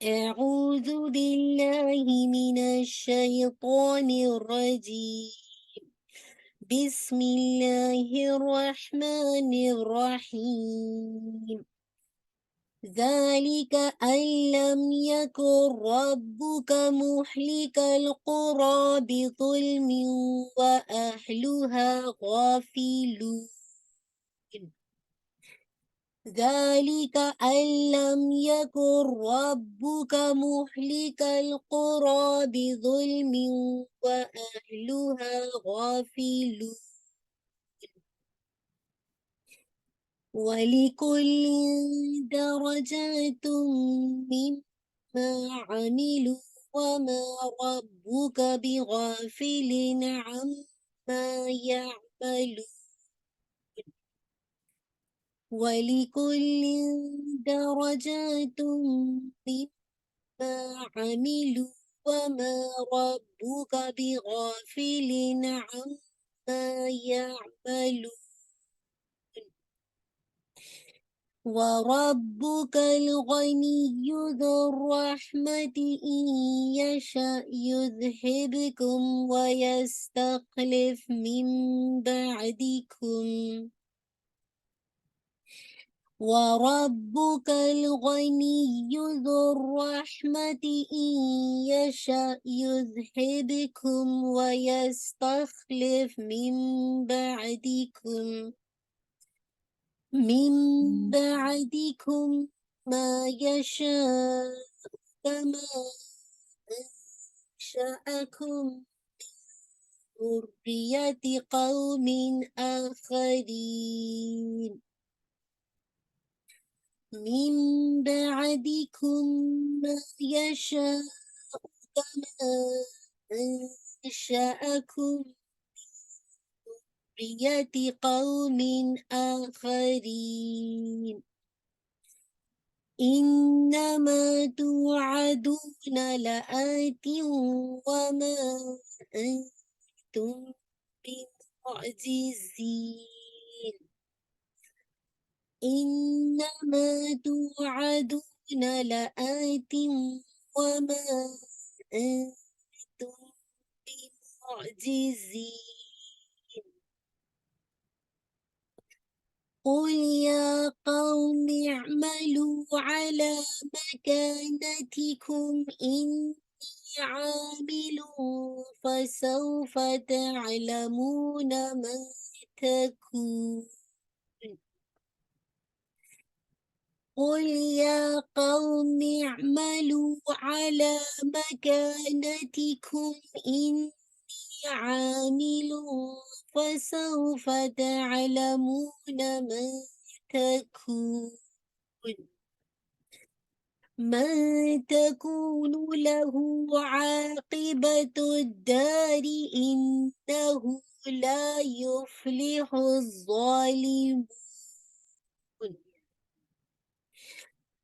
أعوذ بالله من الشيطان الرجيم بسم الله الرحمن الرحيم ذلك أن لم يكن ربك مهلك القرى بظلم وأهلها غافلون ذلك أن لم يكن ربك مهلك القرى بظلم وأهلها غافلون ولكل درجات مما عملوا وما ربك بغافل عما يعملون ولكل درجات مما عملوا وما ربك بغافل عما يعملون وربك الغني ذو الرحمة إن يشأ يذهبكم ويستخلف من بعدكم وربك الغني ذو الرحمة إن يشأ يذهبكم ويستخلف من بعدكم ما يشاء كما أنشأكم من ذرية قوم آخرين من بعدكم ما يشاء كما أنشأكم من ذرية قوم آخرين إنما توعدون لآت وما أنتم بمعجزين إنما توعدون لآت وما أنتم بمعجزين قل يا قوم اعملوا على مكانتكم إني عامل فسوف تعلمون ما تكون قل يا قوم اعملوا على مكانتكم إني عامل فسوف تعلمون ما تكون من تكون له عاقبة الدار إنه لا يفلح الظالمون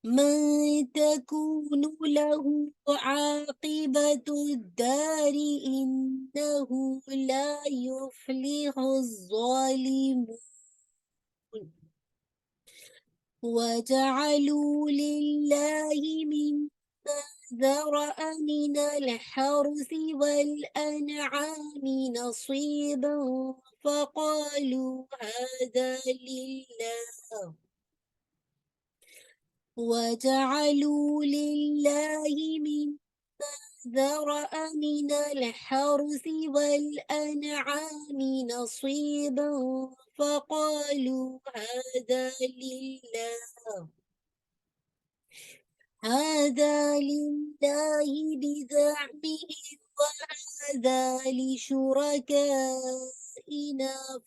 من تكون له عاقبة الدار إنه لا يفلح الظالمون وجعلوا لله مما ذرأ من الحرث والأنعام نصيبا فقالوا هذا لله وجعلوا لله مما ذرأ من الحرث والأنعام نصيبا فقالوا هذا لله بزعمهم وهذا لشركائنا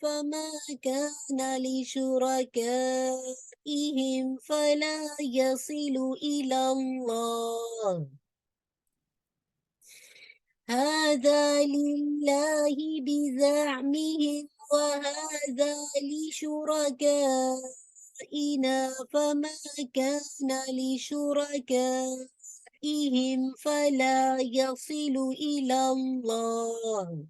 فما كان لشركائهم فلا يصل إلى الله هذا لله بزعمهم وهذا لشركائنا فما كان لشركائهم فلا يصل إلى الله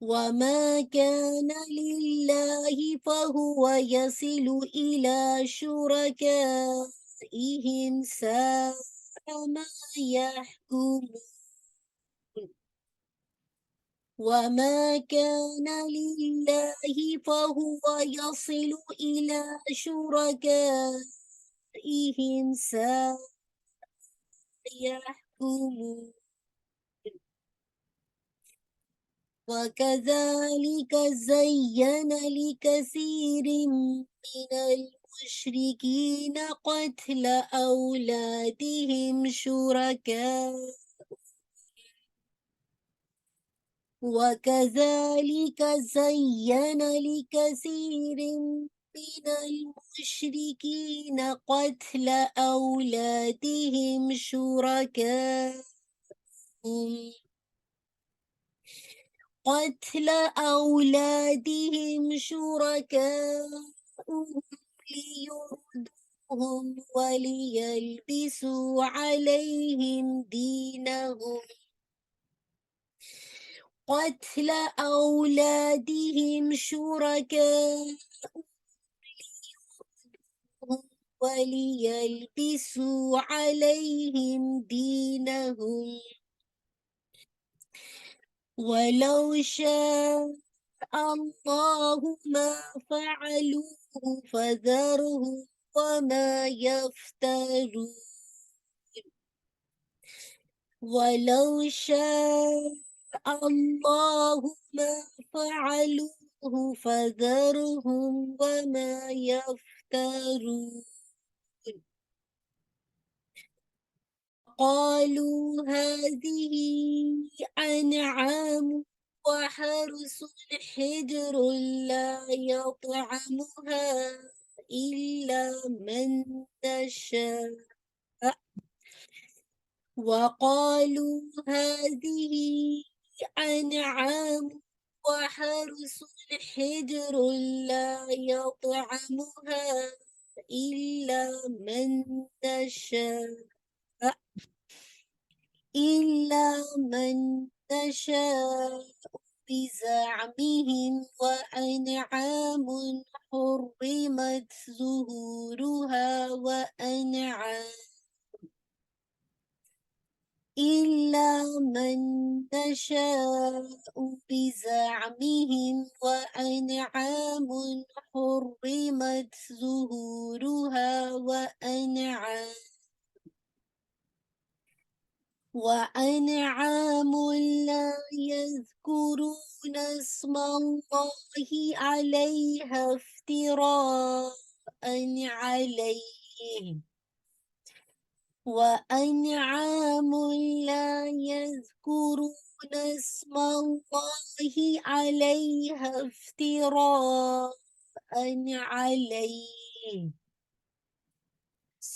وما كان لله فهو يصل إلى شركائهم ساء ما يحكمون وما كان لله فهو يصل إلى شركائهم ساء يحكمون وكذلك زين لكثير من المشركين قتل أولادهم وكذلك زين لكثير من المشركين قتل أولادهم شركاءهم ليردوهم وليلبسوا عليهم دينهم قتل أولادهم شركاءهم وليلبسوا عليهم دينهم ولو شاء الله ما فعلوا فذرهم وما يفترون ولو شاء الله ما فعلوه فذرهم وما يفترون قالوا هذه أنعام وحرث حجر لا يطعمها إلا من نشاء وقالوا هذه أنعام وحرث حجر لا يطعمها إلا من نشاء بزعمهم وأنعام حرمت ظهورها وأنعام إلا من نشاء بزعمهم وأنعام حرمت ظهورها وأنعام لا يذكرون اسم الله عليها افتراء عليه وأنعام لا يذكرون اسم الله عليها افتراء عليه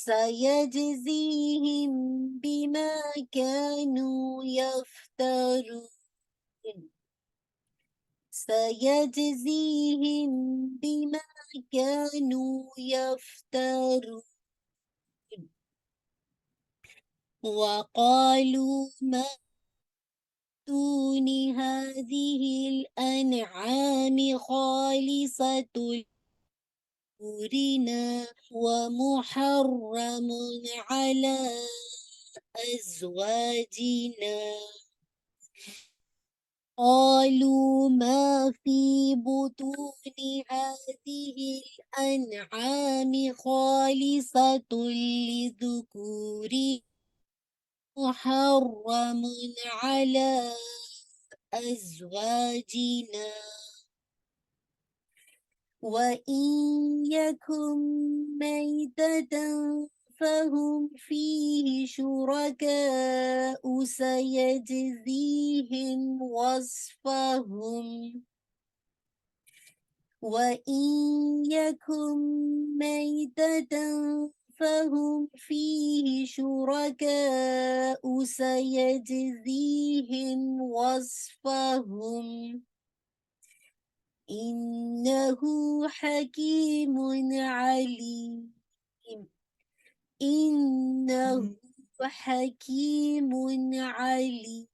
سيجزيهم بما كانوا يفترون سيجزيهم بما كانوا يفترون وقالوا ما دون هذه الأنعام خالصة لذكورنا ومحرم على أزواجنا قالوا ما في بطون هذه الأنعام خالصة لذكورنا محرم على أزواجنا وإن يكن ميتة فهم فيه شركاء سيجزيهم وصفهم وإن يكن ميتة فهم فيه شركاء سيجزيهم وصفهم إنه حكيم عليم إنه حكيم عليم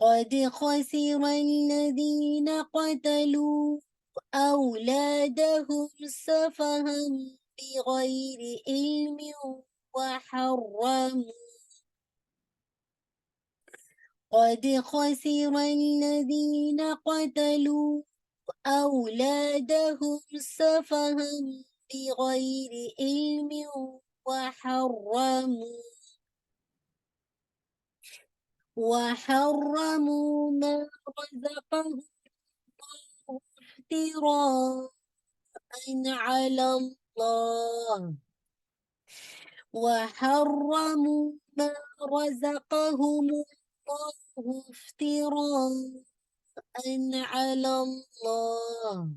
قد خسر الذين قتلوا أولادهم سفها بغير علم وحرموا قد خسر الذين قتلوا أولادهم سفها بغير علم وحرموا ما رزقهم افتراء على الله وحرموا ما رزقهم الله افتراء على الله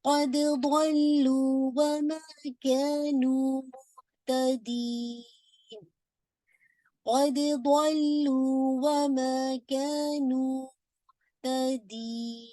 قد ضلوا وما كانوا مهتدين قد ضلوا وما كانوا مهتدين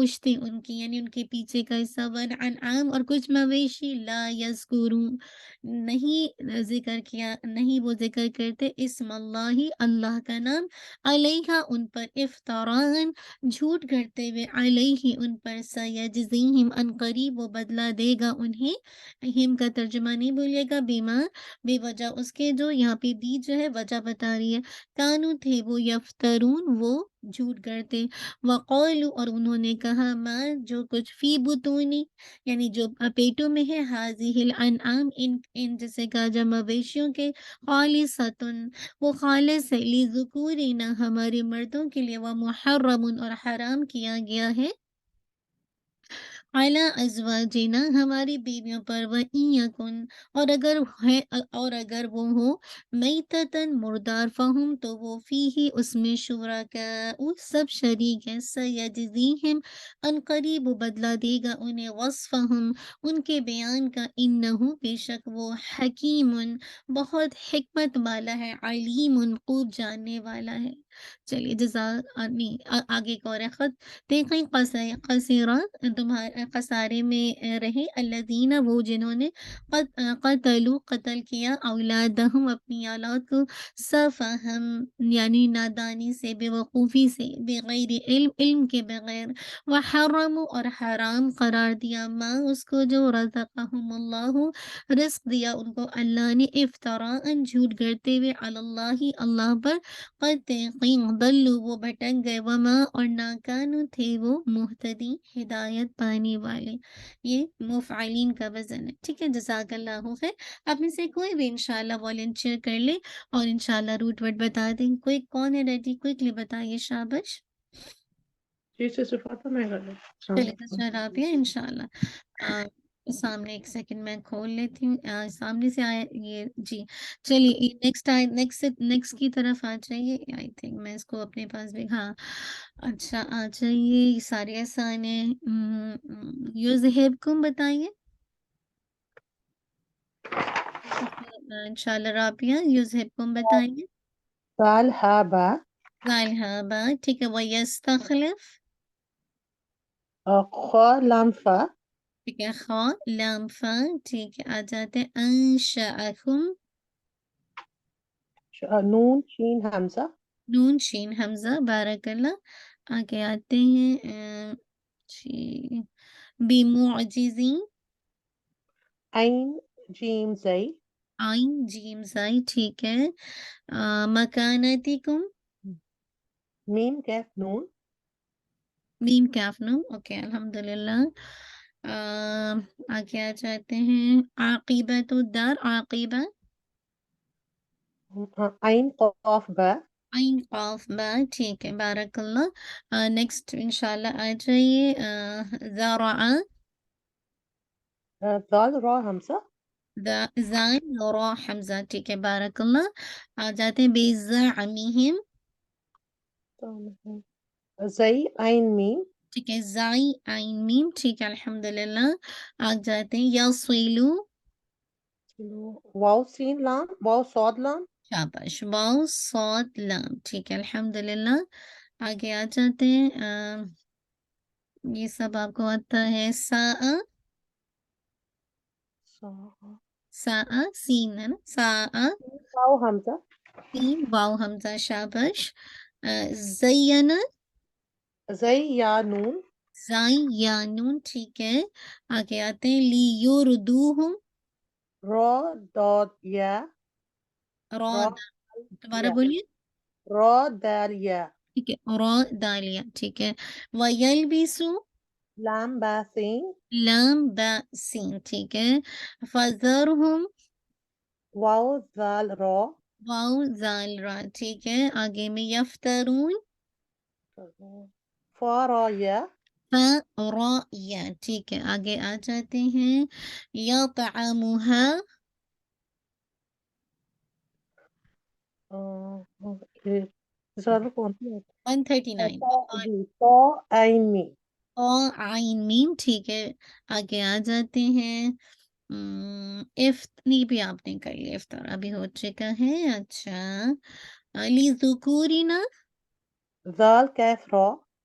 پشتیں ان کی یعنی ان کے پیچھے کا حصہ، والانعام اور کچھ مویشی، لا یذکرون نہیں ذکر کیا، نہیں وہ ذکر کرتے، اسم اللہ اللہ کا نام، علیہا ان پر، افتراءً جھوٹ کرتے ہوئے، علیہ ان پر، سیجزیہم ان قریب وہ بدلہ دے گا انہیں، ہم کا ترجمہ نہیں بولیے گا، بیما بے وجہ اس کے، جو یہاں پہ بھی جو ہے وجہ بتا رہی ہے، کانو تھے وہ، یفترون وہ جھوٹ کرتے، وقالو اور انہوں نے کہا، ماں جو کچھ، فی بطونی یعنی جو پیٹوں میں ہے، حاضی الانعام ان جیسے کہا جا مویشیوں کے، خالصتن وہ خالص ہے، لذکورنا ہمارے مردوں کے لیے، وہ محرم اور حرام کیا گیا ہے، علی ازواجنا ہماری بیویوں پر، وَإِن یکن اور اگر وہ ہو، میتتن مردار، فہم تو وہ فیہ اس میں، شرکاء سب شریک ہیں، سیجزیہم ان قریب وہ بدلہ دے گا انہیں، وصفہم ان کے بیان کا، انہو بے شک وہ، حکیم بہت حکمت والا ہے، علیم خوب جاننے والا ہے۔ چلیے آگے ایک اور ہے خط، دیکھیں قصیرات تمہارے خسارے میں رہے، الذین وہ جنہوں نے قتلوا قتل کیا، اولادہم اپنی اولاد کو، سفہم یعنی نادانی سے، بے وقوفی سے، بغیر علم علم کے بغیر، وحرموا اور حرام قرار دیا، ماں اس کو جو، رزقہم اللہ رزق دیا ان کو اللہ نے، افتراء جھوٹ کرتے ہوئے، علی اللہ اللہ پر، قد تحقیق ضلوا وہ بھٹک گئے، وما اور نہ کانوا تھے وہ، مہتدی ہدایت پانے والے۔ یہ مفعلین کا وزن ہے، ٹھیک ہے، جزاک اللہ خیر۔ آپ میں سے کوئی بھی انشاءاللہ والنٹیئر کر لے اور انشاءاللہ روٹ ورڈ بتا دیں، کوئی کون ہے ریڈی، کوئکلی بتائیے، شابش۔ جی سے صفات میں کر لیں۔ السلام چلے علیکم۔ تو رابعہ انشاءاللہ سامنے ایک سیکنڈ میں کھول لیتی ہوں، سامنے سے آیا یہ جی۔ چلیے نیکسٹ کی طرف آ جائیے، آئی تھنک میں اس کو اپنے پاس بھی، ہاں اچھا آ جائیے، یہ سارے آسان ہیں، یذہبکم بتائیے، انشاءاللہ رابعہ یذہبکم بتائیے، سال ہا با ظالحہ با، ٹھیک ہے، ویستخلف، خو لام فا ٹھیک ہے، خا لام فا، ٹھیک ہے، آ جاتے ہیں، انشأکم، نون شین حمزہ نون شین حمزہ، بارک اللہ، آگے آتے ہیں جی، بمعجزین، عین جیم زئی آئین جیم زائی، ٹھیک ہے، مکانتکم، میم کیف نون میم کاف نون، اوکے الحمدللہ، آگے آ جاتے ہیں، عاقبت الدار، عاقبہ، عین قاف با عین قاف با، ٹھیک ہے، بارک اللہ، نیکسٹ انشاءاللہ آ جائیے، زرع، دال را حمزہ زائن را حمزہ، ٹھیک ہے، بارک اللہ، آ جاتے ہیں، بزعمہم، زئی عین میم ٹھیک ہے، زائی عین میم، ٹھیک ہے، الحمدللہ، آ جاتے ہیں، یصلو، واو سین لام واو صاد لام شاباش، واو صاد لام، ٹھیک ہے، الحمدللہ، آگے آ جاتے ہیں، یہ سب آپ کو آتا ہے، سا سین ہے نا، واو حمزہ سین واو حمزہ، شاباش، زینہ، زئی یا نون زائی یا نون، ٹھیک ہے، آگے آتے ہیں، لیوردوہم، را داد یا را را دوبارہ یا بولیے، را دال یا ٹھیک ہے، را دالیہ، ٹھیک ہے، وَيَلْبِسُ، لام با سین لام با سین، ٹھیک ہے، فَذَرْهُمْ، واو زال را واو زال را، ٹھیک ہے، آگے میں، یفترون، فا را یا را یا، ٹھیک ہے، آگے آ جاتے ہیں، یطعمها، زیادہ کون سی 139، جی تو عین می عین میم، ٹھیک ہے، آگے آ جاتے ہیں، نہیں بھی آپ نے کر لیا، افطار ابھی ہو چکا ہے، اچھا، لی ذکورنا، زال کیف را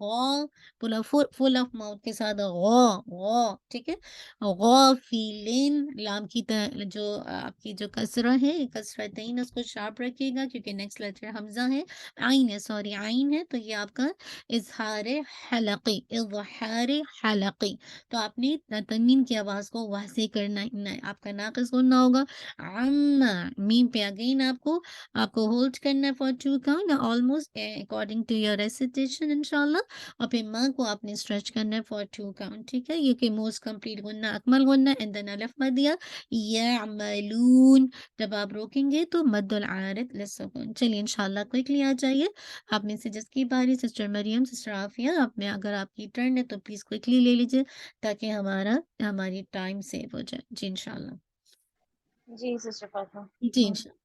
غو، پورا فل آف ماؤتھ کے ساتھ غو، غو، ٹھیک ہے؟ غافلین، لام کی جو آپ کی جو کسرہ ہے، کسرتین، اس کو شارپ رکھیے گا کیونکہ نیکسٹ لیٹر حمزہ ہے، عین ہے، سوری عین ہے، تو یہ آپ کا اظہار حلقی، اظہار حلقی، تو آپ نے تنوین کی آواز کو واضح کرنا، آپ کا ناقص ہونا ہوگا، میم پہ اگین آپ کو ہولڈ کرنا ہے for 2 count almost according to your recitation انشاءاللہ، اور پھر ماں کو آپ نے اسٹریچ کرنا ہے فار 2 کاؤنٹ، ٹھیک ہے؟ یہ کہ موسٹ کمپلیٹ غنہ، اکمل غنہ، اینڈ دین الف مدیہ، یعملون، جب آپ روکیں گے تو مد العارض للسکون۔ چلیے انشاءاللہ کوئکلی آ جائیے، آپ میں سے جس کی باری، سسٹر مریم، سسٹر عافیہ، آپ میں اگر آپ کی ٹرن ہے تو پلیز کوئکلی لے لیجیے تاکہ ہماری ٹائم سیو ہو جائے، جی انشاءاللہ، جی سسٹر فاطمہ. جی انشاءاللہ۔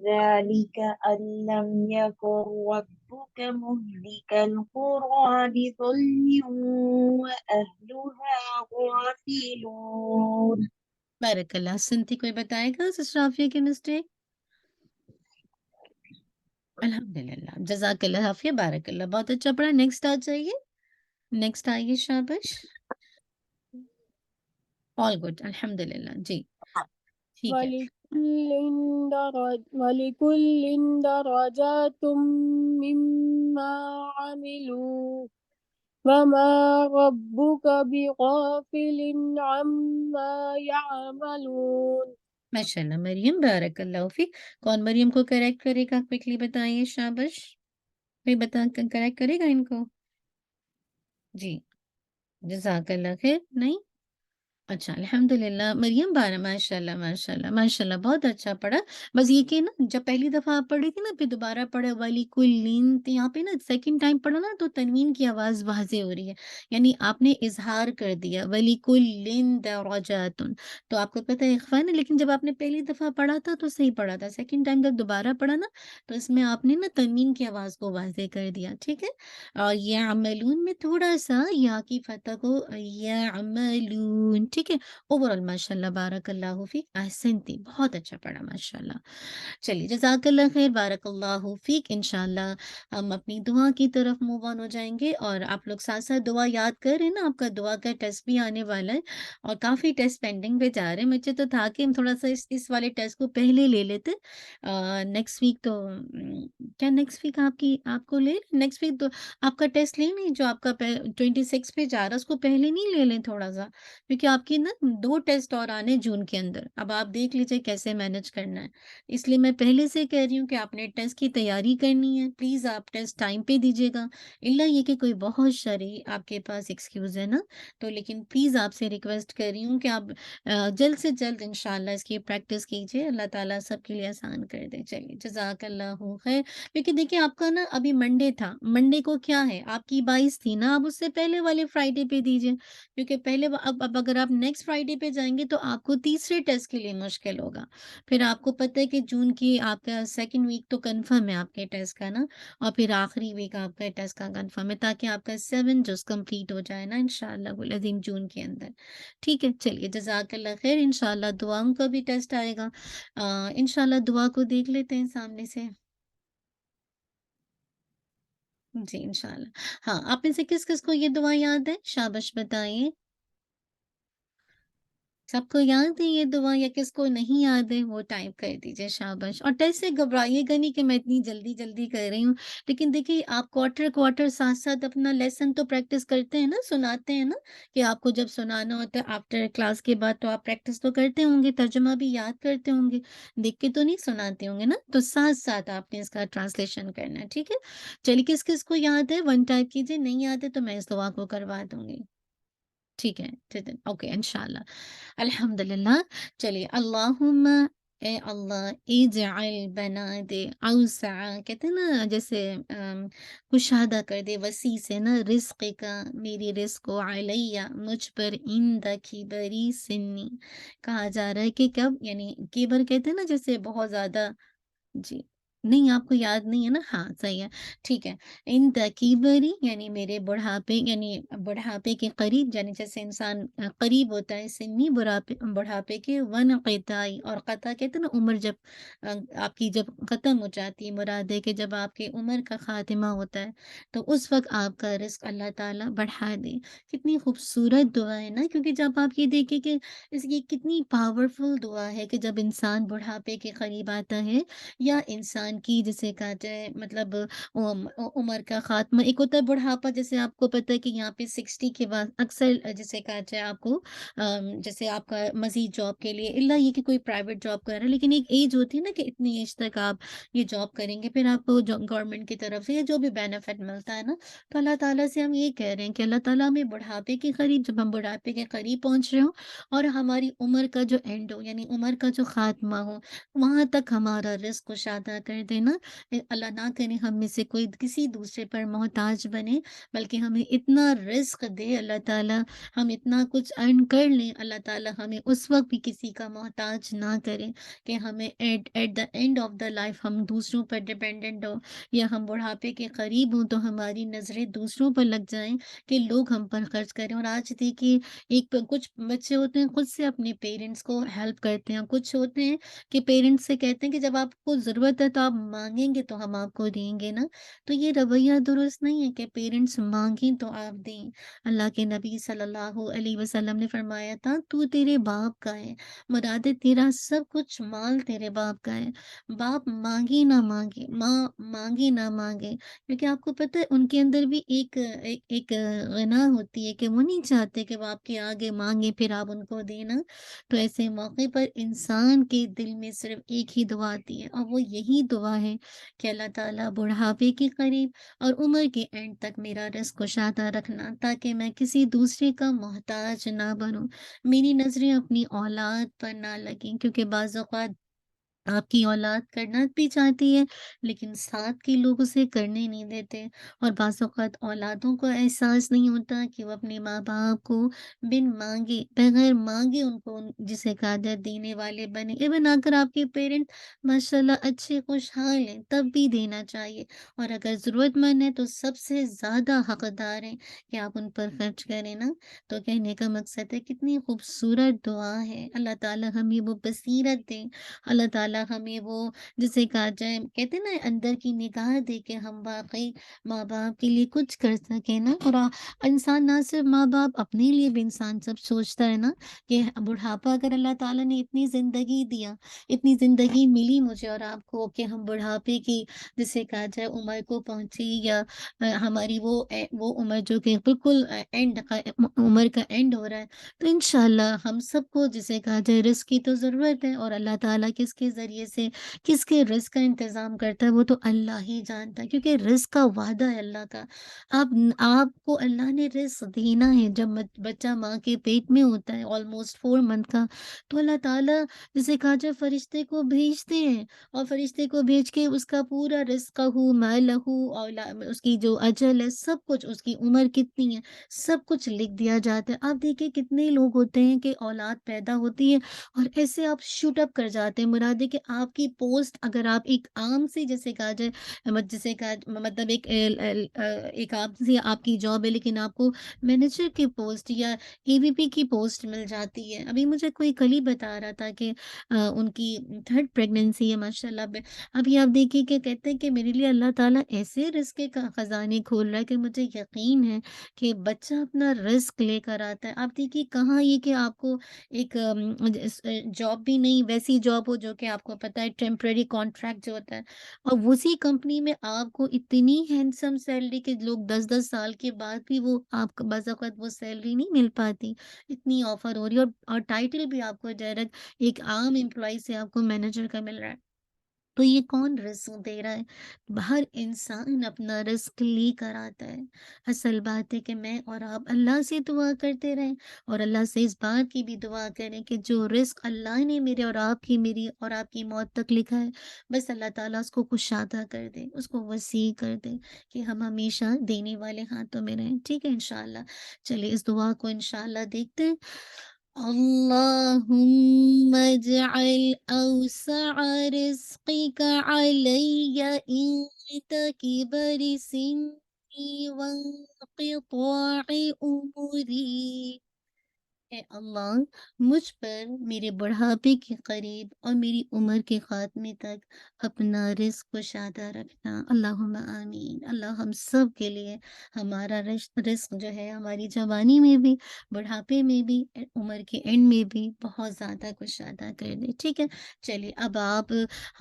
ذلك أن لم يكن ربك مهلك القرى بظلم وأهلها غافلون. بارک اللہ، سنتی کوئی بتائے گا سسٹر عافیہ کی مسٹیک؟ الحمدللہ، جزاک اللہ عافیہ، بارک اللہ، بہت اچھا پڑھا، نیکسٹ آ جائیے، نیکسٹ آئیے، شابش، آل گڈ، الحمدللہ، جی ٹھیک ہے۔ وَلِكُلٍّ دَرَجَاتٌ مِّمَّا عَمِلُوا وَمَا رَبُّكَ بِغَافِلٍ عَمَّا يَعْمَلُونَ. ماشاء اللہ مریم، بارک اللہ فیک، کون مریم کو کریکٹ کرے گا؟ کوئکلی بتائیے، شابش، کوئی کریکٹ کرے گا ان کو؟ جی جزاک اللہ خیر، نہیں؟ اچھا الحمدللہ مریم، ماشاء اللہ ماشاء اللہ ماشاء اللہ، بہت اچھا پڑھا، بس یہ کہ نا جب پہلی دفعہ آپ پڑھی تھی نا پھر دوبارہ پڑھے والی کلین، تو یہاں پہ نا سیکنڈ ٹائم پڑھا نا تو تنوین کی آواز واضح ہو رہی ہے، یعنی آپ نے اظہار کر دیا ولی کلین درجاتن، تو آپ کو پتہ ہے اخفا نا، لیکن جب آپ نے پہلی دفعہ پڑھا تھا تو صحیح پڑھا تھا، سیکنڈ ٹائم جب دوبارہ پڑھا نا تو اس میں آپ نے نا تنوین کی آواز کو واضح کر دیا، ٹھیک ہے؟ اور یعملون میں تھوڑا سا یا کی فتح کو یعملون، ٹھیک ہے؟ اوورآل ماشاء اللہ، بارک اللہ فیک، احسنتی، بہت اچھا پڑھا ماشاء اللہ۔ چلیے جزاک اللہ خیر، بارک اللہ فیک، انشاءاللہ ہم اپنی دعا کی طرف موو آن ہو جائیں گے، اور آپ لوگ ساتھ ساتھ دعا یاد کر رہے ہیں نا، آپ کا دعا کا ٹیسٹ بھی آنے والا ہے اور کافی ٹیسٹ پینڈنگ پہ جا رہے ہیں، مجھے تو تھا کہ ہم تھوڑا سا اس والے ٹیسٹ کو پہلے لے لیتے، نیکسٹ ویک تو کیا نیکسٹ ویک آپ کو لے نیکسٹ ویک تو آپ کا ٹیسٹ لیں نہیں، جو آپ کا 26 پہ جا رہا ہے اس کو پہلے نہیں لے لیں تھوڑا سا، کیونکہ آپ کی نا 2 ٹیسٹ اور آنے جون کے اندر، اب آپ دیکھ لیجئے کیسے مینج کرنا ہے، اس لیے میں پہلے سے کہہ رہی ہوں کہ آپ نے ٹیسٹ کی تیاری کرنی ہے، پلیز آپ ٹیسٹ ٹائم پہ دیجیے گا، الا یہ کہ کوئی بہت شرعی آپ کے پاس ایکسکیوز ہے نا، تو لیکن پلیز آپ سے ریکویسٹ کر رہی ہوں کہ آپ جلد سے جلد انشاءاللہ اس کی پریکٹس کیجیے، اللہ تعالیٰ سب کے لیے آسان کر دے۔ چلیے جزاک اللہ خیر، کیونکہ دیکھیں آپ کا نا ابھی منڈے تھا، منڈے کو کیا ہے آپ کی 22 تھی نا، اب اس سے پہلے والے فرائیڈے پہ دیجیے، کیونکہ پہلے اب اگر آپ نیکسٹ فرائیڈے پہ جائیں گے تو آپ کو تیسرے ٹیسٹ کے لیے مشکل ہوگا، پھر آپ کو پتہ ہے کہ جون کی آپ کا سیکنڈ ویک تو کنفرم ہے آپ کے ٹیسٹ کا نا، اور پھر آخری ویک آپ کا ٹیسٹ کا کنفرم ہے، تاکہ آپ کا 7 جوز کمپلیٹ ہو جائے نا انشاءاللہ العظیم جون کے اندر، ٹھیک ہے؟ چلیے جزاک اللہ خیر، انشاءاللہ دعاؤں کا بھی ٹیسٹ آئے گا، انشاءاللہ دعا کو دیکھ لیتے ہیں سامنے سے، جی انشاءاللہ، ہاں آپ میں سے کس کس کو یہ دعا یاد ہے؟ شابش بتائیے، سب کو یاد ہے یہ دعا یا کس کو نہیں یاد ہے وہ ٹائپ کر دیجیے، شابش، اور ٹیسٹ سے گھبرائیے گا نہیں کہ میں اتنی جلدی جلدی کر رہی ہوں، لیکن دیکھیے آپ کوارٹر ساتھ ساتھ اپنا لیسن تو پریکٹس کرتے ہیں نا، سناتے ہیں نا، کہ آپ کو جب سنانا ہوتا ہے آفٹر کلاس کے بعد تو آپ پریکٹس تو کرتے ہوں گے، ترجمہ بھی یاد کرتے ہوں گے، دیکھ کے تو نہیں سناتے ہوں گے نا، تو ساتھ ساتھ آپ نے اس کا ٹرانسلیشن کرنا ہے، ٹھیک ہے؟ چلیے کس کس کو یاد ہے 1 ٹائپ کیجیے، نہیں یاد ہے تو میں اس دعا کو کروا دوں گی، ٹھیک ہے؟ اوکے انشاءاللہ، الحمدللہ، چلیے اللہم، اے اللہ اجعل بنا دے اوسع، کہتے ہیں نا جیسے کشادہ کر دے، وسیع سے نا، رزق کا، میری رزق کو، علیہ مجھ پر، اندکی بری سنی، کہا جا رہا ہے کہ کب، یعنی کیبر کہتے ہیں نا جیسے بہت زیادہ، جی نہیں آپ کو یاد نہیں ہے نا؟ ہاں صحیح ہے، ٹھیک ہے۔ ان کبری یعنی میرے بڑھاپے، یعنی بڑھاپے کے قریب، یعنی جیسے انسان قریب ہوتا ہے سنی بڑھاپے کے، ون قطعی، اور قطع کہتے ہیں نا عمر، جب آپ کی جب ختم ہو جاتی ہے، مراد ہے کہ جب آپ کی عمر کا خاتمہ ہوتا ہے تو اس وقت آپ کا رزق اللہ تعالیٰ بڑھا دے۔ کتنی خوبصورت دعا ہے نا، کیونکہ جب آپ یہ دیکھیں کہ اس کی کتنی پاورفل دعا ہے کہ جب انسان بڑھاپے کے قریب آتا ہے، یا انسان کی جسے کہا جائے مطلب عمر کا خاتمہ، ایک ہوتا ہے بڑھاپا، جیسے آپ کو پتہ ہے کہ یہاں پہ 60 کے بعد اکثر جسے کہا جائے آپ کو جیسے آپ کا مزید جاب کے لیے، اللہ یہ کہ کوئی پرائیویٹ جاب کر رہا ہے، لیکن ایک ایج ہوتی ہے نا کہ اتنی ایج تک آپ یہ جاب کریں گے، پھر آپ کو گورنمنٹ کی طرف سے یا جو بھی بینیفٹ ملتا ہے نا، تو اللہ تعالیٰ سے ہم یہ کہہ رہے ہیں کہ اللہ تعالیٰ ہمیں بڑھاپے کے قریب، جب ہم بڑھاپے کے قریب پہنچ رہے ہوں اور ہماری عمر کا جو اینڈ ہو، یعنی عمر کا جو خاتمہ ہو، وہاں تک ہمارا رزق کشادہ کر دینا۔ اللہ نہ کرے ہم میں سے کوئی کسی دوسرے پر محتاج بنے، بلکہ ہمیں اتنا رزق دے اللہ تعالیٰ، ہم اتنا کچھ ارن کر لیں، اللہ تعالیٰ ہمیں اس وقت بھی کسی کا محتاج نہ کرے کہ ہمیں at the end of the life ہم دوسروں پر ڈپینڈنٹ ہو، یا ہم بڑھاپے کے قریب ہوں تو ہماری نظریں دوسروں پر لگ جائیں کہ لوگ ہم پر خرچ کریں۔ اور آج دیکھیے کچھ بچے ہوتے ہیں خود سے اپنے پیرنٹس کو ہیلپ کرتے ہیں، کچھ ہوتے ہیں کہ پیرنٹس سے کہتے ہیں کہ جب آپ کو ضرورت ہے تو آپ مانگیں گے تو ہم آپ کو دیں گے نا، تو یہ رویہ درست نہیں ہے کہ پیرنٹس مانگیں تو آپ دیں۔ اللہ کے نبی صلی اللہ علیہ وسلم نے فرمایا تھا تو تیرے باپ کا ہے، مراد ہے تیرا سب کچھ مال تیرے باپ کا ہے، باپ مانگے نہ مانگے، ماں مانگے نہ مانگے، کیونکہ آپ کو پتہ ہے ان کے اندر بھی ایک غنا ہوتی ہے کہ وہ نہیں چاہتے کہ وہ آپ کے آگے مانگے پھر آپ ان کو دینا۔ تو ایسے موقع پر انسان کے دل میں صرف ایک ہی دعا آتی ہے، اور وہ یہی دعا ہے کہ اللہ تعالیٰ بڑھاپے کے قریب اور عمر کے اینڈ تک میرا رزق کشادہ رکھنا، تاکہ میں کسی دوسرے کا محتاج نہ بنوں، میری نظریں اپنی اولاد پر نہ لگیں، کیونکہ بعض اوقات آپ کی اولاد کرنا بھی چاہتی ہے لیکن ساتھ کے لوگ اسے کرنے نہیں دیتے، اور بعض اوقات اولادوں کو احساس نہیں ہوتا کہ وہ اپنے ماں باپ کو بن مانگے، بغیر مانگے ان کو جسے قادر دینے والے بنے، ایون اگر آپ کے پیرنٹ ماشاءاللہ اچھے خوشحال ہیں تب بھی دینا چاہیے، اور اگر ضرورت مند ہے تو سب سے زیادہ حقدار ہیں کہ آپ ان پر خرچ کریں نا۔ تو کہنے کا مقصد ہے کتنی خوبصورت دعا ہے، اللہ تعالیٰ ہمیں وہ بصیرت دے، اللہ تعالیٰ ہمیں وہ جسے کہا جائے کہتے ہیں نا اندر کی نگاہ دے کے ہم واقعی ماں باپ کے لیے کچھ کر سکیں نا، اور انسان نہ صرف ماں باپ، اپنے لیے بھی انسان سب سوچتا ہے نا کہ بڑھاپا اگر اللہ تعالیٰ نے اتنی زندگی دیا، اتنی زندگی ملی مجھے اور آپ کو کہ ہم بڑھاپے کی جسے کہا جائے عمر کو پہنچی، یا ہماری وہ عمر جو کہ بالکل اینڈ عمر کا اینڈ ہو رہا ہے، تو انشاءاللہ ہم سب کو جسے کہا جائے رزق کی تو ضرورت ہے، اور اللہ تعالیٰ کس کے ذریعے سے کس کے رزق کا انتظام کرتا ہے وہ تو اللہ ہی جانتا ہے، کیونکہ رزق کا وعدہ ہے اللہ کا۔ آپ کو اللہ نے رزق دینا ہے، جب بچہ ماں کے پیٹ میں ہوتا ہے آلموسٹ 4 منتھ کا، تو اللہ تعالیٰ جسے کہا جائے فرشتے کو بھیجتے ہیں، اور فرشتے کو بھیج کے اس کا پورا رزق ہو مالہ اور اس کی جو اجل ہے سب کچھ، اس کی عمر کتنی ہے سب کچھ لکھ دیا جاتا ہے۔ آپ دیکھیں کتنے لوگ ہوتے ہیں کہ اولاد پیدا ہوتی ہے اور ایسے آپ شوٹ اپ کر جاتے ہیں، مراد ہے کہ آپ کی پوسٹ اگر آپ ایک عام سے جیسے کہا جائے جسے کہا مطلب ایک عام سی آپ کی جاب ہے، لیکن آپ کو مینیجر کی پوسٹ یا اے وی پی کی پوسٹ مل جاتی ہے۔ ابھی مجھے کوئی کل بتا رہا تھا کہ ان کی 3rd پریگنینسی ہے ماشاءاللہ۔ ابھی آپ دیکھیے کہ کہتے ہیں کہ میرے لیے اللہ تعالیٰ ایسے رزق کے خزانے کھول رہا ہے کہ مجھے یقین ہے کہ بچہ اپنا رزق لے کر آتا ہے۔ آپ دیکھیے کہاں یہ کہ آپ کو ایک جاب بھی نہیں، ویسی جاب ہو جو کہ آپ کو پتہ ہے ٹیمپرری کانٹریکٹ جو ہوتا ہے، اور اسی کمپنی میں آپ کو اتنی ہینڈسم سیلری کہ لوگ 10 10 سال کے بعد بھی وہ آپ کو بعض اوقات وہ سیلری نہیں مل پاتی، اتنی آفر ہو رہی ہے، اور ٹائٹل بھی آپ کو ڈائریکٹ ایک عام امپلائی سے آپ کو مینیجر کا مل رہا ہے۔ تو یہ کون رزق دے رہا ہے؟ ہر انسان اپنا رزق لے کر آتا ہے۔ اصل بات ہے کہ میں اور آپ اللہ سے دعا کرتے رہیں، اور اللہ سے اس بات کی بھی دعا کریں کہ جو رزق اللہ نے میرے اور آپ کی، میری اور آپ کی موت تک لکھا ہے، بس اللہ تعالیٰ اس کو کشادہ کر دے، اس کو وسیع کر دے، کہ ہم ہمیشہ دینے والے ہاتھوں میں رہیں۔ ٹھیک ہے انشاءاللہ، چلیے اس دعا کو انشاءاللہ دیکھتے ہیں۔ اللهم اجعل أوسع رزقك علي عند كبر سني وانقطاع أمري۔ اے اللہ، مجھ پر میرے بڑھاپے کے قریب اور میری عمر کے خاتمے تک اپنا رزق کشادہ رکھنا۔ اللہم آمین۔ اللہ ہم سب کے لیے ہمارا رزق جو ہے ہماری جوانی میں بھی، بڑھاپے میں بھی، عمر کے اینڈ میں بھی بہت زیادہ کشادہ کر دے۔ ٹھیک ہے، چلیے اب آپ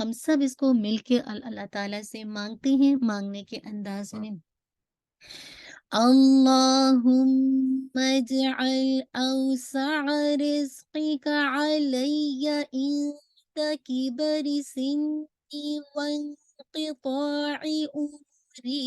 ہم سب اس کو مل کے اللہ تعالیٰ سے مانگتے ہیں، مانگنے کے انداز میں۔ اللهم اجعل أوسع رزقك علي عند كبر سني وانقطاع أمري۔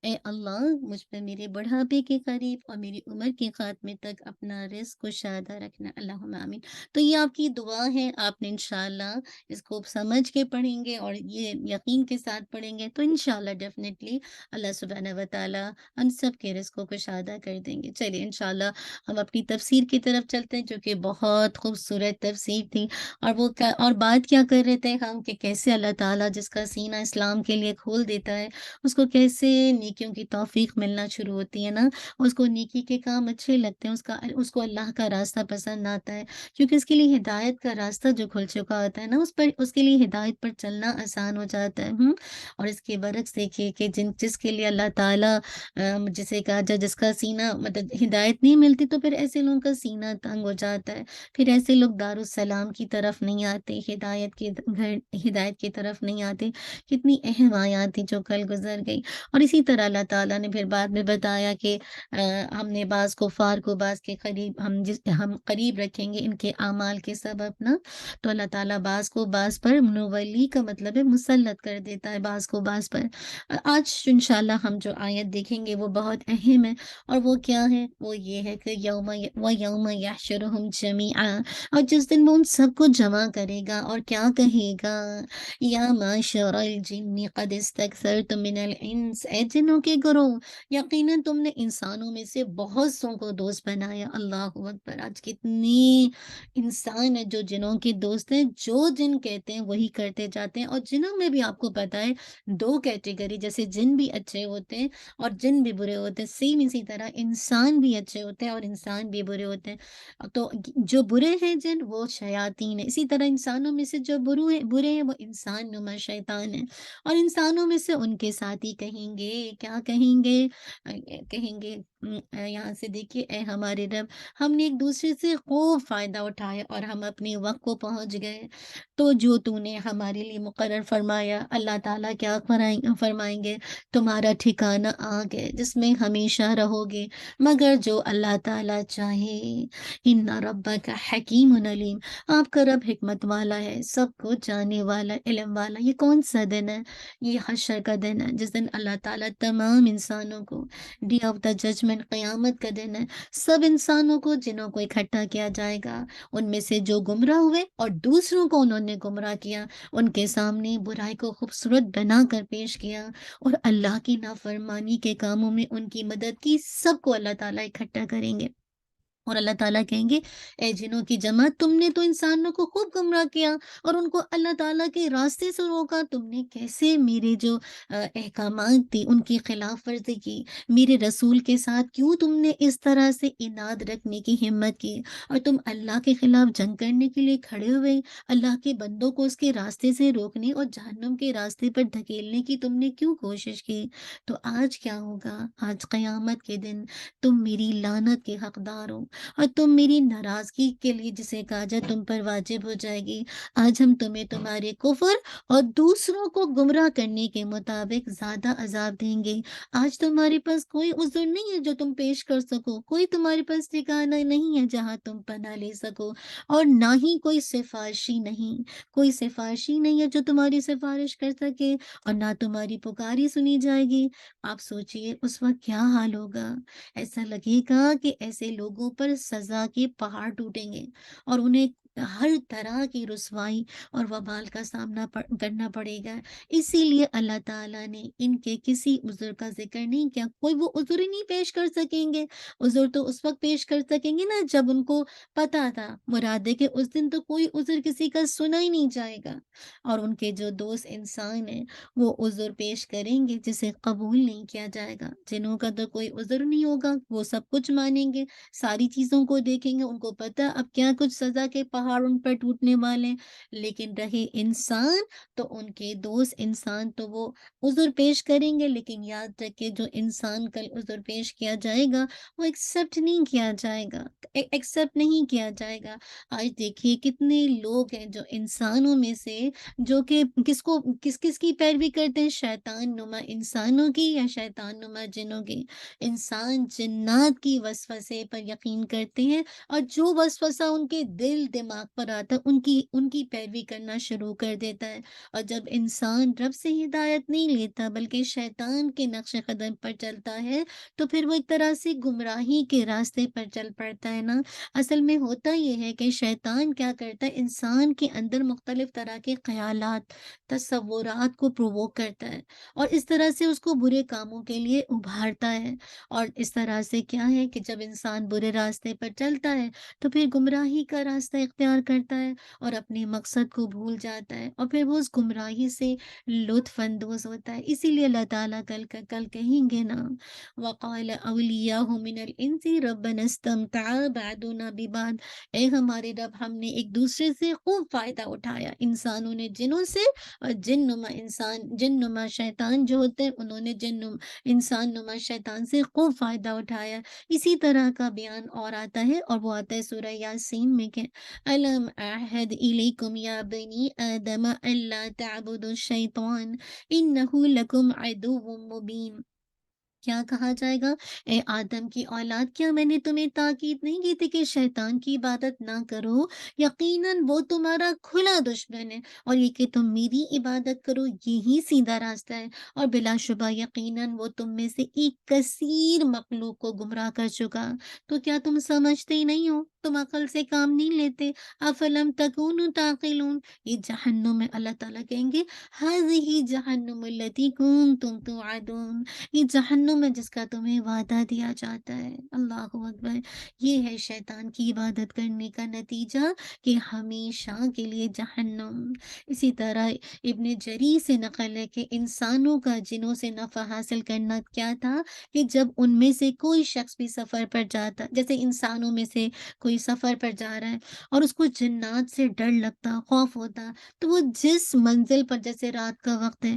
اے اللہ، مجھ پہ میرے بڑھاپے کے قریب اور میری عمر کے خاتمے تک اپنا رزق کشادہ رکھنا۔ اللہم آمین۔ تو یہ آپ کی دعا ہے، آپ نے انشاءاللہ اس کو سمجھ کے پڑھیں گے اور یہ یقین کے ساتھ پڑھیں گے تو انشاءاللہ ڈیفینیٹلی اللہ سبحانہ و تعالیٰ ہم سب کے رزق کو کشادہ کر دیں گے۔ چلیے انشاءاللہ ہم اپنی تفسیر کی طرف چلتے ہیں، جو کہ بہت خوبصورت تفسیر تھی، اور وہ اور بات کیا کر رہے تھے ہم کہ کیسے اللہ تعالیٰ جس کا سینہ اسلام کے لیے کھول دیتا ہے، اس کو کیسے نیکیوں کی توفیق ملنا شروع ہوتی ہے نا، اس کو نیکی کے کام اچھے لگتے ہیں، اس کو اللہ کا راستہ پسند آتا ہے، کیونکہ اس کے لیے ہدایت کا راستہ جو کھل چکا ہوتا ہے نا، اس کے لیے ہدایت پر چلنا آسان ہو جاتا ہے۔ اور اس کے برعکس دیکھیے کہ جس کے لیے اللہ تعالیٰ جسے کہا جائے جس کا سینہ مطلب ہدایت نہیں ملتی، تو پھر ایسے لوگوں کا سینہ تنگ ہو جاتا ہے، پھر ایسے لوگ دارالسلام کی طرف نہیں آتے، ہدایت کی طرف نہیں آتے۔ کتنی اہم آیات تھی جو کل گزر گئی۔ اور اسی طرح اللہ تعالیٰ نے پھر بعد میں بتایا کہ ہم نے بعض کفار کو بعض کے قریب ہم قریب رکھیں گے ان کے اعمال کے سبب نا، تو اللہ تعالیٰ بعض کو بعض پر منولی کا مطلب ہے مسلط کر دیتا ہے، بعض کو بعض پر۔ آج انشاءاللہ ہم جو آیت دیکھیں گے وہ بہت اہم ہے، اور وہ کیا ہے؟ وہ یہ ہے کہ یوم یحشرہم جمیعا، اور جس دن وہ ان سب کو جمع کرے گا اور کیا کہے گا؟ یا معشر الجن قد استکثرتم من الانس، اے جنوں کے گروہ، یقیناً تم نے انسانوں میں سے بہت سو کو دوست بنایا۔ اللہ اکبر، آج کتنے انسان ہیں جو جنوں کے دوست ہیں، جو جن کہتے ہیں وہی کرتے جاتے ہیں، اور جنوں میں بھی آپ کو پتا ہے دو کیٹیگری، جیسے جن بھی اچھے ہوتے ہیں اور جن بھی برے ہوتے ہیں، سیم اسی طرح انسان بھی اچھے ہوتے ہیں اور انسان بھی برے ہوتے ہیں۔ تو جو برے ہیں جن، وہ شیاطین ہیں، اسی طرح انسانوں میں سے جو برے ہیں وہ انسان نما شیطان ہیں، اور انسانوں میں سے ان کے ساتھی کہیں گے، کیا کہیں گے؟ کہیں گے یہاں سے دیکھیے، اے ہمارے رب، ہم نے ایک دوسرے سے خوب فائدہ اٹھایا اور ہم اپنے وقت کو پہنچ گئے، تو جو تو نے ہمارے لیے مقرر فرمایا، اللہ تعالیٰ کیا فرمائیں گے؟ تمہارا ٹھکانہ آگ ہے جس میں ہمیشہ رہو گے، مگر جو اللہ تعالیٰ چاہے۔ ان ربک حکیم علیم، آپ کا رب حکمت والا ہے، سب کو جانے والا، علم والا۔ یہ کون سا دن ہے؟ یہ حشر کا دن ہے، جس دن اللہ تعالیٰ تمام انسانوں کو، ڈے آف دا ججمنٹ، قیامت کا دن ہے، سب انسانوں کو، جنوں کو اکٹھا کیا جائے گا، ان میں سے جو گمراہ ہوئے اور دوسروں کو انہوں نے گمراہ کیا، ان کے سامنے برائی کو خوبصورت بنا کر پیش کیا، اور اللہ کی نافرمانی کے کاموں میں ان کی مدد کی، سب کو اللہ تعالیٰ اکٹھا کریں گے۔ اور اللہ تعالیٰ کہیں گے، اے جنوں کی جماعت، تم نے تو انسانوں کو خوب گمراہ کیا اور ان کو اللہ تعالیٰ کے راستے سے روکا، تم نے کیسے میرے جو احکامات تھی ان کی خلاف ورزی کی، میرے رسول کے ساتھ کیوں تم نے اس طرح سے اناد رکھنے کی ہمت کی، اور تم اللہ کے خلاف جنگ کرنے کے لیے کھڑے ہوئے، اللہ کے بندوں کو اس کے راستے سے روکنے اور جہنم کے راستے پر دھکیلنے کی تم نے کیوں کوشش کی؟ تو آج کیا ہوگا؟ آج قیامت کے دن تم میری لعنت کے حقدار ہو، اور تم میری ناراضگی کے لیے جسے کہا جائے تم پر واجب ہو جائے گی۔ آج ہم تمہیں تمہارے کفر اور دوسروں کو گمراہ کرنے کے مطابق زیادہ عذاب دیں گے۔ آج تمہارے پاس کوئی عذر نہیں ہے جو تم پیش کر سکو، کوئی تمہارے پاس ٹھکانہ نہیں ہے جہاں تم پناہ لے سکو، اور نہ ہی کوئی سفارشی نہیں ہے جو تمہاری سفارش کر سکے، اور نہ تمہاری پکاری سنی جائے گی۔ آپ سوچئے اس وقت کیا حال ہوگا؟ ایسا لگے گا کہ ایسے لوگوں پر سزا کے پہاڑ ٹوٹیں گے، اور انہیں ہر طرح کی رسوائی اور وبال کا سامنا کرنا پڑے گا۔ اسی لیے اللہ تعالیٰ نے ان کے کسی عذر کا ذکر نہیں کیا، کوئی وہ عذر ہی نہیں پیش کر سکیں گے۔ عذر تو اس وقت پیش کر سکیں گے نا جب ان کو پتا تھا، مراد ہے کہ اس دن تو کوئی عذر کسی کا سنا ہی نہیں جائے گا، اور ان کے جو دوست انسان ہیں وہ عذر پیش کریں گے جسے قبول نہیں کیا جائے گا۔ جنوں کا تو کوئی عذر نہیں ہوگا، وہ سب کچھ مانیں گے، ساری چیزوں کو دیکھیں گے، ان کو پتا اب کیا کچھ سزا کے پہاڑ ان پر ٹوٹنے والے ہیں۔ لیکن رہے انسان تو ان کے دوست انسان تو وہ عذر پیش کریں گے، لیکن یاد رکھے جو انسان کل عذر پیش کیا جائے گا وہ ایکسپٹ نہیں کیا جائے گا، ایکسپٹ نہیں کیا جائے گا۔ آج دیکھیے کتنے لوگ ہیں جو انسانوں میں سے جو کہ کس کس کی پیروی کرتے ہیں، شیطان نما انسانوں کی یا شیطان نما جنوں کی۔ انسان جنات کی وسوسے پر یقین کرتے ہیں، اور جو وسوسہ ان کے دل دماغ پر آتا ہے ان کی پیروی کرنا شروع کر دیتا ہے۔ اور جب انسان رب سے ہدایت نہیں لیتا بلکہ شیطان کے نقش قدم پر چلتا ہے تو پھر وہ ایک طرح سے گمراہی کے راستے پر چل پڑتا ہے نا۔ اصل میں ہوتا یہ ہے کہ شیطان کیا کرتا ہے، انسان کے اندر مختلف طرح کے خیالات، تصورات کو پرووک کرتا ہے، اور اس طرح سے اس کو برے کاموں کے لیے ابھارتا ہے۔ اور اس طرح سے کیا ہے کہ جب انسان برے راستے پر چلتا ہے تو پھر گمراہی کا راستہ اختیار کرتا ہے اور اپنے مقصد کو بھول جاتا ہے، اور پھر وہ اس گمراہی سے لطف اندوز ہوتا ہے۔ اسی لیے اللہ تعالیٰ کل کہیں گے نا، وقال اولیاء من الانس ربنا استمتع بعضنا ببعض، اے ہمارے رب ہم نے ایک دوسرے سے خوب فائدہ اٹھایا، انسانوں نے جنوں سے، اور جن نما شیطان جو ہوتے ہیں انہوں نے انسان نما شیطان سے خوب فائدہ اٹھایا۔ اسی طرح کا بیان اور آتا ہے، اور وہ آتا ہے سورہ یاسین میں کہ الم اعہد الیکم یا بنی آدم الا تعبدوا الشیطان انہ لکم عدو مبین۔ کیا کہا جائے گا، اے آدم کی اولاد، کیا میں نے تمہیں تاکید نہیں کی تھی کہ شیطان کی عبادت نہ کرو؟ یقیناً وہ تمہارا کھلا دشمن ہے، اور یہ کہ تم میری عبادت کرو یہی سیدھا راستہ ہے، اور بلا شبہ یقیناً وہ تم میں سے ایک کثیر مخلوق کو گمراہ کر چکا۔ تو کیا تم سمجھتے ہی نہیں ہو، تم عقل سے کام نہیں لیتے؟ افلم تکونوا تعقلون، یہ جہنم میں اللہ تعالیٰ کہیں گے ہذہ جہنم التی کنتم توعدون، یہ جہنم ہے جس کا تمہیں وعدہ دیا جاتا ہے۔ اللہ اکبر، یہ ہے شیطان کی عبادت کرنے کا نتیجہ کہ ہمیشہ کے لیے جہنم۔ اسی طرح ابن جری سے نقل ہے کہ انسانوں کا جنوں سے نفع حاصل کرنا کیا تھا کہ جب ان میں سے کوئی شخص بھی سفر پر جاتا، جیسے انسانوں میں سے کوئی سفر پر جا رہا ہے اور اس کو جنات سے ڈر لگتا، خوف ہوتا، تو وہ جس منزل پر، جیسے رات کا وقت ہے،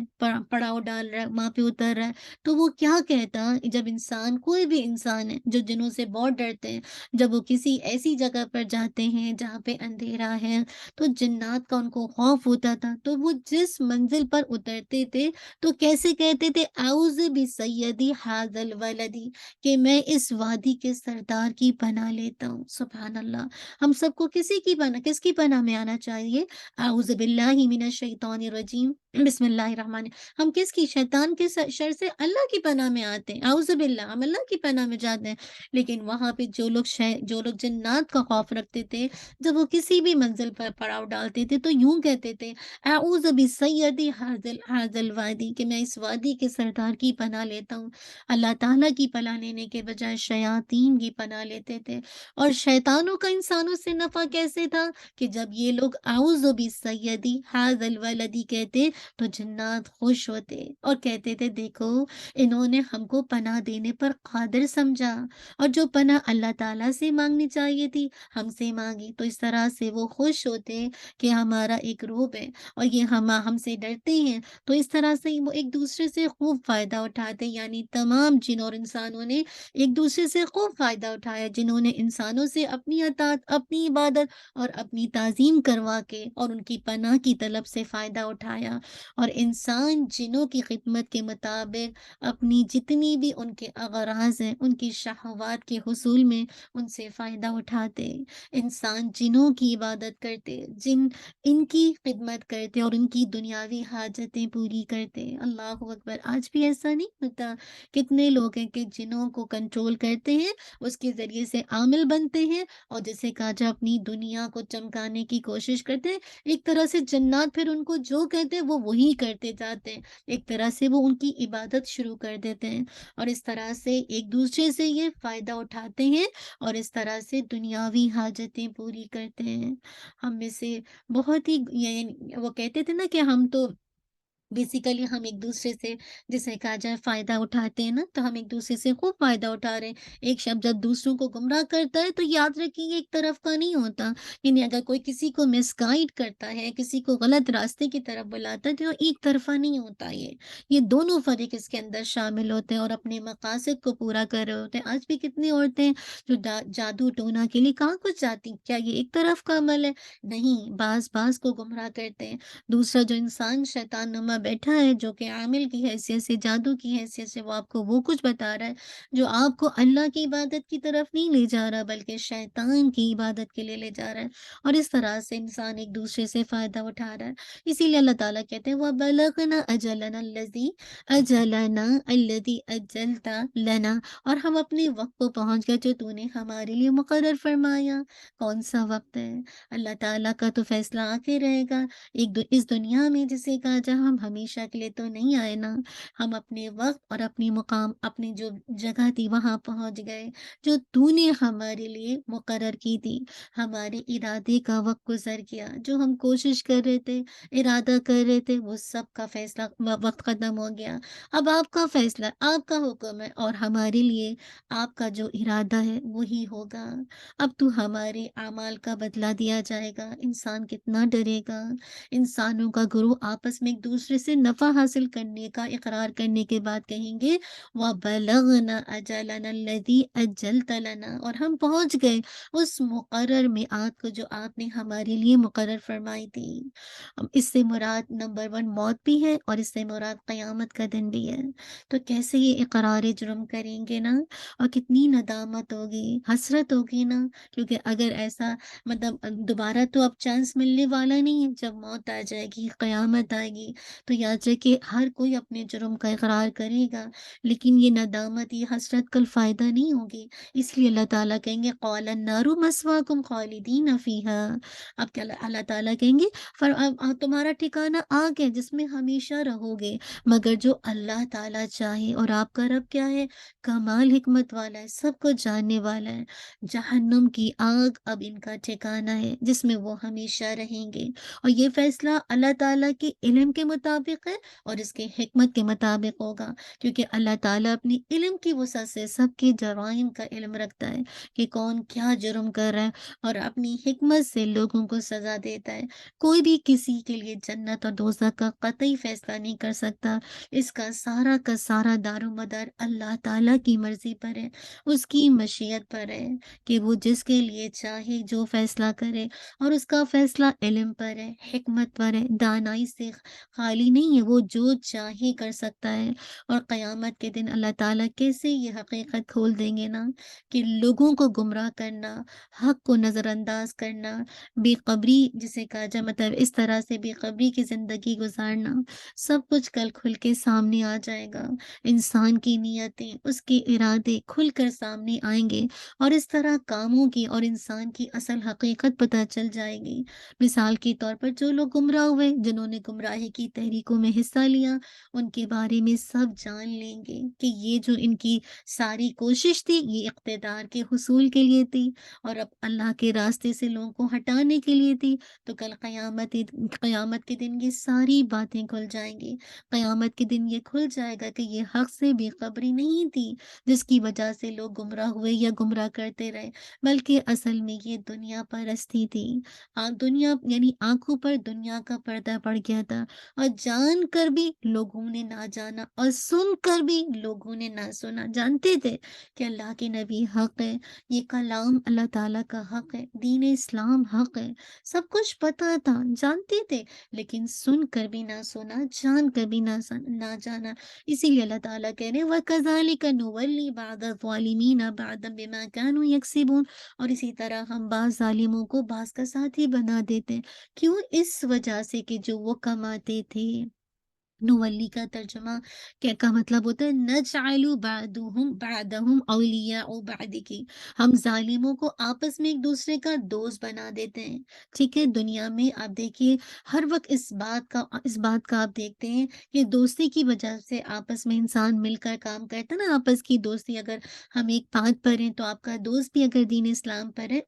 پڑاؤ ڈال رہا ہے، وہاں پہ اتر رہا ہے، تو وہ کیا کہتا، جب انسان، کوئی بھی انسان ہے جو جنوں سے بہت ڈرتے ہیں، جب وہ کسی ایسی جگہ پر جاتے ہیں جہاں پہ اندھیرا ہے تو جنات کا ان کو خوف ہوتا تھا، تو وہ جس منزل پر اترتے تھے تو کیسے کہتے تھے، اعوذ بسیدی ھذا الولدی، کہ میں اس وادی کے سردار کی پناہ لیتا ہوں۔ سبحان اللہ، ہم سب کو کس کی پناہ میں آنا چاہیے؟ اعوذ باللہ من الشیطان الرجیم، بسم اللہ الرحمن، ہم کس کی، شیطان کے شر سے اللہ کی پناہ میں آتے ہیں، اعوذ باللہ، ہم اللہ کی پناہ میں جاتے ہیں۔ لیکن وہاں پہ جو لوگ جنات کا خوف رکھتے تھے، جب وہ کسی بھی منزل پر پڑاؤ ڈالتے تھے تو یوں کہتے تھے، اعوذ بسیدی ھذا الوادی، کہ میں اس وادی کے سردار کی پناہ لیتا ہوں۔ اللہ تعالیٰ کی پناہ لینے کے بجائے شیاطین کی پناہ لیتے تھے۔ اور شیطانوں کا انسانوں سے نفع کیسے تھا کہ جب یہ لوگ اعوذ بسیدی ھذا الولدی کہتے تو جنات خوش ہوتے اور کہتے تھے، دیکھو انہوں نے ہم کو پناہ دینے پر قادر سمجھا، اور جو پناہ اللہ تعالیٰ سے مانگنی چاہیے تھی ہم سے مانگی، تو اس طرح سے وہ خوش ہوتے کہ ہمارا ایک روب ہے اور یہ ہم سے ڈرتے ہیں، تو اس طرح سے وہ ایک دوسرے سے خوب فائدہ اٹھاتے، یعنی تمام جن اور انسانوں نے ایک دوسرے سے خوب فائدہ اٹھایا، جنہوں نے انسانوں سے اپنی اطاعت، اپنی عبادت اور اپنی تعظیم کروا کے اور ان کی پناہ کی طلب سے فائدہ اٹھایا، اور انسان جنوں کی خدمت کے مطابق اپنی جتنی بھی ان کے اغراض ہیں، ان کی شہوات کے حصول میں ان سے فائدہ اٹھاتے، انسان جنوں کی عبادت کرتے، ان کی خدمت کرتے اور ان کی دنیاوی حاجتیں پوری کرتے۔ اللہ اکبر! آج بھی ایسا نہیں ہوتا؟ کتنے لوگ ہیں کہ جنوں کو کنٹرول کرتے ہیں، اس کے ذریعے سے عامل بنتے ہیں، اور جیسے کہا جائے اپنی دنیا کو چمکانے کی کوشش کرتے ہیں۔ ایک طرح سے جنات پھر ان کو جو کہتے ہیں وہ وہی کرتے جاتے ہیں، ایک طرح سے وہ ان کی عبادت شروع کر دیتے ہیں، اور اس طرح سے ایک دوسرے سے یہ فائدہ اٹھاتے ہیں، اور اس طرح سے دنیاوی حاجتیں پوری کرتے ہیں۔ ہم میں سے بہت ہی یعنی وہ کہتے تھے نا کہ ہم تو بیسیکلی ہم ایک دوسرے سے جسے کہا جائے فائدہ اٹھاتے ہیں نا، تو ہم ایک دوسرے سے خوب فائدہ اٹھا رہے ہیں۔ ایک شخص جب دوسروں کو گمراہ کرتا ہے تو یاد رکھیے یہ ایک طرف کا نہیں ہوتا، یعنی اگر کوئی کسی کو مس گائڈ کرتا ہے، کسی کو غلط راستے کی طرف بلاتا ہے تو ایک طرفہ نہیں ہوتا، یہ دونوں فریق اس کے اندر شامل ہوتے ہیں اور اپنے مقاصد کو پورا کر رہے ہوتے ہیں۔ آج بھی کتنی عورتیں جو جادو ٹونا کے لیے کہاں کچھ جاتی، کیا یہ ایک طرف کا عمل ہے؟ نہیں، بعض کو گمراہ کرتے ہیں۔ دوسرا جو انسان شیطان نما بیٹھا ہے، جو کہ عامل کی حیثیت سے، جادو کی حیثیت سے وہ آپ کو وہ کچھ بتا رہا ہے جو آپ کو اللہ کی عبادت کی طرف نہیں لے جا رہا بلکہ شیطان کی عبادت کے لیے لے جا رہا ہے، اور اس طرح سے انسان ایک دوسرے سے فائدہ اٹھا رہا ہے۔ اسی لیے اللہ تعالیٰ کہتے ہیں وَبَلَغْنَا أَجَلَنَا الَّذِي أَجَّلْتَ لَنَا، اور ہم اپنے وقت کو پہنچ گئے جو تو نے ہمارے لیے مقرر فرمایا۔ کون سا وقت ہے؟ اللہ تعالیٰ کا تو فیصلہ آ کے رہے گا۔ اس دنیا میں جسے کہا جائے ہم ہمیشہ کے لیے تو نہیں آئے نا، ہم اپنے وقت اور اپنی مقام، اپنی جو جگہ تھی وہاں پہنچ گئے جو تو نے ہمارے لیے مقرر کی تھی۔ ہمارے ارادے کا وقت گزر گیا، جو ہم کوشش کر رہے تھے، ارادہ کر رہے تھے، وہ سب کا فیصلہ وقت ختم ہو گیا۔ اب آپ کا فیصلہ، آپ کا حکم ہے، اور ہمارے لیے آپ کا جو ارادہ ہے وہی ہوگا۔ اب تو ہمارے اعمال کا بدلہ دیا جائے گا۔ انسان کتنا ڈرے گا! انسانوں کا گروہ آپس میں ایک دوسرے سے نفع حاصل کرنے کا اقرار کرنے کے بعد کہیں گے وَبَلَغْنَا أَجَلَنَا الَّذِي أَجَّلْتَ لَنَا، اور ہم پہنچ گئے اس مقرر میعاد کو جو آپ نے ہمارے لیے مقرر فرمائی تھی۔ اس سے مراد نمبر 1 موت بھی ہے، اور اس سے مراد قیامت کا دن بھی ہے۔ تو کیسے یہ اقرار جرم کریں گے نا، اور کتنی ندامت ہوگی، حسرت ہوگی نا، کیونکہ اگر ایسا مطلب دوبارہ تو اب چانس ملنے والا نہیں ہے۔ جب موت آ جائے گی، قیامت آئے گی، تو یاد رکھے ہر کوئی اپنے جرم کا اقرار کرے گا، لیکن یہ ندامت، یہ حسرت کل فائدہ نہیں ہوگی۔ اس لیے اللہ تعالیٰ کہیں گے قَالَ النَّارُ مَثْوَاكُمْ خَالِدِينَ فِيهَا، اب کیا اللہ تعالیٰ کہیں گے تمہارا ٹھکانہ آگ ہے جس میں ہمیشہ رہو گے، مگر جو اللہ تعالیٰ چاہے، اور آپ کا رب کیا ہے؟ کمال حکمت والا ہے، سب کو جاننے والا ہے۔ جہنم کی آگ اب ان کا ٹھکانہ ہے جس میں وہ ہمیشہ رہیں گے، اور یہ فیصلہ اللہ تعالیٰ کے علم کے مطابق ہے اور اس کے حکمت کے مطابق ہوگا، کیونکہ اللہ تعالیٰ اپنی علم کی وسعت سے سب کے جرائم کا علم رکھتا ہے کہ کون کیا جرم کر رہا ہے، اور اپنی حکمت سے لوگوں کو سزا دیتا ہے۔ کوئی بھی کسی کے لیے جنت اور دوزخ کا قطعی فیصلہ نہیں کر سکتا، اس کا سارا دار و مدار اللہ تعالیٰ کی مرضی پر ہے، اس کی مشیت پر ہے کہ وہ جس کے لیے چاہے جو فیصلہ کرے، اور اس کا فیصلہ علم پر ہے، حکمت پر ہے، دانائی سے خالی نہیں ہے، وہ جو چاہے کر سکتا ہے۔ اور قیامت کے دن اللہ تعالیٰ کیسے یہ حقیقت کھول دیں گے نا کہ لوگوں کو گمراہ کرنا، حق کو نظر انداز کرنا، بے قبری جسے کہا جائے مطلب اس طرح سے بے قبری کی زندگی گزارنا، سب کچھ کل کھل کے سامنے آ جائے گا۔ انسان کی نیتیں، اس کے ارادے کھل کر سامنے آئیں گے، اور اس طرح کاموں کی اور انسان کی اصل حقیقت پتہ چل جائے گی۔ مثال کے طور پر جو لوگ گمراہ ہوئے، جنہوں نے گمراہی کی تحریکوں میں حصہ لیا، ان کے بارے میں سب جان لیں گے کہ یہ جو ان کی ساری کوشش تھی یہ اقتدار کے حصول کے لیے تھی، اور اب اللہ کے راستے سے لوگوں کو ہٹانے کے لیے تھی۔ تو کل قیامت کے دن یہ ساری باتیں کھل جائیں گی۔ قیامت کے دن یہ کھل جائے گا کہ یہ حق سے بے خبری نہیں تھی جس کی وجہ سے لوگ گمراہ ہوئے یا گمراہ کرتے رہے، بلکہ اصل میں یہ دنیا پرستی تھی۔ دنیا یعنی آنکھوں پر دنیا کا پردہ پڑ گیا تھا، اور جان کر بھی لوگوں نے نہ جانا اور سن کر بھی لوگوں نے نہ سنا۔ جانتے تھے کہ اللہ کے نبی حق ہے، یہ کلام اللہ تعالیٰ کا حق ہے، دین اسلام حق ہے، سب کچھ پتا تھا، جانتے تھے، لیکن سن کر بھی نہ سنا، جان کر بھی نہ جانا۔ اسی لیے اللہ تعالیٰ کہہ رہے ہیں وَكَذَلِكَ نُوَلِّي بَعْضَ الظَّالِمِينَ بَعْضًا بِمَا كَانُوا يَكْسِبُونَ، اور اسی طرح ہم بعض ظالموں کو بعض کا ساتھی بنا دیتے ہیں۔ کیوں؟ اس وجہ سے کہ جو وہ کماتے تھے۔ نولی کا ترجمہ کیا کا مطلب ہوتا ہے نجعل بعدهم اولیاء بعد کی، ہم ظالموں کو آپس میں ایک دوسرے کا دوست بنا دیتے ہیں۔ ٹھیک ہے، دنیا میں آپ دیکھیے ہر وقت اس بات کا آپ دیکھتے ہیں کہ دوستی کی وجہ سے آپس میں انسان مل کر کام کرتا ہے نا، آپس کی دوستی۔ اگر ہم ایک پانچ پر ہیں تو آپ کا دوست بھی اگر دین اسلام پر ہے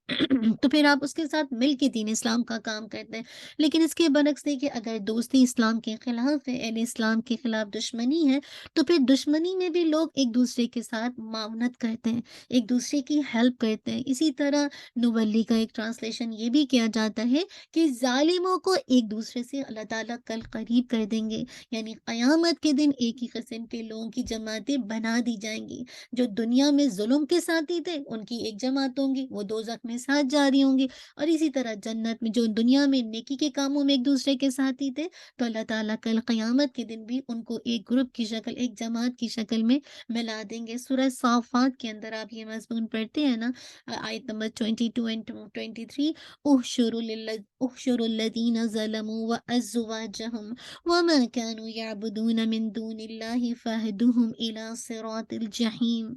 تو پھر آپ اس کے ساتھ مل کے دین اسلام کا کام کرتے ہیں۔ لیکن اس کے برعکس دیکھیے اگر دوستی اسلام کے خلاف ہے، اہل اسلام کے خلاف دشمنی ہے، تو پھر دشمنی میں بھی لوگ ایک دوسرے کے ساتھ معاونت کرتے ہیں، ایک دوسرے کی ہیلپ کرتے ہیں۔ اسی طرح نولی کا ایک ٹرانسلیشن یہ بھی کیا جاتا ہے کہ ظالموں کو ایک دوسرے سے اللہ تعالیٰ کل قریب کر دیں گے، یعنی قیامت کے دن ایک ہی قسم کے لوگوں کی جماعتیں بنا دی جائیں گی۔ جو دنیا میں ظلم کے ساتھی تھے ان کی ایک جماعت ہوں گی، وہ دوزخ میں ساتھ جاری ہوں گے، اور اسی طرح جنت میں جو دنیا میں نیکی کے کاموں میں ایک دوسرے کے ساتھی تھے تو اللہ تعالیٰ کل قیامت کے دن بھی ان کو ایک گروپ کی شکل، ایک جماعت کی شکل میں ملا دیں گے۔ سورہ صافات کے اندر آپ یہ مضمون پڑھتے ہیں نا، آیت نمبر 22 and 23، احشروا الذین ظلموا وازواجہم وما كانوا يعبدون من دون اللہ فاہدوہم الی صراط الجحیم،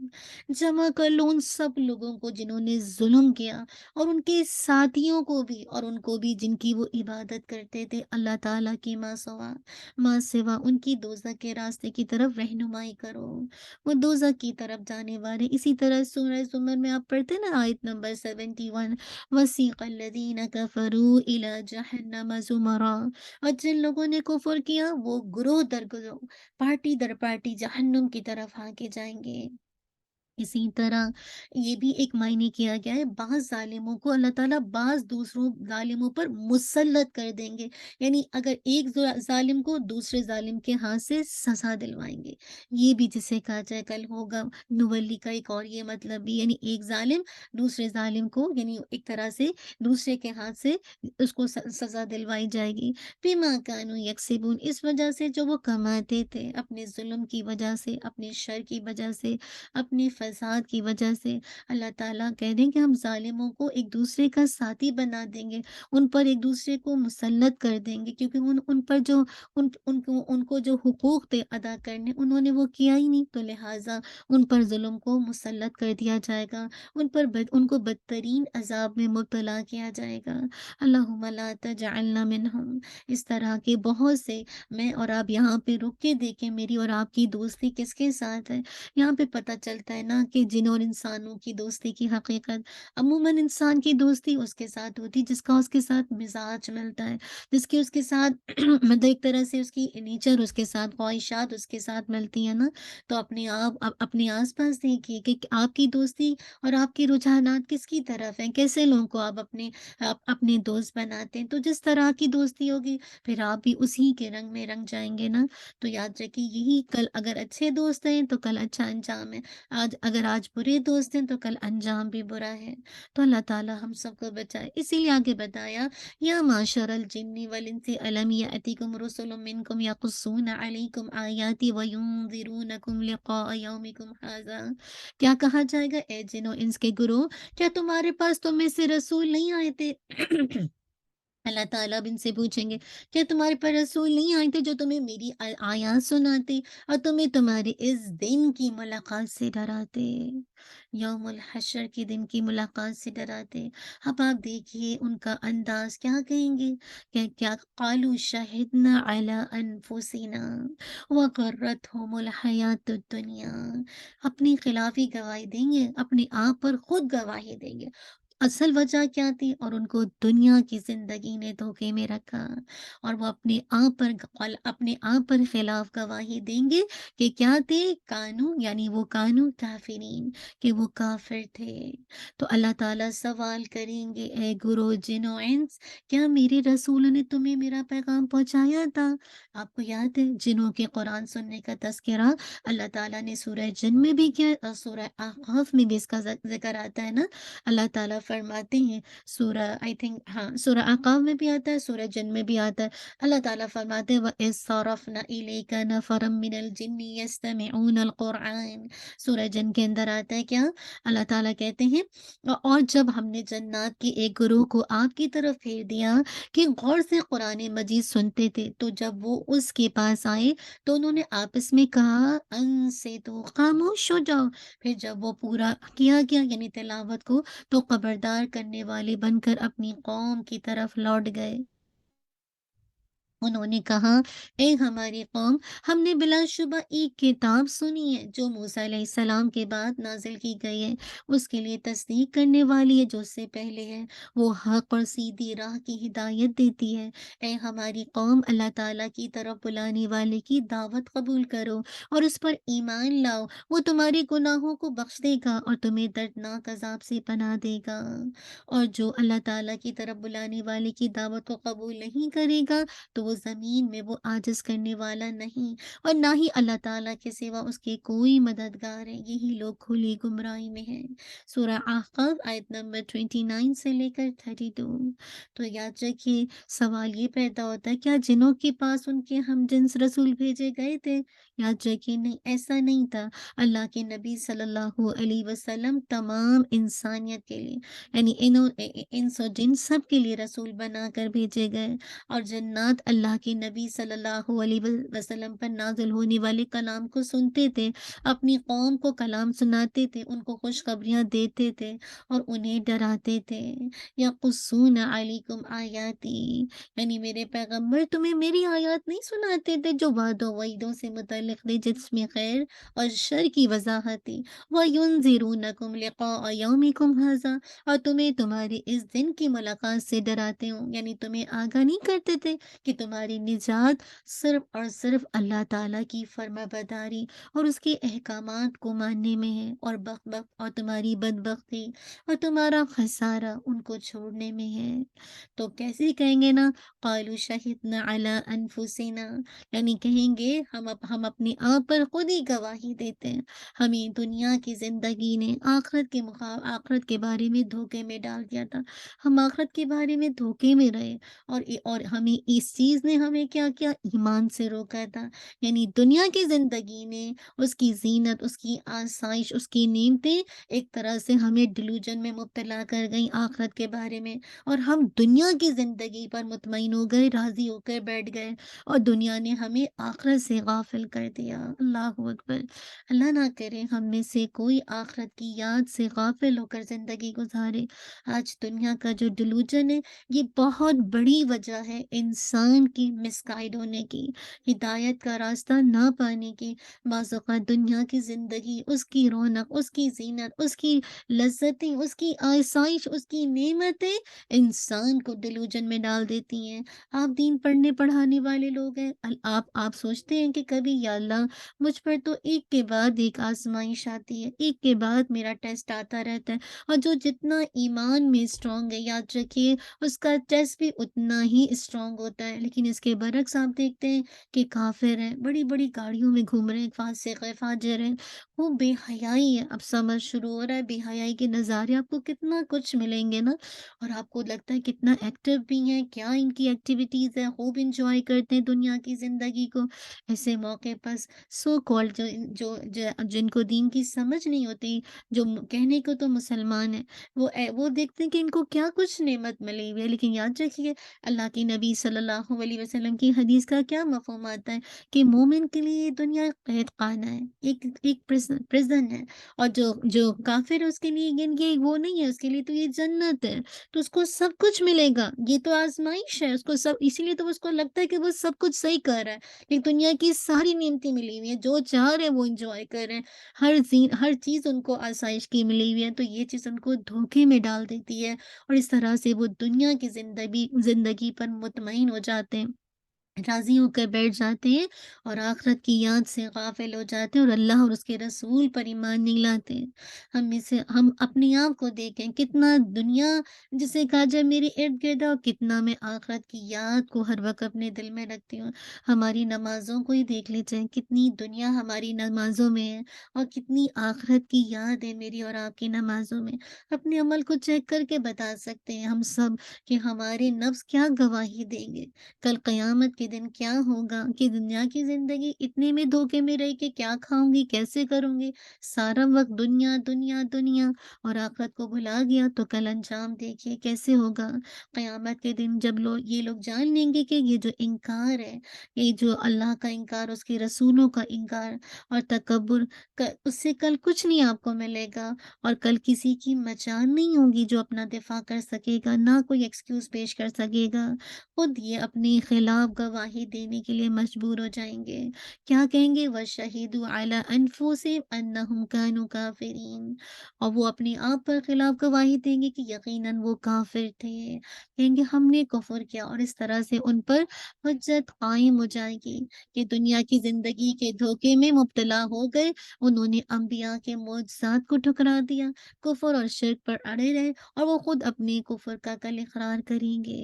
جمع کر لو ان سب لوگوں کو جنہوں نے ظلم کیا اور ان کے ساتھیوں کو بھی، اور ان کو بھی جن کی وہ عبادت کرتے تھے اللہ تعالیٰ کی ماں سوا ان کی دوزخ کے راستے کی طرف رہنمائی کرو، وہ دوزخ کی طرف جانے والے۔ اسی طرح سورہ زمر میں آپ پڑھتے ہیں نا آیت نمبر 71، وَسِيقَ الَّذِينَ كَفَرُوا إِلَى جَهَنَّمَ زُمَرًا، اور جن لوگوں نے کفر کیا وہ گروہ در گروہ، پارٹی در پارٹی جہنم کی طرف ہانکے جائیں گے۔ اسی طرح یہ بھی ایک معنی کیا گیا ہے بعض ظالموں کو اللہ تعالیٰ بعض دوسروں ظالموں پر مسلط کر دیں گے، یعنی اگر ایک ظالم کو دوسرے ظالم کے ہاتھ سے سزا دلوائیں گے، یہ بھی جسے کہا جائے کل ہوگا نولی کا ایک اور یہ مطلب بھی، یعنی ایک ظالم دوسرے ظالم کو، یعنی ایک طرح سے دوسرے کے ہاتھ سے اس کو سزا دلوائی جائے گی۔ بما کانوا یکسبون، اس وجہ سے جو وہ کماتے تھے، اپنے ظلم کی وجہ سے، اپنے شر کی وجہ سے، اپنے فساد کی وجہ سے۔ اللہ تعالیٰ کہہ دیں کہ ہم ظالموں کو ایک دوسرے کا ساتھی بنا دیں گے، ان پر ایک دوسرے کو مسلط کر دیں گے، کیونکہ ان پر جو ان کو جو حقوق تھے ادا کرنے انہوں نے وہ کیا ہی نہیں، تو لہٰذا ان پر ظلم کو مسلط کر دیا جائے گا، ان کو بدترین عذاب میں مبتلا کیا جائے گا۔ اللہم لا تجعلنا منہم۔ اس طرح کے بہت سے، میں اور آپ یہاں پہ رک کے دیکھیں میری اور آپ کی دوستی کس کے ساتھ ہے۔ یہاں پہ پتہ چلتا ہے نا کہ جن اور انسانوں کی دوستی کی حقیقت، عموماً انسان کی دوستی اس کے ساتھ ہوتی جس کا اس کے ساتھ مزاج ملتا ہے، جس کی اس کے ساتھ مطلب ایک طرح سے اس کی نیچر، اس کے ساتھ خواہشات اس کے ساتھ ملتی ہیں نا۔ تو اپنے آس پاس دیکھیے کہ آپ کی دوستی اور آپ کے رجحانات کس کی طرف ہیں، کیسے لوگوں کو آپ اپنے دوست بناتے ہیں۔ تو جس طرح کی دوستی ہوگی پھر آپ بھی اسی کے رنگ میں رنگ جائیں گے نا۔ تو یاد رکھیے یہی کل اگر اچھے دوست ہیں تو کل اچھا انجام ہے، اگر آج برے دوست ہیں تو کل انجام بھی برا ہے۔ تو اللہ تعالیٰ ہم سب کو بچائے۔ اسی لیے آگے بتایا یا معشر الجن والانس الم یأتکم رسل منکم یقصون علیکم آیاتی وینذرونکم لقاء یومکم ھذا، کیا کہا جائے گا اے جن و انس کے گروہ، کیا تمہارے پاس تم میں سے رسول نہیں آئے تھے؟ اللہ تعالیٰ اب ان سے پوچھیں گے کیا تمہارے پر رسول نہیں آئے تھے جو تمہیں میری آیات سناتے اور تمہیں تمہارے اس دن کی ملاقات سے ڈراتے، یوم الحشر کے دن کی ملاقات سے ڈراتے۔ اب آپ دیکھیے ان کا انداز کیا کہیں گے، کیا قالوا شہدنا علی انفسنا وغرتہم الحیات الدنیا، اپنی خلافی گواہی دیں گے، اپنے آپ پر خود گواہی دیں گے، اصل وجہ کیا تھی، اور ان کو دنیا کی زندگی نے دھوکے میں رکھا، اور وہ اپنے آپ پر خلاف گواہی دیں گے کہ کیا تھے کانو، یعنی وہ کانو کافرین، کہ وہ کافر تھے۔ تو اللہ تعالیٰ سوال کریں گے، اے گرو جن و انس، کیا میرے رسول نے تمہیں میرا پیغام پہنچایا تھا؟ آپ کو یاد ہے جنوں کے قرآن سننے کا تذکرہ اللہ تعالیٰ نے سورہ جن میں بھی کیا، اور سورہ احقاف میں بھی اس کا ذکر آتا ہے نا۔ اللہ تعالیٰ فرماتے ہیں سورہ سورہ احقاف میں بھی آتا ہے، سورہ جن میں بھی آتا ہے۔ اللہ تعالیٰ فرماتے ہیں وَإِذْ صَرَفْنَا إِلَيْكَ نَفَرًا مِّنَ الْجِنِّ يَسْتَمِعُونَ الْقُرْآنَ، سورہ جن کے اندر آتا ہے کیا؟ اللہ تعالیٰ کہتے ہیں اور جب ہم نے جنات کے ایک گروہ کو آپ کی طرف پھیر دیا کہ غور سے قرآن مجید سنتے تھے، تو جب وہ اس کے پاس آئے تو انہوں نے آپس میں کہا انصتوا، خاموش ہو جاؤ۔ پھر جب وہ پورا کیا گیا یعنی تلاوت کو، تو خبردار کرنے والے بن کر اپنی قوم کی طرف لوٹ گئے۔ انہوں نے کہا اے ہماری قوم، ہم نے بلا شبہ ایک کتاب سنی ہے جو موسیٰ علیہ السلام کے بعد نازل کی گئی ہے، اس کے لیے تصدیق کرنے والی ہے جو اس سے پہلے ہے، وہ حق اور سیدھی راہ کی ہدایت دیتی ہے۔ اے ہماری قوم، اللہ تعالیٰ کی طرف بلانے والے کی دعوت قبول کرو اور اس پر ایمان لاؤ، وہ تمہارے گناہوں کو بخش دے گا اور تمہیں دردناک عذاب سے پناہ دے گا۔ اور جو اللہ تعالیٰ کی طرف بلانے والے کی دعوت کو قبول نہیں کرے گا تو وہ زمین میں وہ عاجز کرنے والا نہیں، اور نہ ہی اللہ تعالیٰ کے سوا اس کے کوئی مددگار ہے۔ یہی لوگ کھلی گمراہی میں ہیں۔ سورہ احقاف آیت نمبر 29 سے لے کر 32۔ تو یاد رکھیے، سوال یہ پیدا ہوتا ہے کیا جنوں کے پاس ان کے ہم جنس رسول بھیجے گئے تھے؟ یاد رکھیے نہیں، ایسا نہیں تھا۔ اللہ کے نبی صلی اللہ علیہ وسلم تمام انسانیت کے لیے یعنی انس و جن سب کے لیے رسول بنا کر بھیجے گئے، اور جنات اللہ کے نبی صلی اللہ علیہ وسلم پر نازل ہونے والے کلام کو سنتے تھے، اپنی قوم کو کلام سناتے تھے، ان کو خوشخبریاں دیتے تھے اور انہیں ڈراتے تھے۔ یقصون علیکم آیاتی، یعنی میرے پیغمبر تمہیں میری آیات نہیں سناتے تھے جو وعد و وعیدوں سے متعلق تھے، جس میں خیر اور شر کی وضاحت تھی۔ وَيُنذِرُونَكُمْ لِقَاءَ يَوْمِكُمْ هَذَا، اور تمہیں تمہاری اس دن کی ملاقات سے ڈراتے ہوں، یعنی تمہیں آگاہ نہیں کرتے تھے کہ تمہاری نجات صرف اور صرف اللہ تعالیٰ کی فرما برداری اور اس کے احکامات کو ماننے میں ہے، اور تمہاری بدبختی اور تمہارا خسارہ ان کو چھوڑنے میں ہے۔ تو کیسے کہیں گے نا، قالوا شہدنا علی انفسنا، یعنی کہیں گے ہم اپنے آپ پر خود ہی گواہی دیتے ہیں، ہمیں دنیا کی زندگی نے آخرت کے بارے میں دھوکے میں ڈال دیا تھا، ہم آخرت کے بارے میں دھوکے میں رہے، اور ہمیں اس چیز نے ہمیں کیا کیا، ایمان سے روکا تھا۔ یعنی دنیا کی زندگی نے، اس کی زینت، اس کی آسائش، اس کی نعمتیں ایک طرح سے ہمیں ڈیلوژن میں مبتلا کر گئیں آخرت کے بارے میں، اور ہم دنیا کی زندگی پر مطمئن ہو گئے، راضی ہو کر بیٹھ گئے، اور دنیا نے ہمیں آخرت سے غافل کر دیا۔ اللہ اکبر۔ اللہ نہ کرے ہم میں سے کوئی آخرت کی یاد سے غافل ہو کر زندگی گزارے۔ آج دنیا کا جو ڈیلوژن ہے، یہ بہت بڑی وجہ ہے انسان کی مس گائیڈ ہونے کی، ہدایت کا راستہ نہ پانے کی۔ بعض اوقات دنیا کی زندگی، اس کی رونق، اس کی زینت، اس کی لذتیں، اس کی آسائش، اس کی نعمتیں انسان کو ڈیلوژن میں ڈال دیتی ہیں۔ آپ دین پڑھنے پڑھانے والے لوگ ہیں، آپ سوچتے ہیں کہ کبھی یا اللہ مجھ پر تو ایک کے بعد ایک آزمائش آتی ہے، ایک کے بعد میرا ٹیسٹ آتا رہتا ہے، اور جو جتنا ایمان میں اسٹرانگ ہے، یاد رکھیے اس کا ٹیسٹ بھی اتنا ہی اسٹرانگ ہوتا ہے۔ لیکن اس کے برعکس آپ دیکھتے ہیں کہ کافر ہیں، بڑی بڑی گاڑیوں میں گھوم رہے ہیں، فاسق ہے، فاجر ہیں، وہ بے حیائی ہے۔ اب سمر شروع ہو رہا ہے، بے حیائی کے نظارے آپ کو کتنا کچھ ملیں گے نا، اور آپ کو لگتا ہے کتنا ایکٹیو بھی ہیں، کیا ان کی ایکٹیویٹیز ہیں، خوب انجوائے کرتے ہیں دنیا کی زندگی کو۔ ایسے موقع پر سو کالڈ جن کو دین کی سمجھ نہیں ہوتی، جو کہنے کو تو مسلمان ہیں، وہ دیکھتے ہیں کہ ان کو کیا کچھ نعمت ملی ہوئی ہے۔ لیکن یاد رکھیے اللہ کے نبی صلی اللہ علیہ وسلم کی حدیث کا کیا مفہوم آتا ہے کہ مومن کے لیے یہ دنیا قید خانہ ہے، ایک پرزن ہے، اور جو کافر ہے اس کے لیے یہ وہ نہیں ہے، اس کے لیے تو یہ جنت ہے۔ تو اس کو سب کچھ ملے گا، یہ تو آزمائش ہے، اس کو سب، اسی لیے تو اس کو لگتا ہے کہ وہ سب کچھ صحیح کر رہا ہے، لیکن دنیا کی ساری نعمتیں ملی ہوئی ہیں، جو چاہ رہے ہیں وہ انجوائے کر رہے ہیں، ہر چیز ان کو آسائش کی ملی ہوئی ہے، تو یہ چیز ان کو دھوکے میں ڈال دیتی ہے اور اس طرح سے وہ دنیا کی زندگی پر مطمئن ہو جاتے ہیں، راضی ہو کر بیٹھ جاتے ہیں اور آخرت کی یاد سے غافل ہو جاتے ہیں اور اللہ اور اس کے رسول پر ایمان نہیں لاتے ہیں۔ ہم اپنے آپ کو دیکھیں کتنا دنیا جسے کہا جائے میرے ارد گرد ہے اور کتنا میں آخرت کی یاد کو ہر وقت اپنے دل میں رکھتی ہوں۔ ہماری نمازوں کو ہی دیکھ لیجیے کتنی دنیا ہماری نمازوں میں ہے اور کتنی آخرت کی یاد ہے میری اور آپ کی نمازوں میں۔ اپنے عمل کو چیک کر کے بتا سکتے ہیں ہم سب کہ ہمارے نفس کیا گواہی دیں گے، کل قیامت کے دن کیا ہوگا کہ دنیا کی زندگی اتنے میں دھوکے میں رہی کہ کیا کھاؤں گی کیسے کروں گی، سارا وقت دنیا دنیا دنیا اور آخرت کو بھلا گیا تو کل انجام دیکھیے کیسے ہوگا۔ قیامت کے دن جب یہ لوگ جان لیں گے کہ یہ جو انکار ہے، یہ جو اللہ کا انکار، اس کے رسولوں کا انکار اور تکبر، اس سے کل کچھ نہیں آپ کو ملے گا اور کل کسی کی مجال نہیں ہوگی جو اپنا دفاع کر سکے گا، نہ کوئی ایکسکیوز پیش کر سکے گا، خود یہ اپنے خلاف گواہی دینے کے لیے مجبور ہو جائیں گے۔ کیا کہیں گے؟ وَشَهِدُوا عَلَىٰ أَنفُسِهِمْ أَنَّهُمْ كَانُوا كَافِرِينَ، اور وہ اپنے آپ پر خلاف گواہی دیں گے کہ یقیناً وہ کافر تھے، کہیں گے ہم نے کفر کیا، اور اس طرح سے ان پر حجت قائم ہو جائے گی کہ دنیا کی زندگی کے دھوکے میں مبتلا ہو گئے، انہوں نے انبیاء کے معجزات کو ٹھکرا دیا، کفر اور شرک پر اڑے رہے اور وہ خود اپنے کفر کا کل اقرار کریں گے۔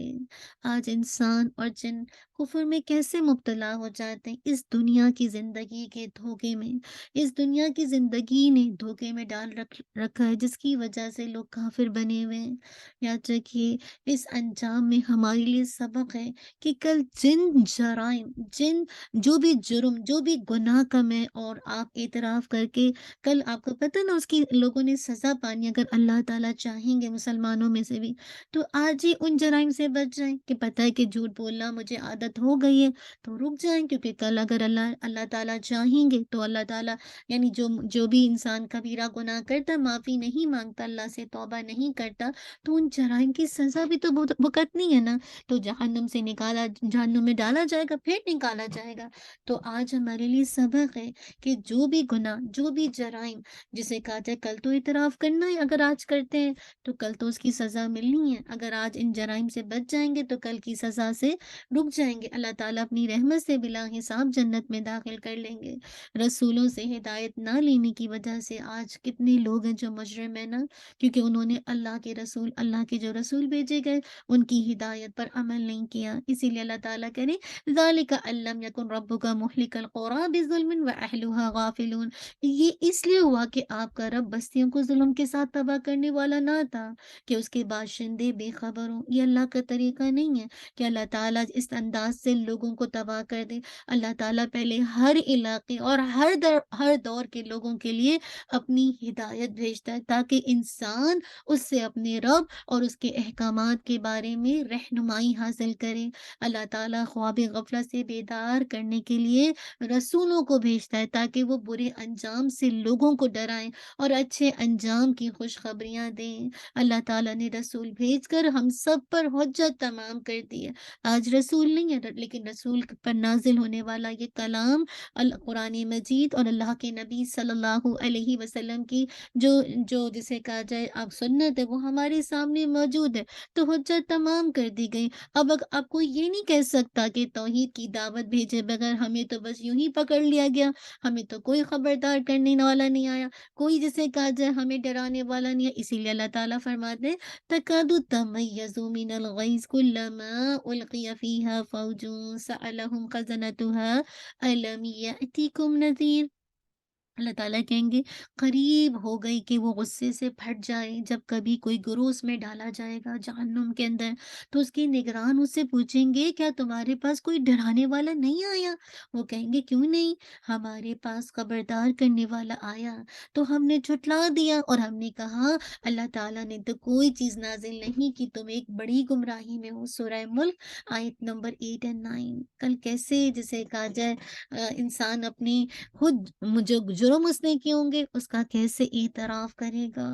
آج انسان اور جن کفر میں کیسے مبتلا ہو جاتے ہیں اس دنیا کی زندگی کے دھوکے میں، اس دنیا کی زندگی نے دھوکے میں ڈال رکھا ہے جس کی وجہ سے لوگ کافر بنے ہوئے ہیں۔ یاد رکھیے اس انجام میں ہمارے لیے سبق ہے کہ کل جن جرائم، جو بھی جرم، جو بھی گناہ کم ہے اور آپ اعتراف کر کے کل آپ کو پتہ نا اس کی لوگوں نے سزا پانی، اگر اللہ تعالیٰ چاہیں گے مسلمانوں میں سے بھی تو آج ہی ان جرائم سے بچ جائیں کہ پتہ ہے کہ جھوٹ بولنا مجھے عادت ہو گئی ہے تو رک جائیں، کیونکہ کل اگر اللہ تعالیٰ چاہیں گے تو اللہ تعالیٰ یعنی جو بھی انسان کبیرہ گناہ کرتا، معافی نہیں مانگتا، اللہ سے توبہ نہیں کرتا، تو ان جرائم کی سزا بھی تو بھگتنی ہے نا، تو جہنم میں ڈالا جائے گا، پھر نکالا جائے گا۔ تو آج ہمارے لیے سبق ہے کہ جو بھی گناہ، جو بھی جرائم جسے کہا جائے کل تو اعتراف کرنا ہے، اگر آج کرتے ہیں تو کل تو اس کی سزا ملنی ہے، اگر آج ان جرائم سے بچ جائیں گے تو کل کی سزا سے رک جائیں گے، اللہ تعالیٰ اپنی رحمت سے بلا حساب جنت میں داخل کر لیں گے۔ رسولوں سے ہدایت نہ لینے کی وجہ سے آج کتنے لوگ ہیں جو مجرم ہیں نا، کیونکہ انہوں نے اللہ کے جو رسول بھیجے گئے ان کی ہدایت پر عمل نہیں کیا، اسی لیے اللہ تعالیٰ کرے ذالک ان لم یکن ربک مہلک القری بظلم واہلها غافلون، یہ اس لیے ہوا کہ آپ کا رب بستیوں کو ظلم کے ساتھ تباہ کرنے والا نہ تھا کہ اس کے باشندے بے خبر ہوں۔ یہ اللہ کا طریقہ نہیں ہے کہ اللہ تعالیٰ اس انداز سے لوگوں کو تباہ کر دے۔ اللہ تعالیٰ پہلے ہر علاقے اور ہر دور کے لوگوں کے لیے اپنی ہدایت بھیجتا ہے تاکہ انسان اس سے اپنے رب اور اس کے احکامات کے بارے میں رہنمائی حاصل کرے۔ اللہ تعالیٰ خواب غفلت سے بیدار کرنے کے لیے رسولوں کو بھیجتا ہے تاکہ وہ برے انجام سے لوگوں کو ڈرائیں اور اچھے انجام کی خوشخبریاں دیں۔ اللہ تعالیٰ نے رسول بھیج کر ہم سب پر حجت تمام کر دی ہے۔ آج رسول نہیں ہے لیکن رسول پر نازل ہونے والا یہ کلام قرآن مجید اور اللہ کے نبی صلی اللہ علیہ وسلم کی جو جسے کہا جائے آپ سنت ہے وہ ہمارے سامنے موجود ہے، تو حجت تمام کر دی گئی۔ اب کوئی یہ نہیں کہہ سکتا کہ توحید کی دعوت بھیجے بغیر ہمیں تو بس یوں ہی پکڑ لیا گیا، ہمیں تو کوئی خبردار کرنے والا نہیں آیا، کوئی جسے کہا جائے ہمیں ڈرانے والا نہیں ہے۔ اسی لیے اللہ تعالیٰ فرماتے ہیں تکاد تمیز من الغیظ کلما القی فیہا فوج سألہم خزنتها الم یأتیکم نذیر۔ اللہ تعالیٰ کہیں گے قریب ہو گئی کہ وہ غصے سے پھٹ جائے جب کبھی کوئی گروہ اس میں ڈالا جائے گا جہنم کے اندر، تو اس کے نگران اس سے پوچھیں گے کیا تمہارے پاس کوئی ڈرانے والا نہیں آیا؟ وہ کہیں گے کیوں نہیں، ہمارے پاس خبردار کرنے والا آیا تو ہم نے جھٹلا دیا اور ہم نے کہا اللہ تعالیٰ نے تو کوئی چیز نازل نہیں کی، تم ایک بڑی گمراہی میں ہو۔ سورہ ملک آیت نمبر 8 اور 9۔ کل کیسے جسے کہا جائے انسان اپنی خود جو جرم اس نے کیے ہوں گے اس کا کیسے اعتراف کرے گا؟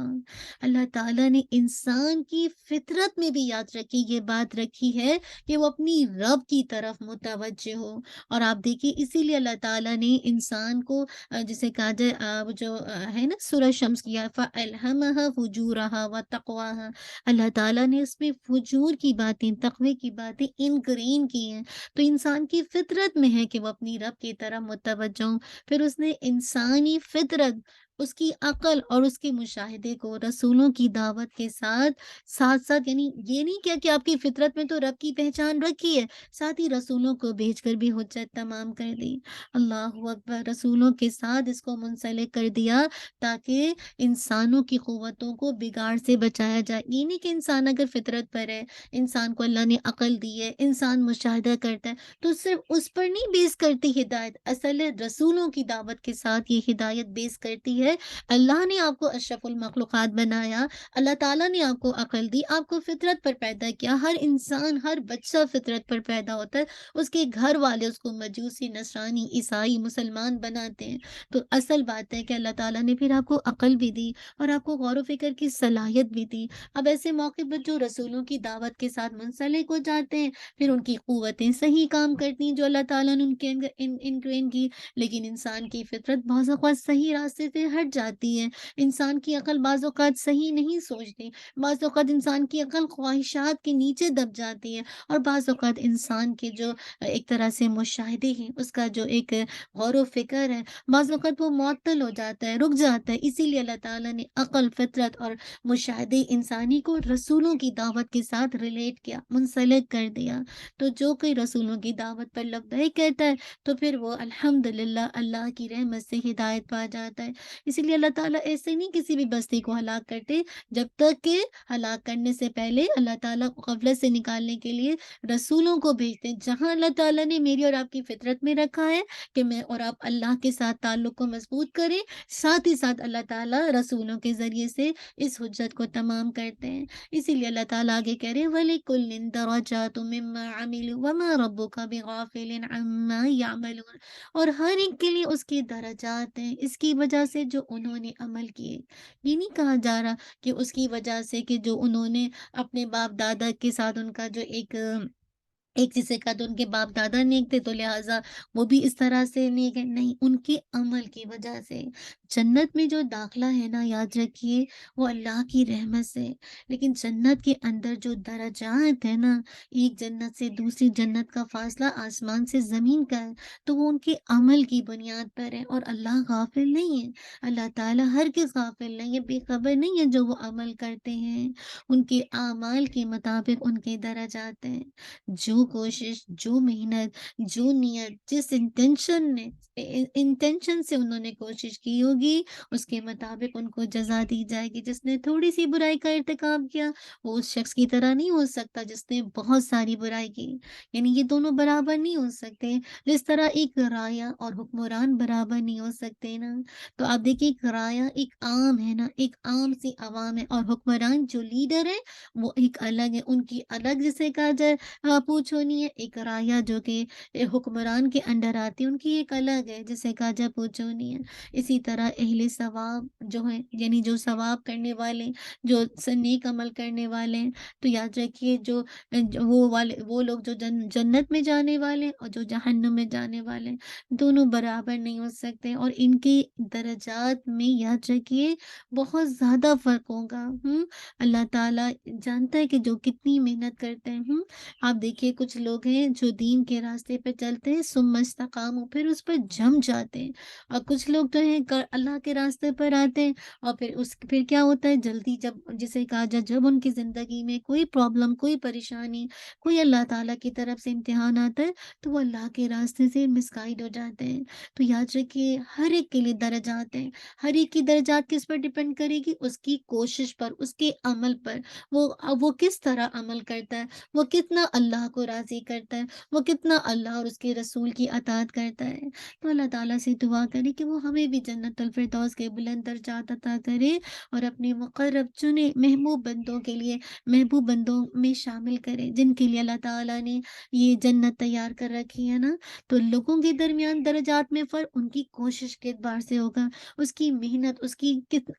اللہ تعالیٰ نے انسان کی فطرت میں بھی یاد رکھی یہ بات رکھی ہے کہ وہ اپنی رب کی طرف متوجہ ہو۔ اور آپ دیکھیے اسی لیے اللہ تعالیٰ نے انسان کو جسے کہا جائے وہ جو ہے نا سورہ شمس کیا فَأَلْهَمَهَا فُجُورَهَا وَتَقْوَاهَا، اللہ تعالیٰ نے اس میں فجور کی باتیں تقوی کی باتیں انگرین کی ہیں۔ تو انسان کی فطرت میں ہے کہ وہ اپنی رب کی طرف متوجہ ہوں۔ پھر اس نے انسانی فطرت، اس کی عقل اور اس کے مشاہدے کو رسولوں کی دعوت کے ساتھ ساتھ یعنی یہ نہیں کیا کہ آپ کی فطرت میں تو رب کی پہچان رکھی ہے، ساتھ ہی رسولوں کو بھیج کر بھی حجت تمام کر دی۔ اللہ اکبر، رسولوں کے ساتھ اس کو منسلک کر دیا تاکہ انسانوں کی قوتوں کو بگاڑ سے بچایا جائے۔ یہ نہیں کہ انسان اگر فطرت پر ہے، انسان کو اللہ نے عقل دی ہے، انسان مشاہدہ کرتا ہے تو صرف اس پر نہیں بیس کرتی ہدایت، اصل رسولوں کی دعوت کے ساتھ یہ ہدایت بیس کرتی ہے۔ اللہ نے آپ کو اشرف المخلوقات بنایا، اللہ تعالیٰ نے آپ کو عقل دی، آپ کو فطرت پر پیدا کیا۔ ہر انسان، ہر بچہ فطرت پر پیدا ہوتا ہے، اس کے گھر والے اس کو مجوسی، نصرانی، عیسائی، مسلمان بناتے ہیں۔ تو اصل بات ہے کہ اللہ تعالیٰ نے پھر آپ کو عقل بھی دی اور آپ کو غور و فکر کی صلاحیت بھی دی۔ اب ایسے موقع پر جو رسولوں کی دعوت کے ساتھ منسلک ہو جاتے ہیں، پھر ان کی قوتیں صحیح کام کرتی ہیں جو اللہ تعالیٰ نے ان کے اندر انگرین کی، لیکن انسان کی فطرت بعض اوقات صحیح راستے سے ہٹ جاتی ہے۔ انسان کی عقل بعض اوقات صحیح نہیں سوچتی، بعض اوقات انسان کی عقل خواہشات کے نیچے دب جاتی ہے، اور بعض اوقات انسان کے جو ایک طرح سے مشاہدے ہیں، اس کا جو ایک غور و فکر ہے، بعض اوقات وہ معطل ہو جاتا ہے، رک جاتا ہے۔ اسی لیے اللہ تعالیٰ نے عقل، فطرت اور مشاہدے انسانی کو رسولوں کی دعوت کے ساتھ ریلیٹ کیا، منسلک کر دیا۔ تو جو کوئی رسولوں کی دعوت پر لبیک کہتا ہے تو پھر وہ الحمدللہ اللہ کی رحمت سے ہدایت پا جاتا ہے۔ اسی لیے اللہ تعالیٰ ایسے نہیں کسی بھی بستی کو ہلاک کرتے، جب تک کہ ہلاک کرنے سے پہلے اللہ تعالیٰ غفلت سے نکالنے کے لیے رسولوں کو بھیجتے ہیں۔ جہاں اللہ تعالیٰ نے میری اور آپ کی فطرت میں رکھا ہے کہ میں اور آپ اللہ کے ساتھ تعلق کو مضبوط کریں، ساتھ ہی ساتھ اللہ تعالیٰ رسولوں کے ذریعے سے اس حجت کو تمام کرتے ہیں۔ اسی لیے اللہ تعالیٰ آگے کہہ رہے وَلِكُلٍّ دَرَجَاتٌ مِّمَّا عَمِلُوا وَمَا رَبُّكَ بِغَافِلٍ عَمَّا يَعْمَلُونَ، اور ہر ایک کے لیے اس کے درجات ہیں، اس کی وجہ سے جو انہوں نے عمل کیے۔ یہ نہیں کہا جا رہا کہ اس کی وجہ سے کہ جو انہوں نے اپنے باپ دادا کے ساتھ ان کا جو ایک جسے کہا تو ان کے باپ دادا نیک تھے تو لہٰذا وہ بھی اس طرح سے نیک ہے، نہیں، ان کے عمل کی وجہ سے۔ جنت میں جو داخلہ ہے نا، یاد رکھیے وہ اللہ کی رحمت سے، لیکن جنت کے اندر جو درجات ہے نا، ایک جنت سے دوسری جنت کا فاصلہ آسمان سے زمین کا ہے، تو وہ ان کے عمل کی بنیاد پر ہے، اور اللہ غافل نہیں ہے، اللہ تعالیٰ ہرگز غافل نہیں ہے، بے خبر نہیں ہے جو وہ عمل کرتے ہیں، ان کے اعمال کے مطابق ان کے درجات ہیں۔ جو کوشش، جو محنت، جو نیت، جس انٹینشن سے انہوں نے کوشش کی ہوگی، اس کے مطابق ان کو جزا دی جائے گی۔ جس نے تھوڑی سی برائی کا ارتکاب کیا وہ اس شخص کی طرح نہیں ہو سکتا جس نے بہت ساری برائی کی، یعنی یہ دونوں برابر نہیں ہو سکتے، جس طرح ایک رایا اور حکمران برابر نہیں ہو سکتے نا۔ تو آپ دیکھیے ایک رایا ایک عام ہے نا، ایک عام سی عوام ہے، اور حکمران جو لیڈر ہے وہ ایک الگ ہے، ان کی الگ جسے کہا جائے پوچھ ہونی ہے۔ ایک رایا جو کہ حکمران کے انڈر آتی ہے ان کی ایک الگ ہے جسے کہا جائے پوچھ ہونی ہے۔ اسی طرح اہل ثواب جو ہیں، یعنی جو ثواب کرنے والے، جو نیک عمل کرنے والے ہیں، تو یاد رکھیے وہ لوگ جو جنت میں جانے والے اور جو جہنم میں جانے والے ہیں، دونوں برابر نہیں ہو سکتے، اور ان کے درجات میں یاد رکھیے بہت زیادہ فرق ہوگا۔ اللہ تعالیٰ جانتا ہے کہ جو کتنی محنت کرتے ہیں۔ آپ دیکھیے کچھ لوگ ہیں جو دین کے راستے پہ چلتے ہیں، ثم استقاموا، پھر اس پر جم جاتے ہیں، اور کچھ لوگ جو ہیں اللہ کے راستے پر آتے ہیں اور پھر کیا ہوتا ہے، جلدی جب جسے کہا جائے جب ان کی زندگی میں کوئی پرابلم، کوئی پریشانی، کوئی اللہ تعالیٰ کی طرف سے امتحان آتا ہے تو وہ اللہ کے راستے سے مسگائیڈ ہو جاتے ہیں۔ تو یاد رکھیے ہر ایک کے لیے درجات ہیں، ہر ایک کی درجات کس پر ڈیپینڈ کرے گی، اس کی کوشش پر، اس کے عمل پر، وہ کس طرح عمل کرتا ہے، وہ کتنا اللہ کو راضی کرتا ہے، وہ کتنا اللہ اور اس کے رسول کی اطاعت کرتا ہے۔ تو اللہ تعالیٰ سے دعا کرے کہ وہ ہمیں بھی جنت الفردوس کے بلند درجات عطا کرے اور اپنے مقرب چنے محبوب بندوں کے لیے محبوب بندوں میں شامل کرے، جن کے لیے اللہ تعالیٰ نے یہ جنت تیار کر رکھی ہے نا۔ تو لوگوں کے درمیان درجات میں فرق ان کی کوشش کے اعتبار سے ہوگا، اس کی محنت،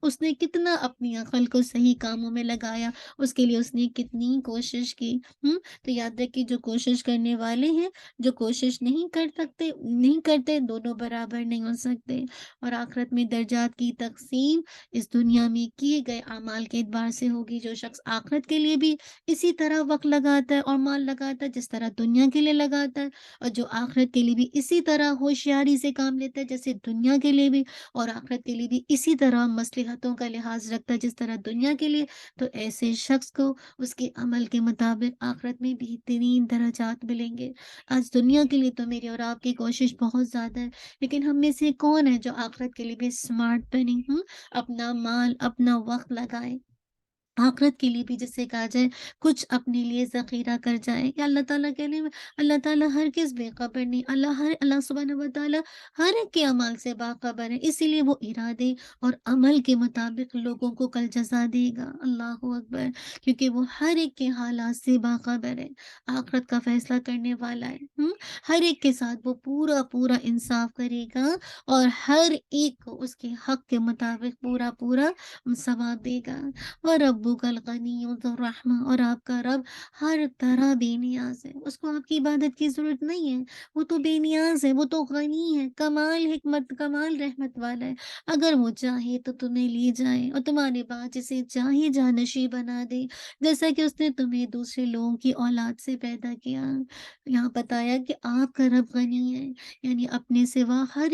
اس نے کتنا اپنی عقل کو صحیح کاموں میں لگایا، اس کے لیے اس نے کتنی کوشش کی۔ تو یاد رکھیے جو کوشش کرنے والے ہیں، جو کوشش نہیں کرتے، دونوں برابر نہیں ہو سکتے۔ اور آخرت میں درجات کی تقسیم اس دنیا میں کیے گئے اعمال کے اعتبار سے ہوگی۔ جو شخص آخرت کے لیے بھی اسی طرح وقت لگاتا ہے اور مال لگاتا ہے جس طرح دنیا کے لیے لگاتا ہے، اور جو آخرت کے لیے بھی اسی طرح ہوشیاری سے کام لیتا ہے جیسے دنیا کے لیے بھی، اور آخرت کے لیے بھی اسی طرح مصلحتوں کا لحاظ رکھتا ہے جس طرح دنیا کے لیے، تو ایسے شخص کو اس کے عمل کے مطابق آخرت میں بہترین درجات ملیں گے۔ آج دنیا کے لیے تو میری اور آپ کی کوشش بہت زیادہ ہے، لیکن ہم میں سے کون ہے جو آخرت کے لیے بھی اسمارٹ بنے، اپنا مال اپنا وقت لگائے آخرت کے لیے بھی، جسے کہا جائے کچھ اپنے لیے ذخیرہ کر جائے۔ یا اللہ تعالیٰ کہنے میں اللہ تعالیٰ ہرگز بے خبر نہیں، اللہ سبحانہ و تعالیٰ ہر ایک کے عمل سے باخبر ہے، اسی لیے وہ ارادے اور عمل کے مطابق لوگوں کو کل جزا دے گا۔ اللہ اکبر، کیونکہ وہ ہر ایک کے حالات سے باخبر ہے، آخرت کا فیصلہ کرنے والا ہے۔ ہر ایک کے ساتھ وہ پورا پورا انصاف کرے گا اور ہر ایک کو اس کے حق کے مطابق پورا پورا ثواب دے گا۔ وَرَبُّكَ الْغَنِيُّ ذُو الرَّحْمَةِ، اور آپ کا رب ہر طرح بے نیاز ہے، اس کو آپ کی عبادت کی ضرورت نہیں ہے، وہ تو بے نیاز ہے، وہ تو غنی ہے، کمال حکمت کمال رحمت والا ہے۔ اگر وہ چاہے تو تمہیں لے جائے اور تمہارے بعد جسے چاہے جانشین بنا دے، جیسا کہ اس نے تمہیں دوسرے لوگوں کی اولاد سے پیدا کیا۔ یہاں بتایا کہ آپ کا رب غنی ہے، یعنی اپنے سوا ہر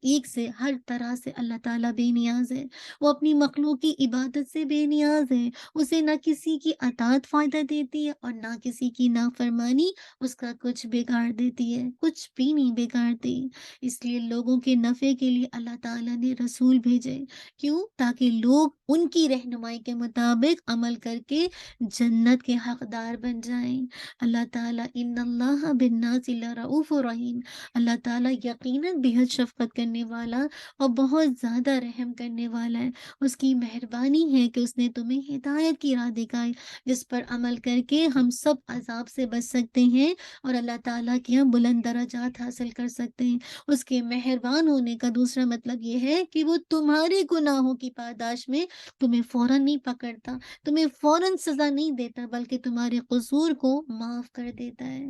ایک سے ہر طرح سے اللہ تعالیٰ بے نیاز ہے، وہ اپنی مخلوق کی عبادت سے بے نیاز ہے، اسے نہ کسی کی اطاعت فائدہ دیتی ہے اور نہ کسی کی نافرمانی اس کا کچھ بگاڑ دیتی ہے، کچھ بھی نہیں بگاڑتی۔ اس لیے لوگوں کے نفع کے لیے اللہ تعالیٰ نے رسول بھیجے، کیوں؟ تاکہ لوگ ان کی رہنمائی کے مطابق عمل کر کے جنت کے حقدار بن جائیں۔ اللہ تعالیٰ ان اللہ بالناس لرؤوف رحیم، اللہ تعالیٰ یقیناً بےحد شفقت کرنے والا اور بہت زیادہ رحم کرنے والا ہے۔ اس کی مہربانی ہے کہ اس نے تمہیں ہدایت کی راہ دکھائی، جس پر عمل کر کے ہم سب عذاب سے بچ سکتے ہیں اور اللہ تعالیٰ کے یہاں بلند درجات حاصل کر سکتے ہیں۔ اس کے مہربان ہونے کا دوسرا مطلب یہ ہے کہ وہ تمہارے گناہوں کی پاداش میں تمہیں فوراً نہیں پکڑتا، تمہیں فوراً سزا نہیں دیتا، بلکہ تمہارے قصور کو معاف کر دیتا ہے۔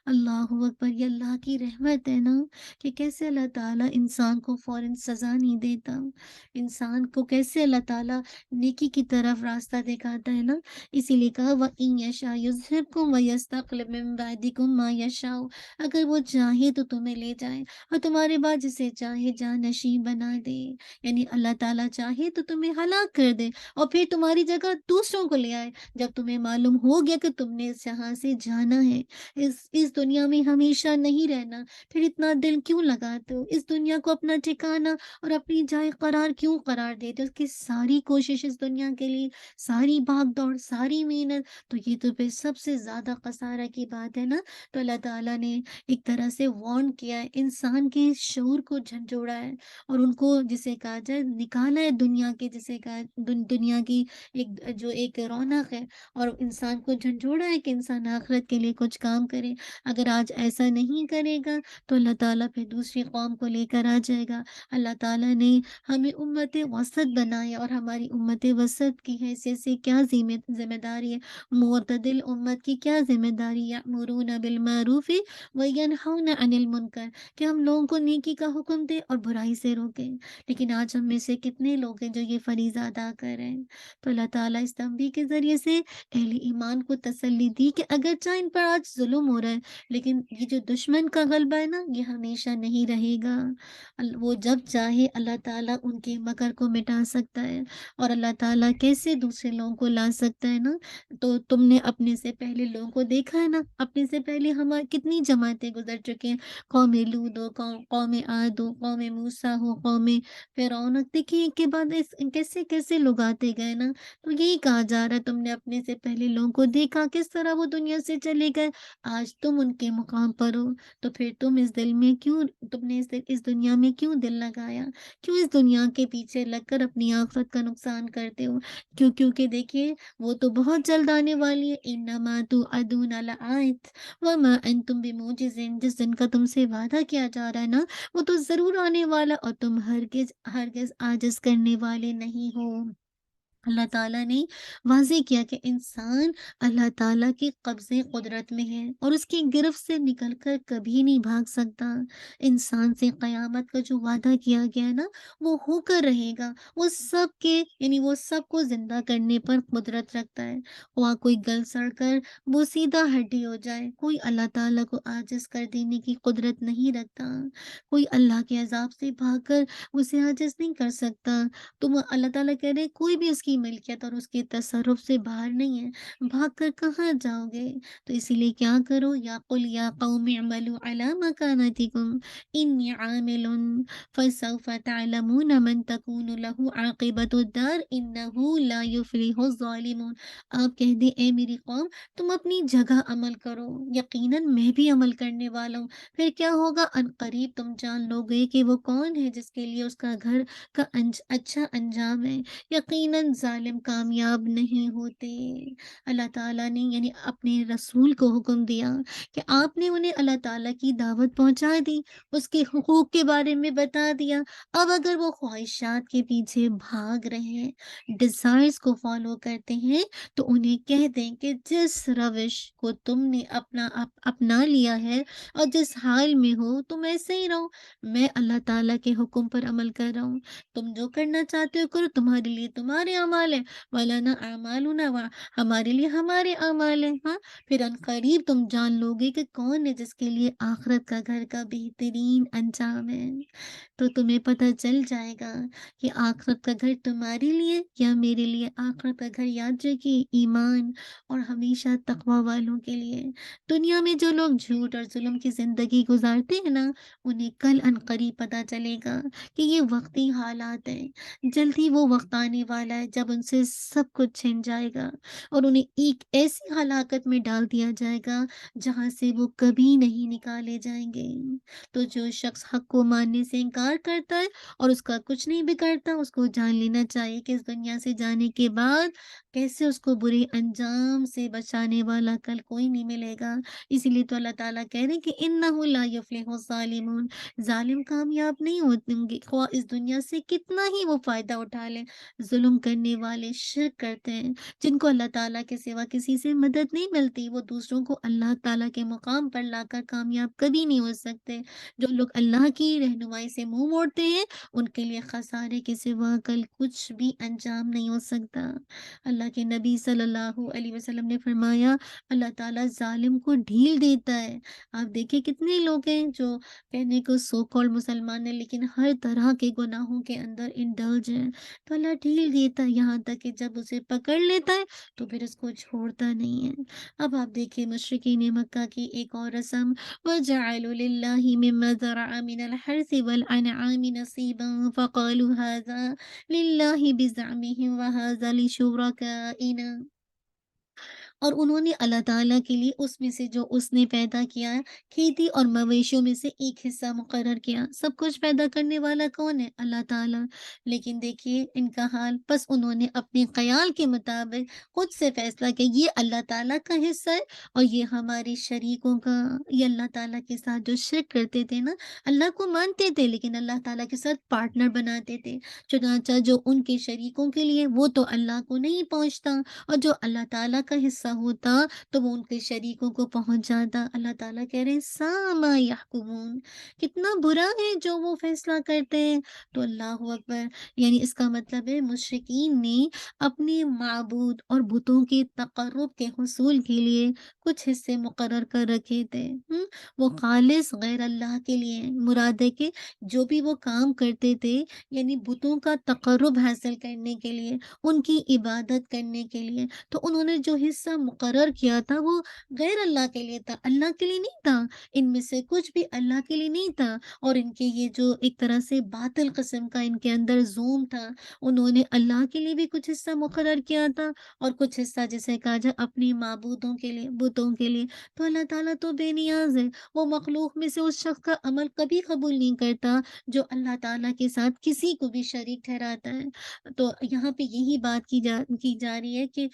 اللہ اکبر، یہ اللہ کی رحمت ہے نا، کہ کیسے اللہ تعالیٰ انسان کو فوراً سزا نہیں دیتا، انسان کو کیسے اللہ تعالیٰ نیکی کی طرف راستہ دکھاتا ہے نا۔ اسی لیے کہا وَإِن يَشَأْ يُذْهِبْكُمْ وَيَسْتَخْلِفْ مِن بَعْدِكُمْ مَا يَشَاءُ، اگر وہ چاہے تو تمہیں لے جائے اور تمہارے بعد جسے چاہے جانشین بنا دے، یعنی اللہ تعالیٰ چاہے تو تمہیں ہلاک کر دے اور پھر تمہاری جگہ دوسروں کو لے آئے، جب تمہیں معلوم ہو گیا کہ تم نے اس جہاں سے جانا ہے، اس دنیا میں ہمیشہ نہیں رہنا، پھر اتنا دل کیوں لگاتے ہو، اس دنیا کو اپنا ٹھکانہ اور اپنی جائے قرار کیوں قرار دیتے ہو؟ اس کی ساری کوشش اس دنیا کے لیے، ساری بھاگ دوڑ، ساری محنت، تو یہ تو پھر سب سے زیادہ خسارہ کی بات ہے نا۔ تو اللہ تعالیٰ نے ایک طرح سے وارن کیا ہے، انسان کے شعور کو جھنجھوڑا ہے اور ان کو جسے کہا جائے نکالا ہے دنیا کے، جسے کہا دنیا کی ایک رونق ہے، اور انسان کو جھنجھوڑا ہے کہ انسان آخرت کے لیے کچھ کام کرے۔ اگر آج ایسا نہیں کرے گا تو اللہ تعالیٰ پھر دوسری قوم کو لے کر آ جائے گا۔ اللہ تعالیٰ نے ہمیں امت وسط بنایا اور ہماری امت وسط کی حیثیت سے کیا ذمہ داری ہے، معتدل امت کی کیا ذمہ داری ہے، یأمرون بالمعروف وینہون عن المنکر، کہ ہم لوگوں کو نیکی کا حکم دیں اور برائی سے روکیں۔ لیکن آج ہم میں سے کتنے لوگ ہیں جو یہ فریضہ ادا کر رہے ہیں؟ تو اللہ تعالیٰ اس تنبیہ کے ذریعے سے اہل ایمان کو تسلی دی کہ اگرچہ ان پر آج ظلم ہو رہا ہے، لیکن یہ جو دشمن کا غلبہ ہے نا، یہ ہمیشہ نہیں رہے گا، وہ جب چاہے اللہ تعالیٰ ان کے مکر کو مٹا سکتا ہے، اور اللہ تعالیٰ کیسے دوسرے لوگوں کو لا سکتا ہے نا۔ تو تم نے اپنے سے پہلے لوگوں کو دیکھا ہے نا، اپنے سے پہلے ہماری کتنی جماعتیں گزر چکی ہیں، قوم لود ہو، قوم عاد ہو، قوم موسیٰ ہو، قوم فرعون ہو، دیکھیے ایک کے بعد کیسے کیسے لوگ آتے گئے نا۔ تو یہی کہا جا رہا ہے، تم نے اپنے سے پہلے لوگوں کو دیکھا کس طرح وہ دنیا سے چلے گئے، آج تم ان کے مقام پر ہو، تو پھر تم نے اس دنیا میں کیوں دل لگایا، کیوں اس دنیا کے پیچھے لگ کر اپنی آخرت کا نقصان کرتے ہو؟ کیونکہ دیکھیے وہ تو بہت جلد آنے والی ہے، انما توعدون لآت وما انتم بموجزین، جس دن کا تم سے وعدہ کیا جا رہا ہے نا، وہ تو ضرور آنے والا، اور تم ہرگز ہرگز عاجز کرنے والے نہیں ہو۔ اللہ تعالیٰ نے واضح کیا کہ انسان اللہ تعالیٰ کی قبضے قدرت میں ہے، اور اس کی گرفت سے نکل کر کبھی نہیں بھاگ سکتا۔ انسان سے قیامت کا جو وعدہ کیا گیا ہے نا، وہ ہو کر رہے گا، وہ سب کو زندہ کرنے پر قدرت رکھتا ہے، وہاں کوئی گل سڑ کر وہ سیدھا ہڈی ہو جائے، کوئی اللہ تعالیٰ کو عاجز کر دینے کی قدرت نہیں رکھتا، کوئی اللہ کے عذاب سے بھاگ کر اسے عاجز نہیں کر سکتا۔ تو وہ اللہ تعالیٰ کہہ رہے کوئی بھی اس کی ملکیت اور اس کے تصرف سے باہر نہیں ہے، بھاگ کر کہاں جاؤ گے؟ تو اسی لیے کیا کرو، یا قل یا قوم اعملوا علی مکانتکم انی عامل فسوف تعلمون من تکون له عاقبۃ الدار انہ لا یفلح الظالمون۔ آپ کہہ دیں اے میری قوم، تم اپنی جگہ عمل کرو، یقیناً میں بھی عمل کرنے والا ہوں، پھر کیا ہوگا، ان قریب تم جان لو گے کہ وہ کون ہے جس کے لیے اس کا گھر کا اچھا انجام ہے، یقیناً ظالم کامیاب نہیں ہوتے۔ اللہ تعالیٰ نے یعنی اپنے رسول کو حکم دیا کہ آپ نے انہیں اللہ تعالیٰ کی دعوت پہنچا دی، اس کے حقوق کے بارے میں بتا دیا۔ اب اگر وہ خواہشات کے پیچھے بھاگ رہے ہیں، ڈیزائرز کو فالو کرتے ہیں، تو انہیں کہہ دیں کہ جس روش کو تم نے اپنا لیا ہے اور جس حال میں ہو تم ایسے ہی رہو، میں اللہ تعالیٰ کے حکم پر عمل کر رہا ہوں، تم جو کرنا چاہتے ہو کرو، تمہارے لیے تمہارے اعمال ہیں، وَلَنَا أَعْمَالُنَا، ہمارے لیے ہمارے اعمال ہیں۔ ہاں، پھر ان قریب تم جان لو گے کہ کون ہے جس کے لیے آخرت کا گھر کا بہترین انجام ہے۔ تو تمہیں پتہ چل جائے گا کہ آخرت کا گھر تمہارے لیے یا میرے لیے۔ آخرت کا گھر یاد رکھیے ایمان اور ہمیشہ تقوی والوں کے لیے۔ دنیا میں جو لوگ جھوٹ اور ظلم کی زندگی گزارتے ہیں نا، انہیں کل ان قریب پتہ چلے گا کہ یہ وقتی حالات ہیں، جلدی وہ وقت آنے والا ہے جب ان سے سب کچھ چھن جائے گا اور انہیں ایک ایسی ہلاکت میں ڈال دیا جائے گا جہاں سے وہ کبھی نہیں نکالے جائیں گے۔ تو جو شخص حق کو ماننے سے انکار کرتا ہے اور اس کا کچھ نہیں بگڑتا، اس کو جان لینا چاہیے کہ اس دنیا سے جانے کے بعد کیسے اس کو برے انجام سے بچانے والا کل کوئی نہیں ملے گا۔ اسی لیے تو اللہ تعالیٰ کہہ رہے ہیں کہ انہ لا یفلح الظالمون، ظالم کامیاب نہیں ہوتے گے، خواہ اس دنیا سے کتنا ہی وہ فائدہ اٹھا لیں۔ ظلم کرنے والے شرک کرتے ہیں، جن کو اللہ تعالیٰ کے سوا کسی سے مدد نہیں ملتی، وہ دوسروں کو اللہ تعالیٰ کے مقام پر لا کر کامیاب کبھی نہیں ہو سکتے۔ جو لوگ اللہ کی رہنمائی سے منہ موڑتے ہیں، ان کے لیے خسارے کے سوا کل کچھ بھی انجام نہیں ہو سکتا۔ اللہ کے نبی صلی اللہ علیہ وسلم نے فرمایا اللہ تعالیٰ ظالم کو ڈھیل دیتا ہے۔ آپ دیکھیں کتنے لوگ ہیں جو کہنے کو سو کال مسلمان ہیں لیکن ہر طرح کے گناہوں کے اندر انڈلج ہیں، تو اللہ ڈھیل دیتا ہے یہاں تک کہ جب اسے پکڑ لیتا ہے تو پھر اس کو چھوڑتا نہیں ہے۔ اب آپ دیکھیں مشرکین مکہ کی ایک اور رسم، وَجَعَلُوا لِلَّهِ مِمَّا ذَرَعَ مِنَ الْحَرْثِ وَالْأَنْعَامِ نَصِيبًا فَقَالُوا هَذَا لِلَّهِ بِزَعْمِهِمْ وَهَذَا لِشُرَكَائِنَا، اور انہوں نے اللہ تعالیٰ کے لیے اس میں سے جو اس نے پیدا کیا ہے، کھیتی اور مویشیوں میں سے ایک حصہ مقرر کیا۔ سب کچھ پیدا کرنے والا کون ہے؟ اللہ تعالیٰ۔ لیکن دیکھیے ان کا حال، بس انہوں نے اپنے خیال کے مطابق خود سے فیصلہ کیا یہ اللہ تعالیٰ کا حصہ ہے اور یہ ہمارے شریکوں کا۔ یہ اللہ تعالیٰ کے ساتھ جو شرک کرتے تھے نا، اللہ کو مانتے تھے لیکن اللہ تعالیٰ کے ساتھ پارٹنر بناتے تھے، چنانچہ جو ان کے شریکوں کے لیے وہ تو اللہ کو نہیں پہنچتا، اور جو اللہ تعالیٰ کا حصہ ایسا ہوتا تو وہ ان کے شریکوں کو پہنچ جاتا۔ اللہ تعالیٰ کہہ رہے ہیں ساما یحکمون، کتنا برا ہے جو وہ فیصلہ کرتے ہیں۔ تو اللہ اکبر، یعنی اس کا مطلب ہے مشرکین نے اپنے معبود اور بتوں کے تقرب کے حصول کے لیے کچھ حصے مقرر کر رکھے تھے۔ وہ خالص غیر اللہ کے لیے ہیں۔ مراد ہے کہ جو بھی وہ کام کرتے تھے، یعنی بتوں کا تقرب حاصل کرنے کے لیے، ان کی عبادت کرنے کے لیے، تو انہوں نے جو حصہ مقرر کیا تھا وہ غیر اللہ کے لیے تھا، اللہ کے لیے نہیں تھا۔ ان میں سے کچھ بھی اللہ کے لیے نہیں تھا، اور ان کے یہ جو ایک طرح سے باطل قسم کا ان کے اندر زوم تھا، انہوں نے اللہ کے لیے بھی کچھ حصہ مقرر کیا تھا اور کچھ حصہ جسے کہا جائے اپنی معبودوں کے لیے، بتوں کے لیے۔ تو اللہ تعالیٰ تو بے نیاز ہے، وہ مخلوق میں سے اس شخص کا عمل کبھی قبول نہیں کرتا جو اللہ تعالیٰ کے ساتھ کسی کو بھی شریک ٹھہراتا ہے۔ تو یہاں پہ یہی بات کی جا رہی ہے کہ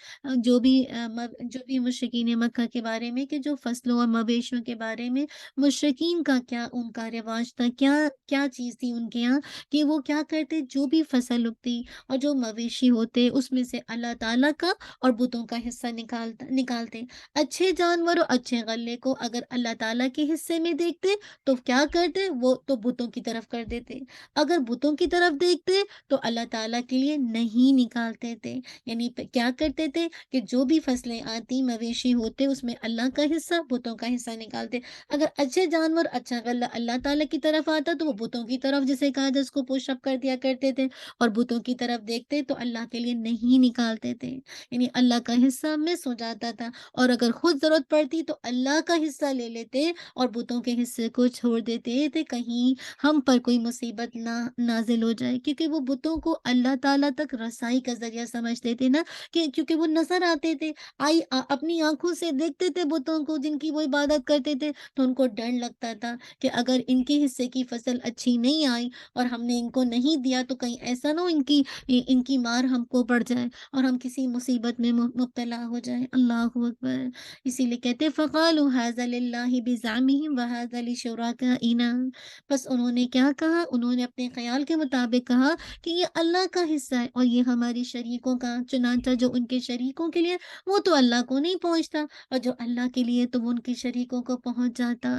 جو بھی مشرکین مکہ کے بارے میں، کہ جو فصلوں اور مویشیوں کے بارے میں مشرکین کا کیا ان کا رواج تھا، کیا چیز تھی ان کے یہاں، کہ وہ کیا کرتے، جو بھی فصل اگتی اور جو مویشی ہوتے اس میں سے اللہ تعالیٰ کا اور بتوں کا حصہ نکالتے۔ اچھے جانور اور اچھے غلے کو اگر اللہ تعالیٰ کے حصے میں دیکھتے تو کیا کرتے، وہ تو بتوں کی طرف کر دیتے، اگر بتوں کی طرف دیکھتے تو اللہ تعالیٰ کے لیے نہیں نکالتے تھے۔ یعنی کیا کرتے تھے کہ جو بھی فصلیں آتی، مویشی ہوتے، اس میں اللہ کا حصہ، بتوں کا حصہ نکالتے۔ اگر اچھے جانور، اچھا غلہ اللہ تعالیٰ کی طرف آتا تو وہ بتوں کی طرف جسے کہا جس کو پش اپ کر دیا کرتے تھے، اور بتوں کی طرف دیکھتے تو اللہ کے لیے نہیں نکالتے تھے، یعنی اللہ کا حصہ مس ہو جاتا تھا، اور اگر خود ضرورت پڑتی تو اللہ کا حصہ لے لیتے اور بتوں کے حصے کو چھوڑ دیتے تھے، کہیں ہم پر کوئی مصیبت نہ نازل ہو جائے، کیونکہ وہ بتوں کو اللہ تعالیٰ تک رسائی کا ذریعہ سمجھتے تھے نا، کہ کیونکہ وہ نظر آتے تھے، اپنی آنکھوں سے دیکھتے تھے بتوں کو جن کی وہ عبادت کرتے تھے، تو ان کو ڈر لگتا تھا کہ اگر ان کے حصے کی فصل اچھی نہیں آئی اور ہم نے ان کو نہیں دیا تو کہیں ایسا نہ ہو ان کی مار ہم کو پڑ جائے اور ہم کسی مصیبت میں مبتلا ہو جائے۔ اللہ اکبر، اسی لیے کہتے فقالوا ھذا للہ بزعمہم وھذا لشرکائنا، بس انہوں نے کیا کہا، انہوں نے اپنے خیال کے مطابق کہا کہ یہ اللہ کا حصہ ہے اور یہ ہماری شریکوں کا، چنانچہ جو ان کے شریکوں کے لیے وہ تو اللہ کو نہیں پہنچتا، اور جو اللہ کے لیے تو وہ ان کے شریکوں کو پہنچ جاتا۔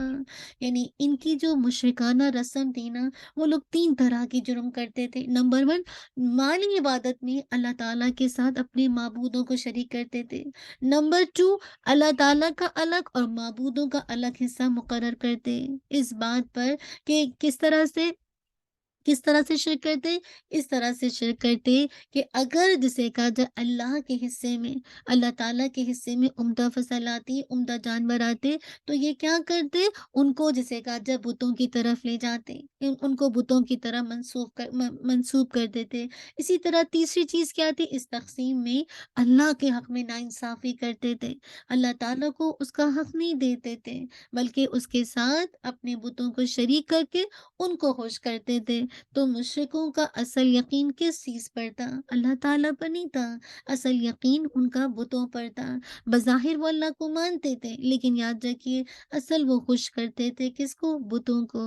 یعنی ان کی جو مشرکانہ رسم تھی نا، وہ لوگ 3 طرح کی جرم کرتے تھے۔ نمبر 1، مالی عبادت میں اللہ تعالیٰ کے ساتھ اپنے معبودوں کو شریک کرتے تھے۔ نمبر 2، اللہ تعالیٰ کا الگ اور معبودوں کا الگ حصہ مقرر کرتے، اس بات پر کہ کس طرح سے شرک کرتے، اس طرح سے شرک کرتے کہ اگر جسے کہا جائے اللہ کے حصے میں، اللہ تعالیٰ کے حصے میں عمدہ فصل آتی، عمدہ جانور آتے، تو یہ کیا کرتے، ان کو جسے کہا جائے بتوں کی طرف لے جاتے، ان کو بتوں کی طرح منسوب کر دیتے۔ اسی طرح تیسری چیز کیا تھی، اس تقسیم میں اللہ کے حق میں ناانصافی کرتے تھے، اللہ تعالیٰ کو اس کا حق نہیں دیتے تھے، بلکہ اس کے ساتھ اپنے بتوں کو شریک کر کے ان کو خوش کرتے تھے۔ تو مشرکوں کا اصل یقین کس چیز پر تھا، اللہ تعالیٰ پر نہیں تھا، اصل یقین ان کا بتوں پر تھا۔ بظاہر وہ اللہ کو مانتے تھے، لیکن یاد رکھیے اصل وہ خوش کرتے تھے کس کو، بتوں کو۔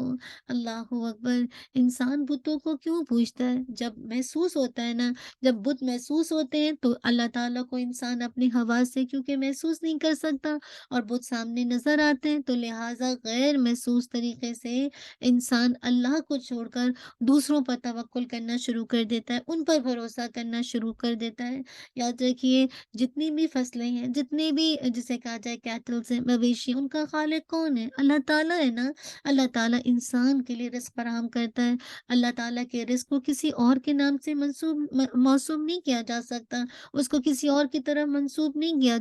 اللہ اکبر، انسان بتوں کو کیوں پوجتا ہے، جب محسوس ہوتا ہے نا، جب بت محسوس ہوتے ہیں تو اللہ تعالیٰ کو انسان اپنے حواس سے کیونکہ محسوس نہیں کر سکتا، اور بت سامنے نظر آتے ہیں، تو لہٰذا غیر محسوس طریقے سے انسان اللہ کو چھوڑ کر دوسروں پر توکل کرنا شروع کر دیتا ہے، ان پر بھروسہ کرنا شروع کر دیتا ہے۔ یاد رکھیے جتنی بھی فصلیں ہیں، جتنے بھی جسے کہا جائے کیٹل سے مویشی، ان کا خالق کون ہے، اللہ تعالیٰ ہے نا۔ اللہ تعالیٰ انسان کے لیے رزق فراہم کرتا ہے، اللہ تعالیٰ کے رزق کو کسی اور کے نام سے موسوم نہیں کیا جا سکتا، اس کو کسی اور کی طرف منسوب نہیں کیا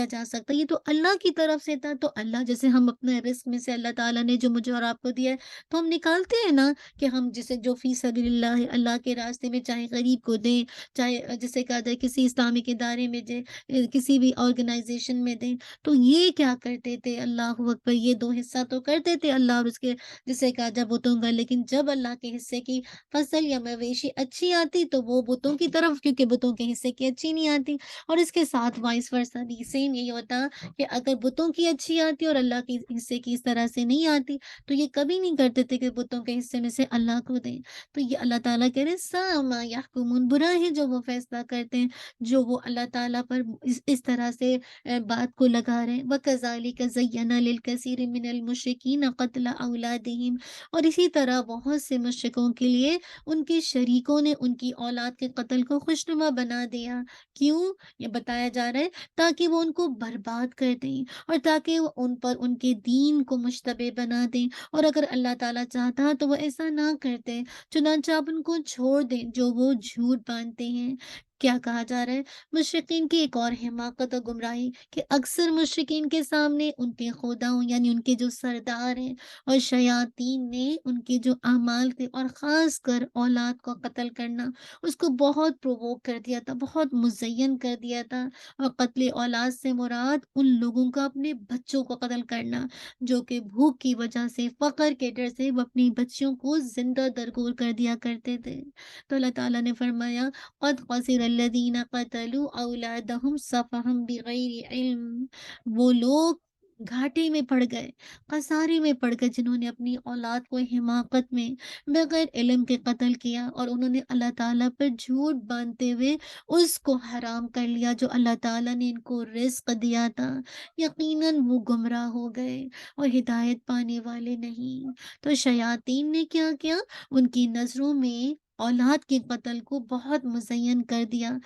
جا سکتا، یہ تو اللہ کی طرف سے تھا۔ تو اللہ جیسے ہم اپنے رزق میں سے اللہ تعالیٰ نے جو مجھے اور آپ کو دیا ہے تو ہم نکالتے ہیں نا، کہ ہم جسے جو فی سبیل اللہ ہے، اللہ کے راستے میں، چاہے غریب کو دیں، چاہے جسے کہا جائے کسی اسلامک ادارے میں دیں، کسی بھی آرگنائزیشن میں دیں، تو یہ کیا کرتے تھے، اللہ اکبر، یہ 2 حصہ تو کرتے تھے اللہ اور اس کے جسے کہا جائے بتوں کا، لیکن جب اللہ کے حصے کی فصل یا مویشی اچھی آتی تو وہ بتوں کی طرف، کیونکہ بتوں کے حصے کی اچھی نہیں آتی، اور اس کے ساتھ وائس ورسا بھی سیم یہی ہوتا کہ اگر بتوں کی اچھی آتی اور اللہ کے حصے کی اس طرح سے نہیں آتی تو یہ کبھی نہیں کرتے تھے کہ بتوں کے حصے میں سے اللہ سزا کو دیں۔ تو یہ اللہ تعالیٰ کہہ رہے ہیں سَاءَ مَا يَحْكُمُونَ، برا ہے جو وہ فیصلہ کرتے ہیں، جو وہ اللہ تعالیٰ پر اس طرح سے بات کو لگا رہے ہیں۔ وَكَذَلِكَ زَيَّنَ لِلْكَثِيرِ مِنَ الْمُشْرِكِينَ قَتْلَ أَوْلَادِهِمْ، اور اسی طرح بہت سے مشرکوں کے لیے ان کے شریکوں نے ان کی اولاد کے قتل کو خوشنما بنا دیا۔ کیوں؟ یہ بتایا جا رہا ہے تاکہ وہ ان کو برباد کر دیں، اور تاکہ وہ ان پر ان کے دین کو مشتبہ بنا دیں، اور اگر اللہ تعالیٰ چاہتا تو وہ ایسا نہ کرتے، چنانچہ آپ ان کو چھوڑ دیں جو وہ جھوٹ باندھتے ہیں۔ کیا کہا جا رہا ہے؟ مشرکین کی ایک اور حماقت اور گمراہی کہ اکثر مشرکین کے سامنے ان کے خداؤں یعنی ان کے جو سردار ہیں اور شیاطین نے ان کے جو اعمال تھے، اور خاص کر اولاد کو قتل کرنا، اس کو بہت پرووک کر دیا تھا، بہت مزین کر دیا تھا۔ اور قتل اولاد سے مراد ان لوگوں کا اپنے بچوں کو قتل کرنا جو کہ بھوک کی وجہ سے، فقر کے ڈر سے وہ اپنی بچیوں کو زندہ درگور کر دیا کرتے تھے۔ تو اللہ تعالیٰ نے فرمایا قد خسر الذین قتلوا اولادہم سفہا بغیر علم، وہ لوگ گھاٹے میں پڑ گئے، خسارے میں پڑ گئے جنہوں نے اپنی اولاد کو حماقت میں بغیر علم کے قتل کیا، اور انہوں نے اللہ تعالیٰ پر جھوٹ باندھتے ہوئے اس کو حرام کر لیا جو اللہ تعالیٰ نے ان کو رزق دیا تھا۔ یقیناً وہ گمراہ ہو گئے اور ہدایت پانے والے نہیں۔ تو شیاطین نے کیا کیا؟ ان کی نظروں میں اولاد کے قتل کو بہت مزین کر دیا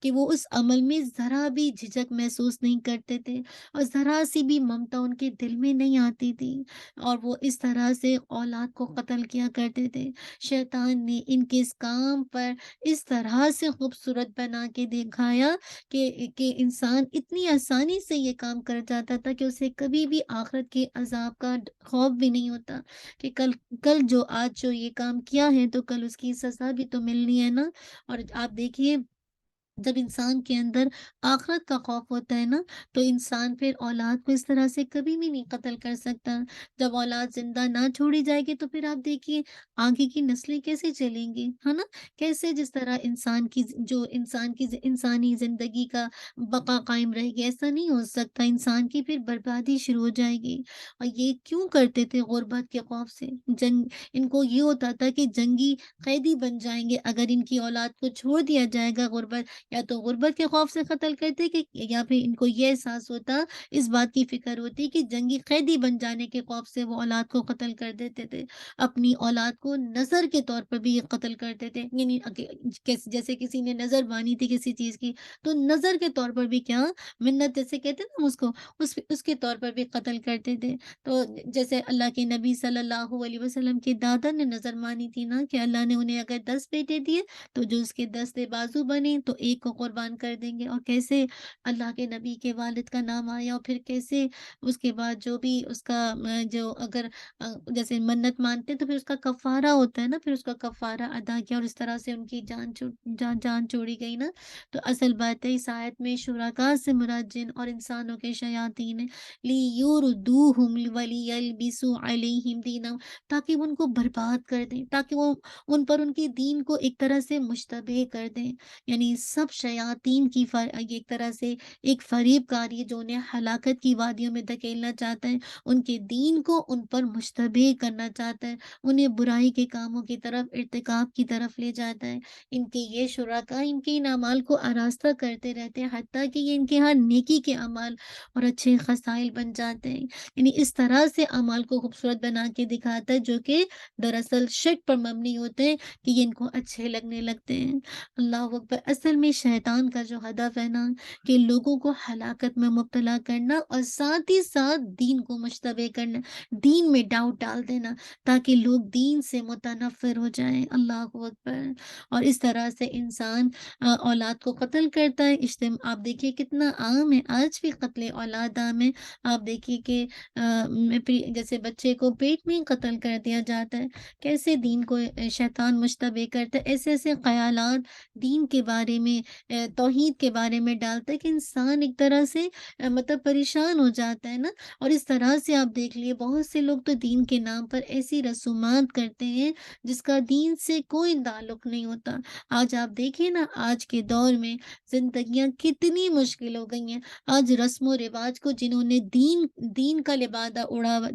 کہ وہ اس عمل میں ذرا بھی جھجک محسوس نہیں کرتے تھے، اور ذرا سی بھی ممتا ان کے دل میں نہیں آتی تھی، اور وہ اس طرح سے اولاد کو قتل کیا کرتے تھے۔ شیطان نے ان کے اس کام پر اس طرح سے خوبصورت بنا کے دکھایا کہ انسان اتنی آسانی سے یہ کام کر جاتا تھا کہ اسے کبھی بھی آخرت کے عذاب کا خوف بھی نہیں ہوتا کہ کل آج جو یہ کام کیا ہے تو کل اس کی سزا بھی تو ملنی ہے نا۔ اور آپ دیکھیے جب انسان کے اندر آخرت کا خوف ہوتا ہے نا، تو انسان پھر اولاد کو اس طرح سے کبھی بھی نہیں قتل کر سکتا۔ جب اولاد زندہ نہ چھوڑی جائے گی تو پھر آپ دیکھیے آگے کی نسلیں کیسے چلیں گی، ہے نا؟ کیسے جس طرح انسانی زندگی کا بقا قائم رہے گی، ایسا نہیں ہو سکتا، انسان کی پھر بربادی شروع ہو جائے گی۔ اور یہ کیوں کرتے تھے؟ غربت کے خوف سے۔ ان کو یہ ہوتا تھا کہ جنگی قیدی بن جائیں گے اگر ان کی اولاد کو چھوڑ دیا جائے گا، غربت یا تو غربت کے خوف سے قتل کرتے کہ یا پھر ان کو یہ احساس ہوتا، اس بات کی فکر ہوتی کہ جنگی قیدی بن جانے کے خوف سے وہ اولاد کو قتل کر دیتے تھے۔ اپنی اولاد کو نظر کے طور پر بھی یہ قتل کرتے تھے، یعنی جیسے کسی نے نظر مانی تھی کسی چیز کی تو نظر کے طور پر بھی کیا منت جیسے کہتے ہیں نا اس کو، اس کے طور پر بھی قتل کرتے تھے۔ تو جیسے اللہ کے نبی صلی اللہ علیہ وسلم کے دادا نے نظر مانی تھی نا کہ اللہ نے انہیں اگر 10 بیٹے دیے تو جو اس کے 10 بازو بنے تو ایک کو قربان کر دیں گے، اور کیسے اللہ کے نبی کے والد کا نام آیا، اور پھر کیسے اس کے بعد جو بھی اس کا جو اگر جیسے منت مانتے تو پھر اس کا کفارہ ہوتا ہے نا، پھر اس کا کفارہ ادا کیا، اور اس طرح سے ان کی جان چھوڑی گئی نا۔ تو اصل بات ہے اس آیت میں شرکاء سے مراد جن اور انسانوں کے شیاطین ہیں، لیردوہم ولیلبسوا علیہم دینہم، تاکہ وہ ان کو برباد کر دیں، تاکہ وہ ان پر ان کے دین کو ایک طرح سے مشتبہ کر دیں۔ یعنی سب شیاطین کی ایک طرح سے ایک فریب کاری ہے جو انہیں ہلاکت کی وادیوں میں دھکیلنا چاہتا ہے، ان کے دین کو ان پر مشتبہ کرنا چاہتا ہے، انہیں برائی کے کاموں کی طرف، ارتکاب کی طرف لے جاتا ہے۔ ان کے یہ شرکاء ان کے ان اعمال کو آراستہ کرتے رہتے ہیں، حتیٰ کہ یہ ان کے ہاں نیکی کے اعمال اور اچھے خصائل بن جاتے ہیں۔ یعنی اس طرح سے اعمال کو خوبصورت بنا کے دکھاتا ہے جو کہ دراصل شرک پر مبنی ہوتے ہیں کہ یہ ان کو اچھے لگنے لگتے ہیں۔ اللہ اکبر۔ اصل میں شیطان کا جو ہدف ہے نا کہ لوگوں کو ہلاکت میں مبتلا کرنا اور ساتھ ہی ساتھ دین کو مشتبہ کرنا، دین میں ڈاؤٹ ڈال دینا تاکہ لوگ دین سے متنفر ہو جائیں۔ اللہ اکبر۔ اور اس طرح سے انسان اولاد کو قتل کرتا ہے۔ آپ دیکھیے کتنا عام ہے، آج بھی قتل اولاد عام ہے۔ آپ دیکھیے کہ جیسے بچے کو پیٹ میں قتل کر دیا جاتا ہے، کیسے دین کو شیطان مشتبہ کرتا ہے، ایسے ایسے خیالات دین کے بارے میں توحید کے بارے میں ڈالتا ہے کہ انسان ایک طرح سے مطلب پریشان ہو جاتا ہے نا۔ اور اس طرح سے آپ دیکھ لیے بہت سے لوگ تو دین کے نام پر ایسی رسومات کرتے ہیں جس کا دین سے کوئی تعلق نہیں ہوتا۔ آج آپ دیکھیں نا، آج کے دور میں زندگیاں کتنی مشکل ہو گئی ہیں۔ آج رسم و رواج کو جنہوں نے دین کا لبادہ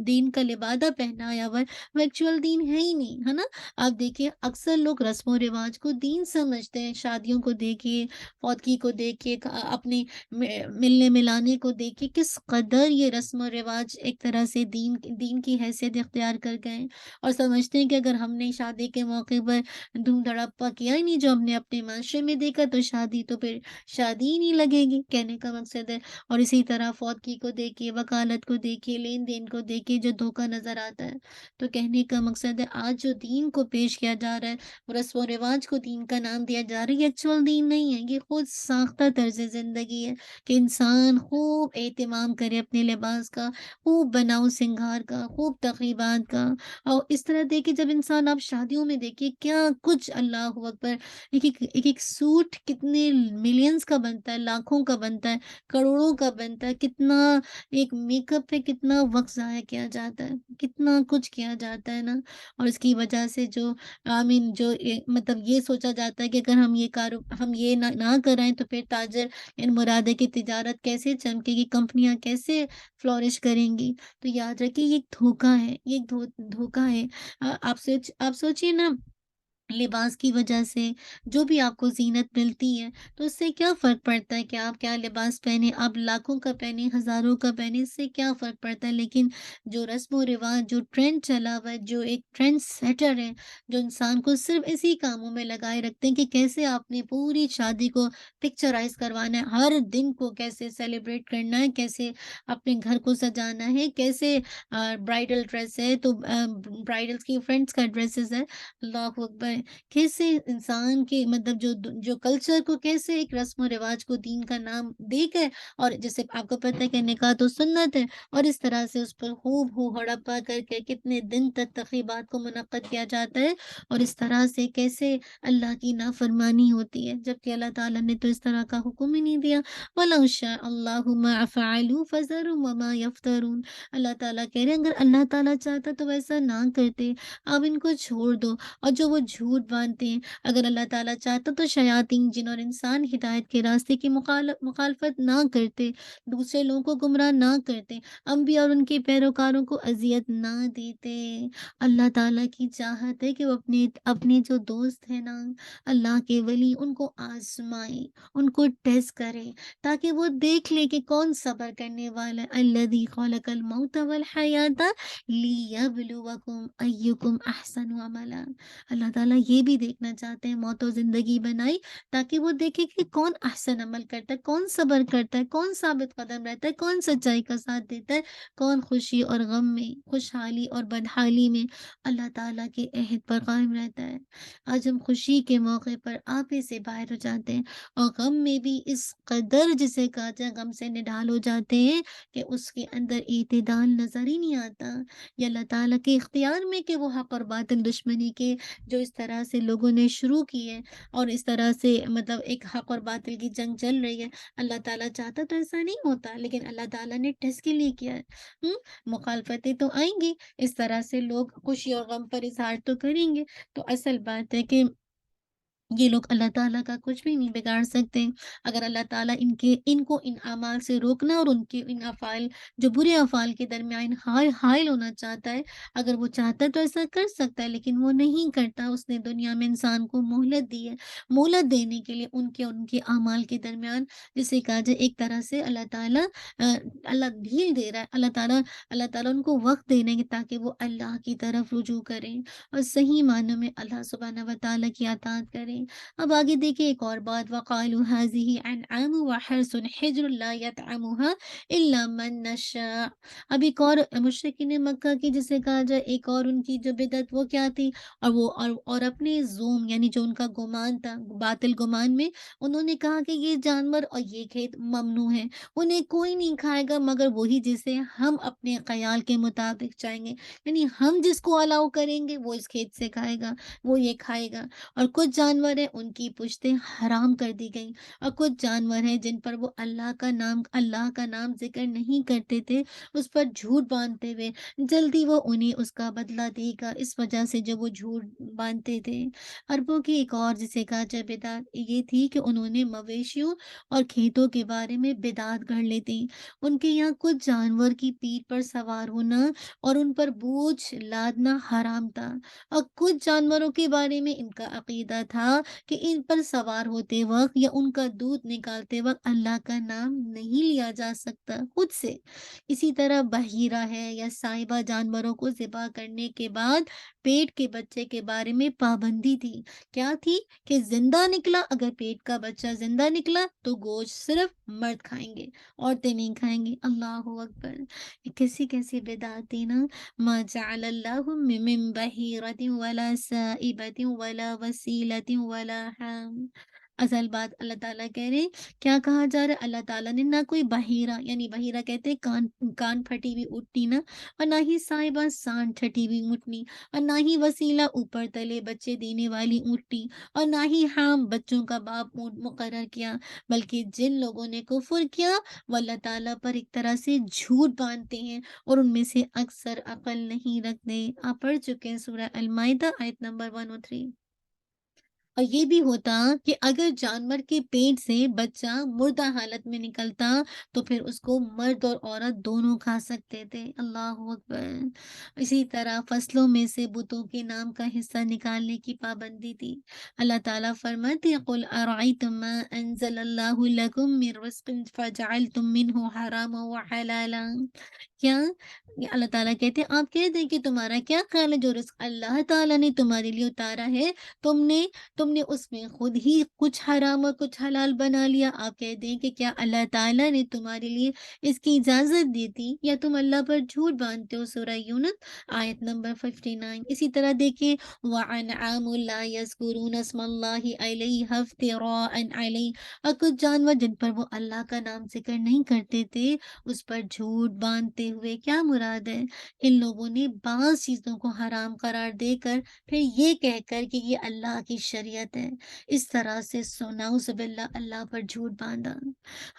دین کا لبادہ پہنایا ہوا ہے، وہ ایکچوئل دین ہے ہی نہیں، ہے نا۔ آپ دیکھیے اکثر لوگ رسم و رواج کو دین سمجھتے ہیں۔ شادیوں کو دیکھیے، فوتگی کو دیکھیے، اپنے ملنے ملانے کو دیکھیے، کس قدر یہ رسم و رواج ایک طرح سے دین کی حیثیت اختیار کر گئے ہیں، اور سمجھتے ہیں کہ اگر ہم نے شادی کے موقع پر دھوم دھڑپا کیا ہی نہیں جو ہم نے اپنے معاشرے میں دیکھا، تو شادی تو پھر شادی ہی نہیں لگے گی، کہنے کا مقصد ہے۔ اور اسی طرح فوتگی کو دیکھیے، وکالت کو دیکھیے، لین دین کو دیکھیے، جو دھوکہ نظر آتا ہے۔ تو کہنے کا مقصد ہے آج جو دین کو پیش کیا جا رہا ہے، رسم و رواج کو دین کا نام دیا جا رہا ہے، یہ ایکچوئل دین نہیں ہے، یہ خود ساختہ طرز زندگی ہے کہ انسان خوب اہتمام کرے اپنے لباس کا، خوب بناؤ سنگھار کا، خوب تقریبات کا۔ اور اس طرح دیکھیے جب انسان آپ شادیوں میں دیکھیے کیا کچھ، اللہ اکبر، ایک سوٹ کتنے ملینز کا بنتا ہے، لاکھوں کا بنتا ہے، کروڑوں کا بنتا ہے، کتنا ایک میک اپ پہ کتنا وقت ضائع کیا جاتا ہے، کتنا کچھ کیا جاتا ہے نا۔ اور اس کی وجہ سے جو جو مطلب یہ سوچا جاتا ہے کہ اگر ہم یہ نہ کرائیں تو پھر تاجر مراد ہے کہ تجارت کیسے چمکے گی، کمپنیاں کیسے فلورش کریں گی۔ تو یاد رکھیے یہ ایک دھوکہ ہے، یہ ایک دھوکہ ہے۔ آپ سوچیے نا، لباس کی وجہ سے جو بھی آپ کو زینت ملتی ہے تو اس سے کیا فرق پڑتا ہے کہ آپ کیا لباس پہنے، آپ لاکھوں کا پہنے، ہزاروں کا پہنے، اس سے کیا فرق پڑتا ہے۔ لیکن جو رسم و رواج، جو ٹرینڈ چلا ہوا ہے، جو ایک ٹرینڈ سیٹر ہے، جو انسان کو صرف اسی کاموں میں لگائے رکھتے ہیں کہ کیسے آپ نے پوری شادی کو پکچرائز کروانا ہے، ہر دن کو کیسے سیلیبریٹ کرنا ہے، کیسے اپنے گھر کو سجانا ہے، کیسے برائڈل ڈریس ہے تو برائڈلس کی فرینڈس کا ڈریسز ہے، اللہ اکبر، کیسے انسان کے مطلب جو کلچر کو، کیسے ایک رسم و رواج کو دین کا نام دے کر، اور جیسے آپ کو پتہ ہے کہ نکاح تو سنت ہے، اور اس طرح سے اس پر خوب ہو ہڑپا کر کے کتنے دن تک تقریبات کو منعقد کیا جاتا ہے، اور اس طرح سے کیسے اللہ کی نافرمانی ہوتی ہے، جبکہ اللہ تعالیٰ نے تو اس طرح کا حکم ہی نہیں دیا۔ وَلَوْ شَاءَ اللَّهُ مَا فَعَلُوا فَذَرْهُمْ وَمَا يَفْتَرُونَ۔ اللہ تعالیٰ کہہ رہے ہیں اگر اللہ تعالیٰ چاہتا تو ویسا نہ کرتے، اب ان کو چھوڑ دو، اور جو وہ جھوٹ باندھتے ہیں، اگر اللہ تعالیٰ چاہتا تو شیاطین، جن اور انسان ہدایت کے راستے کی مخالفت نہ کرتے، دوسرے لوگوں کو گمراہ نہ کرتے، انبیاء اور ان کے پیروکاروں کو اذیت نہ دیتے۔ اللہ تعالیٰ کی چاہت ہے کہ وہ اپنے جو دوست ہیں نا، اللہ کے ولی، ان کو آزمائے، ان کو ٹیسٹ کرے، تاکہ وہ دیکھ لے کہ کون صبر کرنے والا ہے۔ الذی خلق الموت والحیات لیبلوکم ایکم احسن عملا۔ اللہ تعالیٰ یہ بھی دیکھنا چاہتے ہیں، موت و زندگی بنائی تاکہ وہ دیکھے کہ کون احسن عمل کرتا ہے، کون صبر کرتا ہے، کون ثابت قدم رہتا ہے، کون سچائی کا ساتھ دیتا ہے، کون خوشی اور غم میں، خوشحالی اور بدحالی میں اللہ تعالیٰ کے عہد پر قائم رہتا ہے۔ آج ہم خوشی کے موقع پر آپے سے باہر ہو جاتے ہیں، اور غم میں بھی اس قدر جسے کہا جائے غم سے نڈال ہو جاتے ہیں کہ اس کے اندر اعتدال نظر ہی نہیں آتا۔ یہ اللہ تعالیٰ کے اختیار میں کہ وہ حق اور باطل دشمنی کے جو اس طرح سے لوگوں نے شروع کی ہے، اور اس طرح سے مطلب ایک حق اور باطل کی جنگ چل رہی ہے، اللہ تعالیٰ چاہتا تو ایسا نہیں ہوتا، لیکن اللہ تعالیٰ نے ٹیسٹ کے لیے کیا ہے۔ مخالفتیں تو آئیں گی، اس طرح سے لوگ خوشی اور غم پر اظہار تو کریں گے، تو اصل بات ہے کہ یہ لوگ اللہ تعالیٰ کا کچھ بھی نہیں بگاڑ سکتے۔ اگر اللہ تعالیٰ ان کو ان اعمال سے روکنا اور ان کے ان افعال، جو برے افعال کے درمیان حائل ہونا چاہتا ہے، اگر وہ چاہتا ہے تو ایسا کر سکتا ہے، لیکن وہ نہیں کرتا۔ اس نے دنیا میں انسان کو مہلت دی ہے، مہلت دینے کے لیے ان کے اعمال کے درمیان، جسے کہا جائے ایک طرح سے اللہ تعالیٰ اللہ ڈھیل دے رہا ہے، اللہ تعالیٰ ان کو وقت دینے کے تاکہ وہ اللہ کی طرف رجوع کریں اور صحیح معنوں میں اللہ سبحانہ و تعالیٰ کی اطاعت کریں۔ اب آگے دیکھیں ایک اور بات، وَقَالُوا هَٰذِهِ أَنْعَامٌ وَحَرْثٌ حِجْرٌ لَا يَطْعَمُهَا إِلَّا مَن نَّشَاءُ۔ اب ایک اور مشرکین مکہ کی جسے کہا جائے ایک اور ان کی جو بدعت، وہ کیا تھی، اور اپنے زوم یعنی جو ان کا گمان تھا، باطل گمان میں انہوں نے کہا کہ یہ جانور اور یہ کھیت ممنوع ہے، انہیں کوئی نہیں کھائے گا مگر وہی جسے ہم اپنے خیال کے مطابق چاہیں گے، یعنی ہم جس کو الاؤ کریں گے وہ اس کھیت سے کھائے گا، وہ یہ کھائے گا۔ اور کچھ جانور جانور ہیں ان کی پشتیں حرام کر دی گئیں، اور کچھ جانور ہیں جن پر وہ اللہ کا نام ذکر نہیں کرتے تھے، اس پر جھوٹ باندھتے ہوئے جلدی وہ انہیں اس کا بدلہ دے گا، اس وجہ سے جو وہ جھوٹ باندھتے تھے۔ عربوں کی ایک اور جسے کہا جائے بدعت یہ تھی کہ انہوں نے مویشیوں اور کھیتوں کے بارے میں بدعت گھڑ لی تھی۔ ان کے یہاں کچھ جانور کی پیٹھ پر سوار ہونا اور ان پر بوجھ لادنا حرام تھا، اور کچھ جانوروں کے بارے میں ان کا عقیدہ تھا کہ ان پر سوار ہوتے وقت یا ان کا دودھ نکالتے وقت اللہ کا نام نہیں لیا جا سکتا خود سے۔ اسی طرح بحیرہ ہے یا صاحبہ جانوروں کو ذبح کرنے کے بعد پیٹ کے بچے کے بارے میں پابندی تھی۔ کیا تھی؟ کہ زندہ نکلا، اگر پیٹ کا بچہ زندہ نکلا تو گوشت صرف مرد کھائیں گے، عورتیں نہیں کھائیں گی۔ اللہ اکبر! یہ کیسی کیسی بدعت تھی نا۔ ما جعل اللہ من بحیرۃ ولا سائبۃ ولا وسیلۃ ولا حام۔ اصل بات اللہ تعالیٰ کہہ رہے ہیں، کیا کہا جا رہا ہے؟ اللہ تعالیٰ نے نہ کوئی بحیرہ، یعنی بحیرہ کہتے ہیں کان پھٹی ہوئی اٹھنی نا، اور نہ ہی صاحبہ سانڈ چھٹی ہوئی اٹھنی، اور نہ ہی وسیلہ اوپر تلے بچے دینے والی اونٹنی، اور نہ ہی حام بچوں کا باپ اونٹ مقرر کیا، بلکہ جن لوگوں نے کفر کیا وہ اللہ تعالیٰ پر ایک طرح سے جھوٹ باندھتے ہیں، اور ان میں سے اکثر عقل نہیں رکھتے۔ آپ پڑھ چکے ہیں سورہ المائدہ آیت نمبر 103۔ اور یہ بھی ہوتا کہ اگر جانور کے پیٹ سے بچہ مردہ حالت میں نکلتا تو پھر اس کو مرد اور عورت دونوں کھا سکتے تھے۔ اللہ اکبر! اسی طرح فصلوں میں سے بتوں کے نام کا حصہ نکالنے کی پابندی تھی۔ اللہ تعالیٰ فرماتے ہیں، قُلْ أَرَأَيْتُم مَّا أَنزَلَ اللَّهُ لَكُم مِّن رِّزْقٍ فَجَعَلْتُم مِّنْهُ حَرَامًا وَحَلَالًا۔ کیا یہ اللہ تعالیٰ کہتے ہیں آپ کہہ دیں کہ تمہارا کیا خیال ہے جو رزق اللہ تعالیٰ نے تمہارے لیے اتارا ہے، تم نے اس میں خود ہی کچھ حرام اور کچھ حلال بنا لیا۔ آپ کہہ دیں کہ کیا اللہ تعالیٰ نے تمہارے لیے اس کی اجازت دی تھی، یا تم اللہ پر جھوٹ باندھتے ہو؟ سورہ یونس آیت نمبر 59۔ اسی طرح دیکھیں، وَأَنْعَامٌ لَا يَذْكُرُونَ اسْمَ اللَّهِ عَلَيْهَا افْتِرَاءً عَلَيْهِ، اور کچھ جانور جن پر وہ اللہ کا نام ذکر نہیں کرتے تھے اس پر جھوٹ باندھتے ہوئے۔ کیا مراد ہے؟ ان لوگوں نے بعض چیزوں کو حرام قرار دے کر پھر یہ کہہ کر کہ یہ اللہ کی شریعت ہے، اس طرح سے نعوذ باللہ اللہ پر جھوٹ باندھا،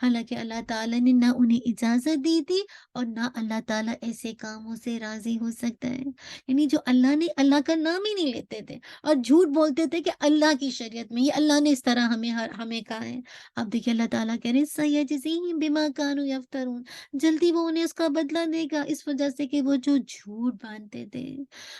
حالانکہ اللہ تعالیٰ نے نہ انہیں اجازت دی تھی اور نہ اللہ تعالیٰ ایسے کاموں سے راضی ہو سکتا ہے۔ یعنی جو اللہ نے اللہ کا نام ہی نہیں لیتے تھے اور جھوٹ بولتے تھے کہ اللہ کی شریعت میں یہ اللہ نے اس طرح ہمیں کہا ہے۔ اب دیکھیے اللہ تعالیٰ کہہ رہے ہیں سَيَجْزِيهِم بِمَا كَانُوا يَفْتَرُونَ، جلدی وہ انہیں اس کا بدلہ دے گا اس وجہ سے کہ وہ جو جھوٹ باندھتے تھے۔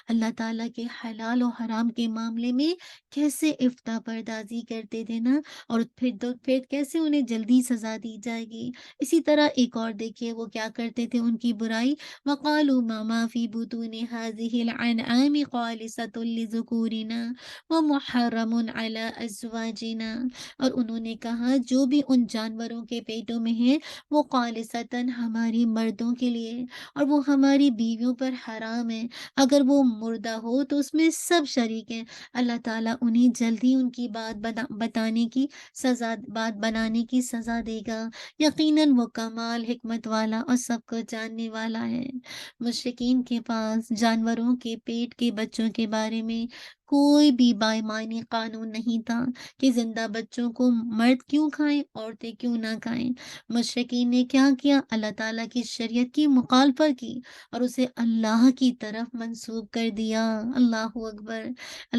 اللہ تعالیٰ کے حلال و حرام کے معاملے میں کیسے افتاء پردازی کرتے تھے نا، اور پھر کیسے انہیں جلدی سزا دی جائے گی۔ اسی طرح ایک اور دیکھیے وہ کیا کرتے تھے ان کی برائی، وَقَالُوا مَا فِي بُطُونِ هَٰذِهِ الْأَنْعَامِ خَالِصَةٌ لِّذُكُورِنَا وَمُحَرَّمٌ عَلَىٰ أَزْوَاجِنَا، اور انہوں نے کہا جو بھی ان جانوروں کے پیٹوں میں ہے وہ خالصتاً ہماری مردوں کے لیے اور وہ ہماری بیویوں پر حرام ہے، اگر وہ مردہ ہو تو اس میں سب شریک ہیں۔ اللہ تعالیٰ انہیں جلدی ان کی بات بنانے کی سزا دے گا، یقیناً وہ کمال حکمت والا اور سب کو جاننے والا ہے۔ مشرکین کے پاس جانوروں کے پیٹ کے بچوں کے بارے میں کوئی بھی بائمانی قانون نہیں تھا کہ زندہ بچوں کو مرد کیوں کھائیں، عورتیں کیوں نہ کھائیں۔ مشرکین نے کیا کیا؟ اللہ تعالیٰ کی شریعت کی مخالفت کی اور اسے اللہ کی طرف منسوب کر دیا۔ اللہ اکبر!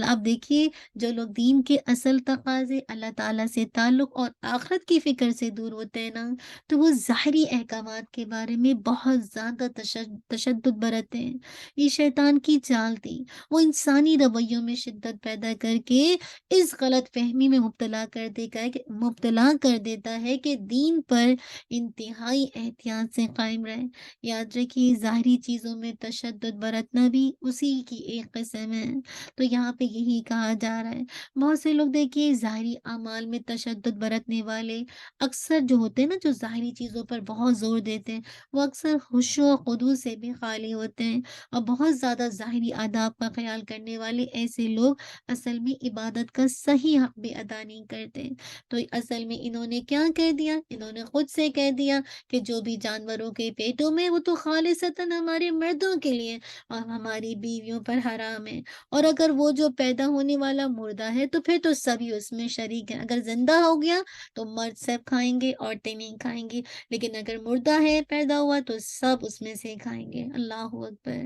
آپ دیکھیے جو لوگ دین کے اصل تقاضے، اللہ تعالیٰ سے تعلق اور آخرت کی فکر سے دور ہوتے ہیں نا، تو وہ ظاہری احکامات کے بارے میں بہت زیادہ تشدد برتتے ہیں۔ یہ شیطان کی چال تھی، وہ انسانی رویوں میں شدت پیدا کر کے اس غلط فہمی میں مبتلا کر دیتا ہے کہ دین پر انتہائی احتیاط سے قائم رہے۔ یاد رکھیے ظاہری چیزوں میں تشدد برتنا بھی اسی کی ایک قسم ہے۔ تو یہاں پہ یہی کہا جا رہا ہے، بہت سے لوگ دیکھیے ظاہری اعمال میں تشدد برتنے والے اکثر جو ہوتے ہیں نا، جو ظاہری چیزوں پر بہت زور دیتے ہیں، وہ اکثر خشوع و خضوع سے بھی خالی ہوتے ہیں، اور بہت زیادہ ظاہری آداب کا خیال کرنے والے ایسے یہ لوگ اصل میں عبادت کا صحیح حق بھی ادا نہیں کرتے۔ تو اصل میں انہوں نے کیا کہہ دیا؟ انہوں نے خود سے کہہ دیا کہ جو بھی جانوروں کے پیٹوں میں وہ تو خالصتاً ہمارے مردوں کے لیے اور ہماری بیویوں پر حرام ہے، اور اگر وہ جو پیدا ہونے والا مردہ ہے تو پھر تو سبھی اس میں شریک ہیں۔ اگر زندہ ہو گیا تو مرد سب کھائیں گے، عورتیں نہیں کھائیں گی، لیکن اگر مردہ ہے پیدا ہوا تو سب اس میں سے کھائیں گے۔ اللہ اکبر!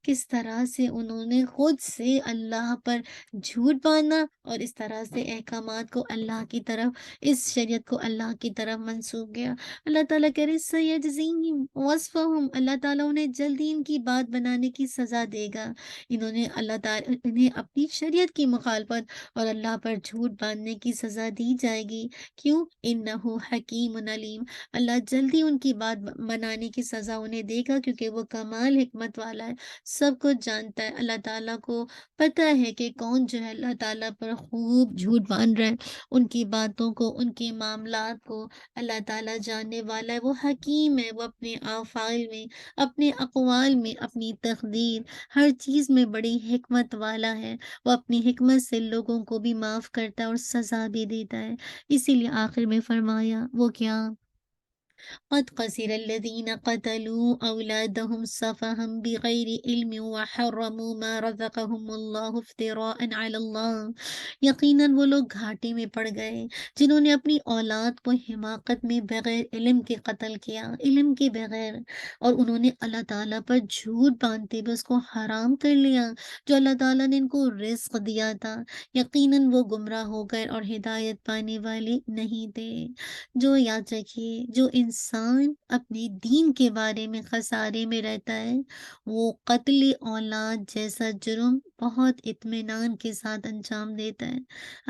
کس طرح سے انہوں نے خود سے اللہ پر جھوٹ باندھا اور اس طرح سے احکامات کو اللہ کی طرف، اس شریعت کو اللہ کی طرف منسوخ کیا۔ اللہ تعالیٰ کہہ رہے سَيَجْزِيهِمْ وَصْفَهُمْ، اللہ تعالیٰ انہیں جلدی ان کی بات بنانے کی سزا دے گا۔ انہوں نے اللہ تعالیٰ انہیں اپنی شریعت کی مخالفت اور اللہ پر جھوٹ باندھنے کی سزا دی جائے گی۔ کیوں؟ اِنَّهُ حَكِيمٌ علیم، اللہ جلدی ان کی بات بنانے کی سزا انہیں دے گا، کیونکہ وہ کمال حکمت والا ہے، سب کچھ جانتا ہے۔ اللہ تعالیٰ کو پتہ ہے کہ کون جو ہے اللہ تعالیٰ پر خوب جھوٹ باندھ رہا ہے، ان کی باتوں کو، ان کے معاملات کو اللہ تعالیٰ جاننے والا ہے۔ وہ حکیم ہے، وہ اپنے افعال میں، اپنے اقوال میں، اپنی تقدیر، ہر چیز میں بڑی حکمت والا ہے۔ وہ اپنی حکمت سے لوگوں کو بھی معاف کرتا ہے اور سزا بھی دیتا ہے۔ اسی لیے آخر میں فرمایا وہ کیا؟ قد خسر الذين قتلوا أولادهم سفها بغير علم وحرموا ما رزقهم الله افتراء على الله، یقیناً وہ لوگ گھاٹے میں پڑ گئے جنہوں نے اپنی اولاد کو حماقت میں بغیر علم کے قتل کیا، علم کے بغیر، اور انہوں نے اللہ تعالیٰ پر جھوٹ باندھتے ہوئے اس کو حرام کر لیا جو اللہ تعالیٰ نے ان کو رزق دیا تھا۔ یقیناً وہ گمراہ ہو گئے اور ہدایت پانے والے نہیں تھے۔ جو یاد رکھیے، جو انسان اپنے دین کے بارے میں خسارے میں رہتا ہے، وہ قتل اولاد جیسا جرم بہت اطمینان کے ساتھ انجام دیتا ہے۔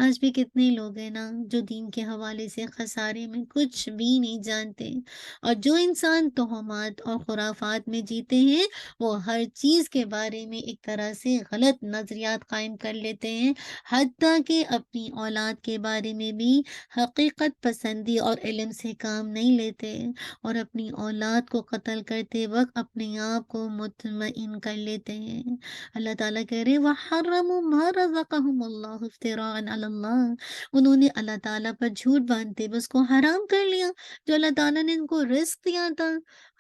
آج بھی کتنے لوگ ہیں نا جو دین کے حوالے سے خسارے میں کچھ بھی نہیں جانتے، اور جو انسان توہمات اور خرافات میں جیتے ہیں وہ ہر چیز کے بارے میں ایک طرح سے غلط نظریات قائم کر لیتے ہیں، حتیٰ کہ اپنی اولاد کے بارے میں بھی حقیقت پسندی اور علم سے کام نہیں لیتے، اور اپنی اولاد کو قتل کرتے وقت اپنے آپ کو مطمئن کر لیتے ہیں۔ اللہ تعالیٰ کہہ رہے وَحَرَّمُوا مَا رَزَقَهُمُ اللَّهُ افْتِرَاءً عَلَى اللَّهِ، انہوں نے اللہ تعالیٰ پر جھوٹ باندھتے ہوئے اس کو حرام کر لیا جو اللہ تعالیٰ نے ان کو رزق دیا تھا۔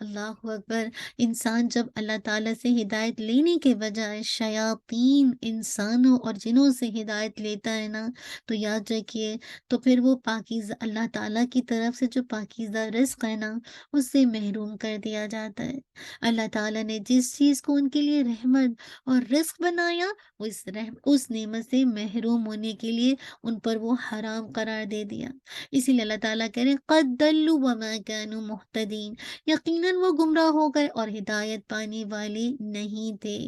اللہ اکبر! انسان جب اللہ تعالیٰ سے ہدایت لینے کے بجائے شیاطین، انسانوں اور جنوں سے ہدایت لیتا ہے نا، تو یاد رکھیے تو پھر وہ پاکیزہ اللہ تعالیٰ کی طرف سے جو پاکیزہ رزق ہے نا اس سے محروم کر دیا جاتا ہے۔ اللہ تعالیٰ نے جس چیز کو ان کے لیے رحمت اور رزق بنایا، وہ اس نعمت سے محروم ہونے کے لیے ان پر وہ حرام قرار دے دیا۔ اسی لیے اللہ تعالیٰ کہہ رہے ہیں قَدْ ضَلُّوا وَمَا كَانُوا مُهْتَدِينَ، یقیناً وہ گمراہ ہو گئے اور ہدایت پانے والے نہیں تھے۔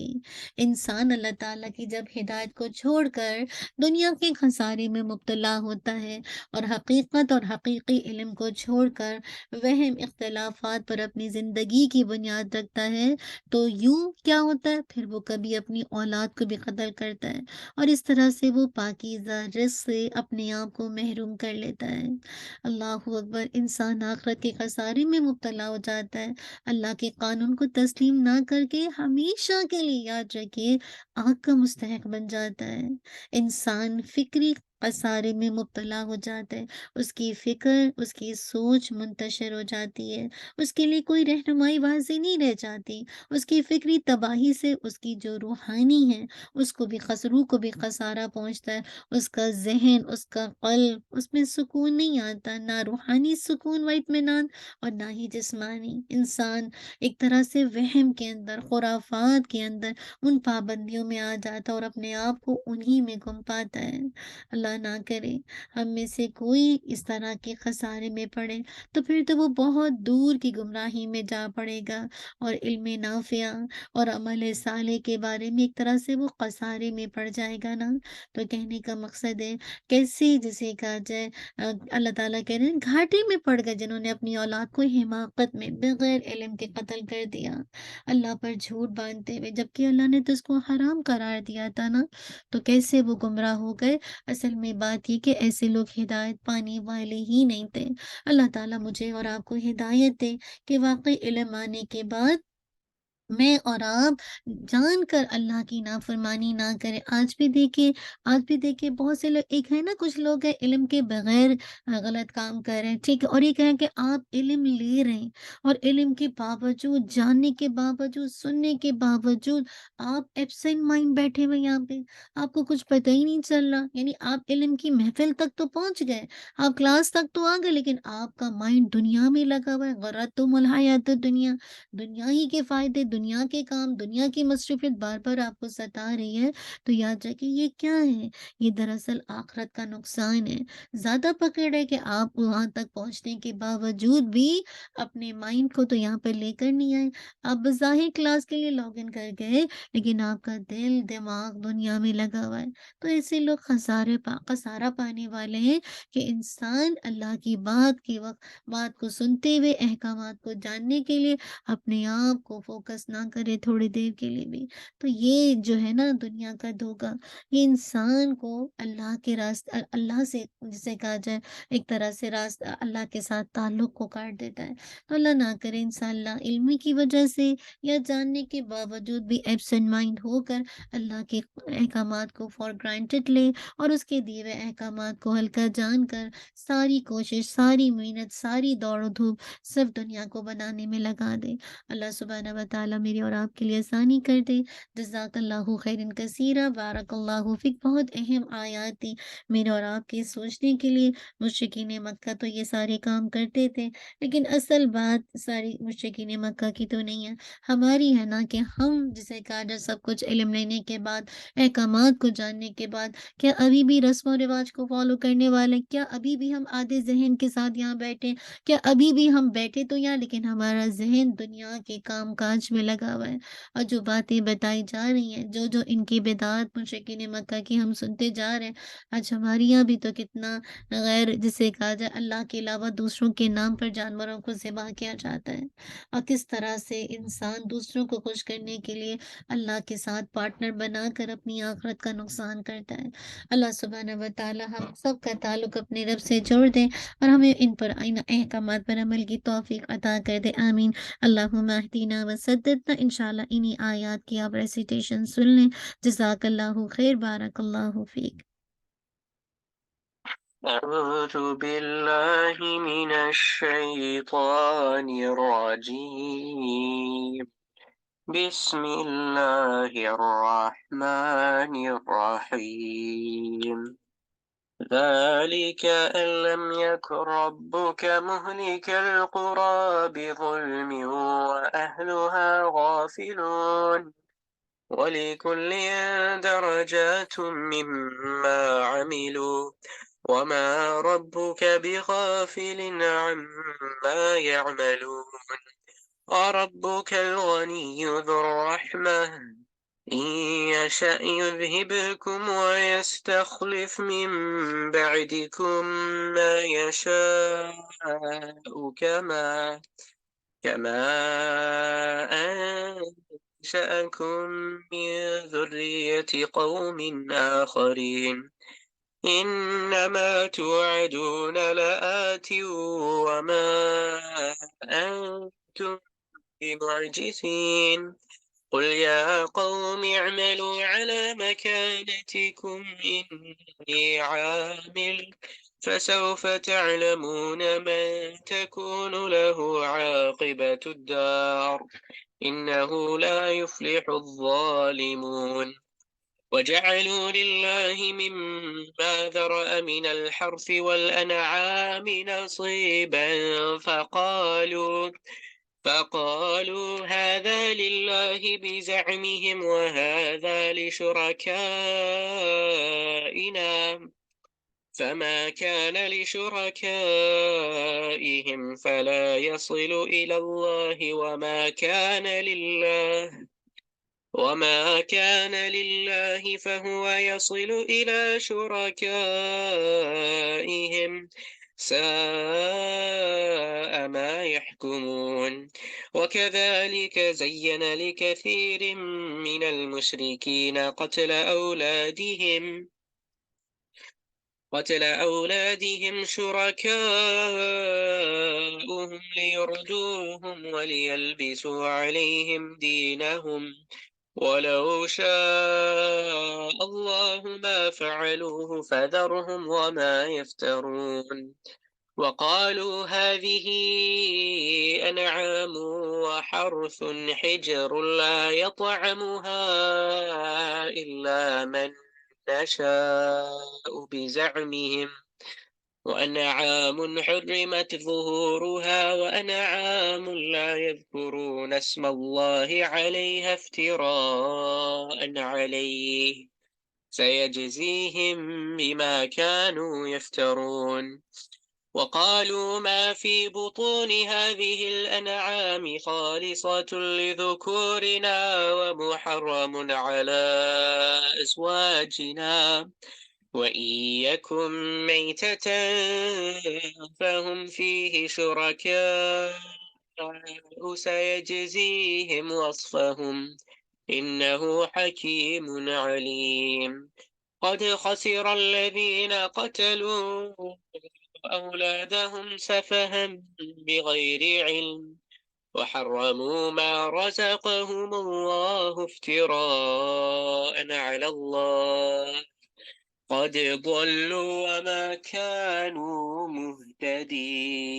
انسان اللہ تعالیٰ کی جب ہدایت کو چھوڑ کر دنیا کے خسارے میں مبتلا ہوتا ہے اور حقیقت اور حقیقی علم کو چھوڑ کر وہم اختلافات پر اپنی زندگی کی بنیاد رکھتا ہے، تو یوں کیا ہوتا ہے؟ پھر وہ کبھی اپنی اولاد کو بھی قتل کرتا ہے، اور اس طرح سے وہ پاکیزہ رزق سے اپنے آپ کو محروم کر لیتا ہے۔ اللہ اکبر! انسان آخرت کے خسارے میں مبتلا ہو جاتا ہے، اللہ کے قانون کو تسلیم نہ کر کے ہمیشہ کے لیے یاد رکھیے آگ کا مستحق بن جاتا ہے۔ انسان فکری خسارے میں مبتلا ہو جاتا ہے، اس کی فکر، اس کی سوچ منتشر ہو جاتی ہے، اس کے لیے کوئی رہنمائی واضح نہیں رہ جاتی، اس کی فکری تباہی سے اس کی جو روحانی ہے اس کو بھی روح کو بھی خسارہ پہنچتا ہے، اس کا ذہن، اس کا قلب، اس میں سکون نہیں آتا، نہ روحانی سکون و اطمینان اور نہ ہی جسمانی۔ انسان ایک طرح سے وہم کے اندر، خرافات کے اندر، ان پابندیوں میں آ جاتا اور اپنے آپ کو انہی میں گم پاتا ہے۔ اللہ نہ کرے ہم میں سے کوئی اس طرح کے خسارے میں پڑے، تو پھر تو وہ بہت دور کی گمراہی میں جا پڑے گا، اور علم نافع اور عمل صالح کے بارے میں ایک طرح سے وہ خسارے میں پڑ جائے گا نا۔ تو کہنے کا مقصد ہے کیسے جسے کہا جائے اللہ تعالیٰ کہہ رہے ہیں گھاٹے میں پڑ گئے جنہوں نے اپنی اولاد کو حماقت میں بغیر علم کے قتل کر دیا، اللہ پر جھوٹ باندھتے ہوئے، جبکہ اللہ نے تو اس کو حرام قرار دیا تھا نا۔ تو کیسے وہ گمراہ ہو گئے؟ اصل میں بات یہ کہ ایسے لوگ ہدایت پانے والے ہی نہیں تھے۔ اللہ تعالیٰ مجھے اور آپ کو ہدایت دے کہ واقعی علم آنے کے بعد میں اور آپ جان کر اللہ کی نافرمانی نہ کریں۔ آج بھی دیکھیں بہت سے لوگ، ایک ہے نا کچھ لوگ ہیں علم کے بغیر غلط کام کر رہے ہیں، ٹھیک ہے، اور ایک ہے کہ آپ علم لے رہے ہیں اور علم کے باوجود، جاننے کے باوجود، سننے کے باوجود آپ ایبسینٹ مائنڈ بیٹھے ہوئے یہاں پہ، آپ کو کچھ پتہ ہی نہیں چل رہا۔ یعنی آپ علم کی محفل تک تو پہنچ گئے، آپ کلاس تک تو آ گئے، لیکن آپ کا مائنڈ دنیا میں لگا ہوا ہے۔ غرتم الحیات الدنیا، دنیا ہی کے فائدے، دنیا کے کام، دنیا کی مصروفیت بار بار آپ کو ستا رہی ہے، تو یاد رکھیں یہ کیا ہے؟ یہ دراصل آخرت کا نقصان ہے۔ زیادہ پکڑ ہے کہ آپ وہاں تک پہنچنے کے باوجود بھی اپنے مائنڈ کو تو یہاں پہ لے کر نہیں آئے۔ آپ بظاہر کلاس کے لیے لاگ ان کر گئے، لیکن آپ کا دل دماغ دنیا میں لگا ہوا ہے۔ تو ایسے لوگ خسارہ پانے والے ہیں کہ انسان اللہ کی بات کو سنتے ہوئے، احکامات کو جاننے کے لیے اپنے آپ کو فوکس نہ کرے تھوڑی دیر کے لیے بھی۔ تو یہ جو ہے نا دنیا کا دھوکہ، یہ انسان کو اللہ کے راستے، اللہ سے، جسے کہا جائے ایک طرح سے راستہ، اللہ کے ساتھ تعلق کو کاٹ دیتا ہے۔ تو اللہ نہ کرے انسان علمی کی وجہ سے یا جاننے کے باوجود بھی ایبسنٹ مائنڈ ہو کر اللہ کے احکامات کو فار گرانٹڈ لے اور اس کے دیے ہوئے احکامات کو ہلکا جان کر ساری کوشش، ساری محنت، ساری دوڑ و دھوپ صرف دنیا کو بنانے میں لگا دے۔ اللہ سبحانہ و تعالیٰ میری اور آپ کے لیے آسانی کر دے۔ جزاک اللہ خیرن کثیرہ، بارک اللہ فیک۔ بہت اہم آیات تھی میرے اور آپ کے سوچنے کے لیے۔ مشرکین مکہ تو یہ سارے کام کرتے تھے، لیکن اصل بات ساری مشرکین مکہ کی تو نہیں ہے، ہماری ہے نا، کہ ہم جسے کہا جائے سب کچھ علم لینے کے بعد، احکامات کو جاننے کے بعد، کیا ابھی بھی رسم و رواج کو فالو کرنے والے؟ کیا ابھی بھی ہم آدھے ذہن کے ساتھ یہاں بیٹھے؟ کیا ابھی بھی ہم بیٹھے تو یہاں، لیکن ہمارا ذہن دنیا کے کام کاج میں لگا ہوا ہے؟ اور جو باتیں بتائی جا رہی ہیں، جو ان کی بدعات مشرکین مکہ کی ہم سنتے جا رہے ہیں، آج ہمارے یہاں بھی تو کتنا غیر، جسے کہا جائے اللہ کے علاوہ دوسروں کے نام پر جانوروں کو ذبح کیا جاتا ہے، اور کس طرح سے انسان دوسروں کو خوش کرنے کے لیے اللہ کے ساتھ پارٹنر بنا کر اپنی آخرت کا نقصان کرتا ہے۔ اللہ سبحانہ و تعالی ہم سب کا تعلق اپنے رب سے جوڑ دے اور ہمیں ان احکامات پر عمل کی توفیق عطا کر دے، آمین۔ اللہم اہدنا وسددنا۔ انشاءاللہ انہی آیات کی آپ ریسیٹیشن سن لیں۔ جزاک اللہ خیر، بارک اللہ فیک۔ أعوذ بالله من الشيطان الرجيم بسم الله الرحمن الرحيم ذلك أن لم يكن ربك مهلك القرى بظلم وأهلها غافلون ولكل درجات مما عملوا وما ربك بغافل عما يعملون وربك الغني ذو الرحمة إن يشأ يذهبكم ويستخلف من بعدكم ما يشاء كما أنشأكم من ذرية قوم آخرين إنما توعدون لآت وما أنتم بمعجزين قل يا قوم اعملوا على مكانتكم إني عامل فسوف تعلمون من تكون له عاقبة الدار إنه لا يفلح الظالمون وجعلوا لله مما ذرأ من الحرث والأنعام نصيبا فقالوا هذا لله بزعمهم وهذا لشركائنا فما كان لشركائهم فلا يصل إلى الله وما كان لله فهو يصل إلى شركائهم ساء ما يحكمون وكذلك زين لكثير من المشركين قتل أولادهم قتل أولادهم شركاؤهم ليردوهم وليلبسوا عليهم دينهم ولو شاء الله ما فعلوه فذرهم وما يفترون وقالوا هذه أنعام وحرث حجر لا يطعمها إلا من نشاء بزعمهم وأنعام حرمت ظهورها وأنعام لا يذكرون اسم الله عليها افتراء عليه سيجزيهم بما كانوا يفترون وقالوا ما في بطون هذه الأنعام خالصة لذكورنا ومحرم على أزواجنا وإن يكن ميتة فهم فيه شركاء سيجزيهم وصفهم إنه حكيم عليم قد خسر الذين قتلوا أولادهم سفها بغير علم وحرموا ما رزقهم الله افتراء على الله قد ضلوا وما كانوا مهتدين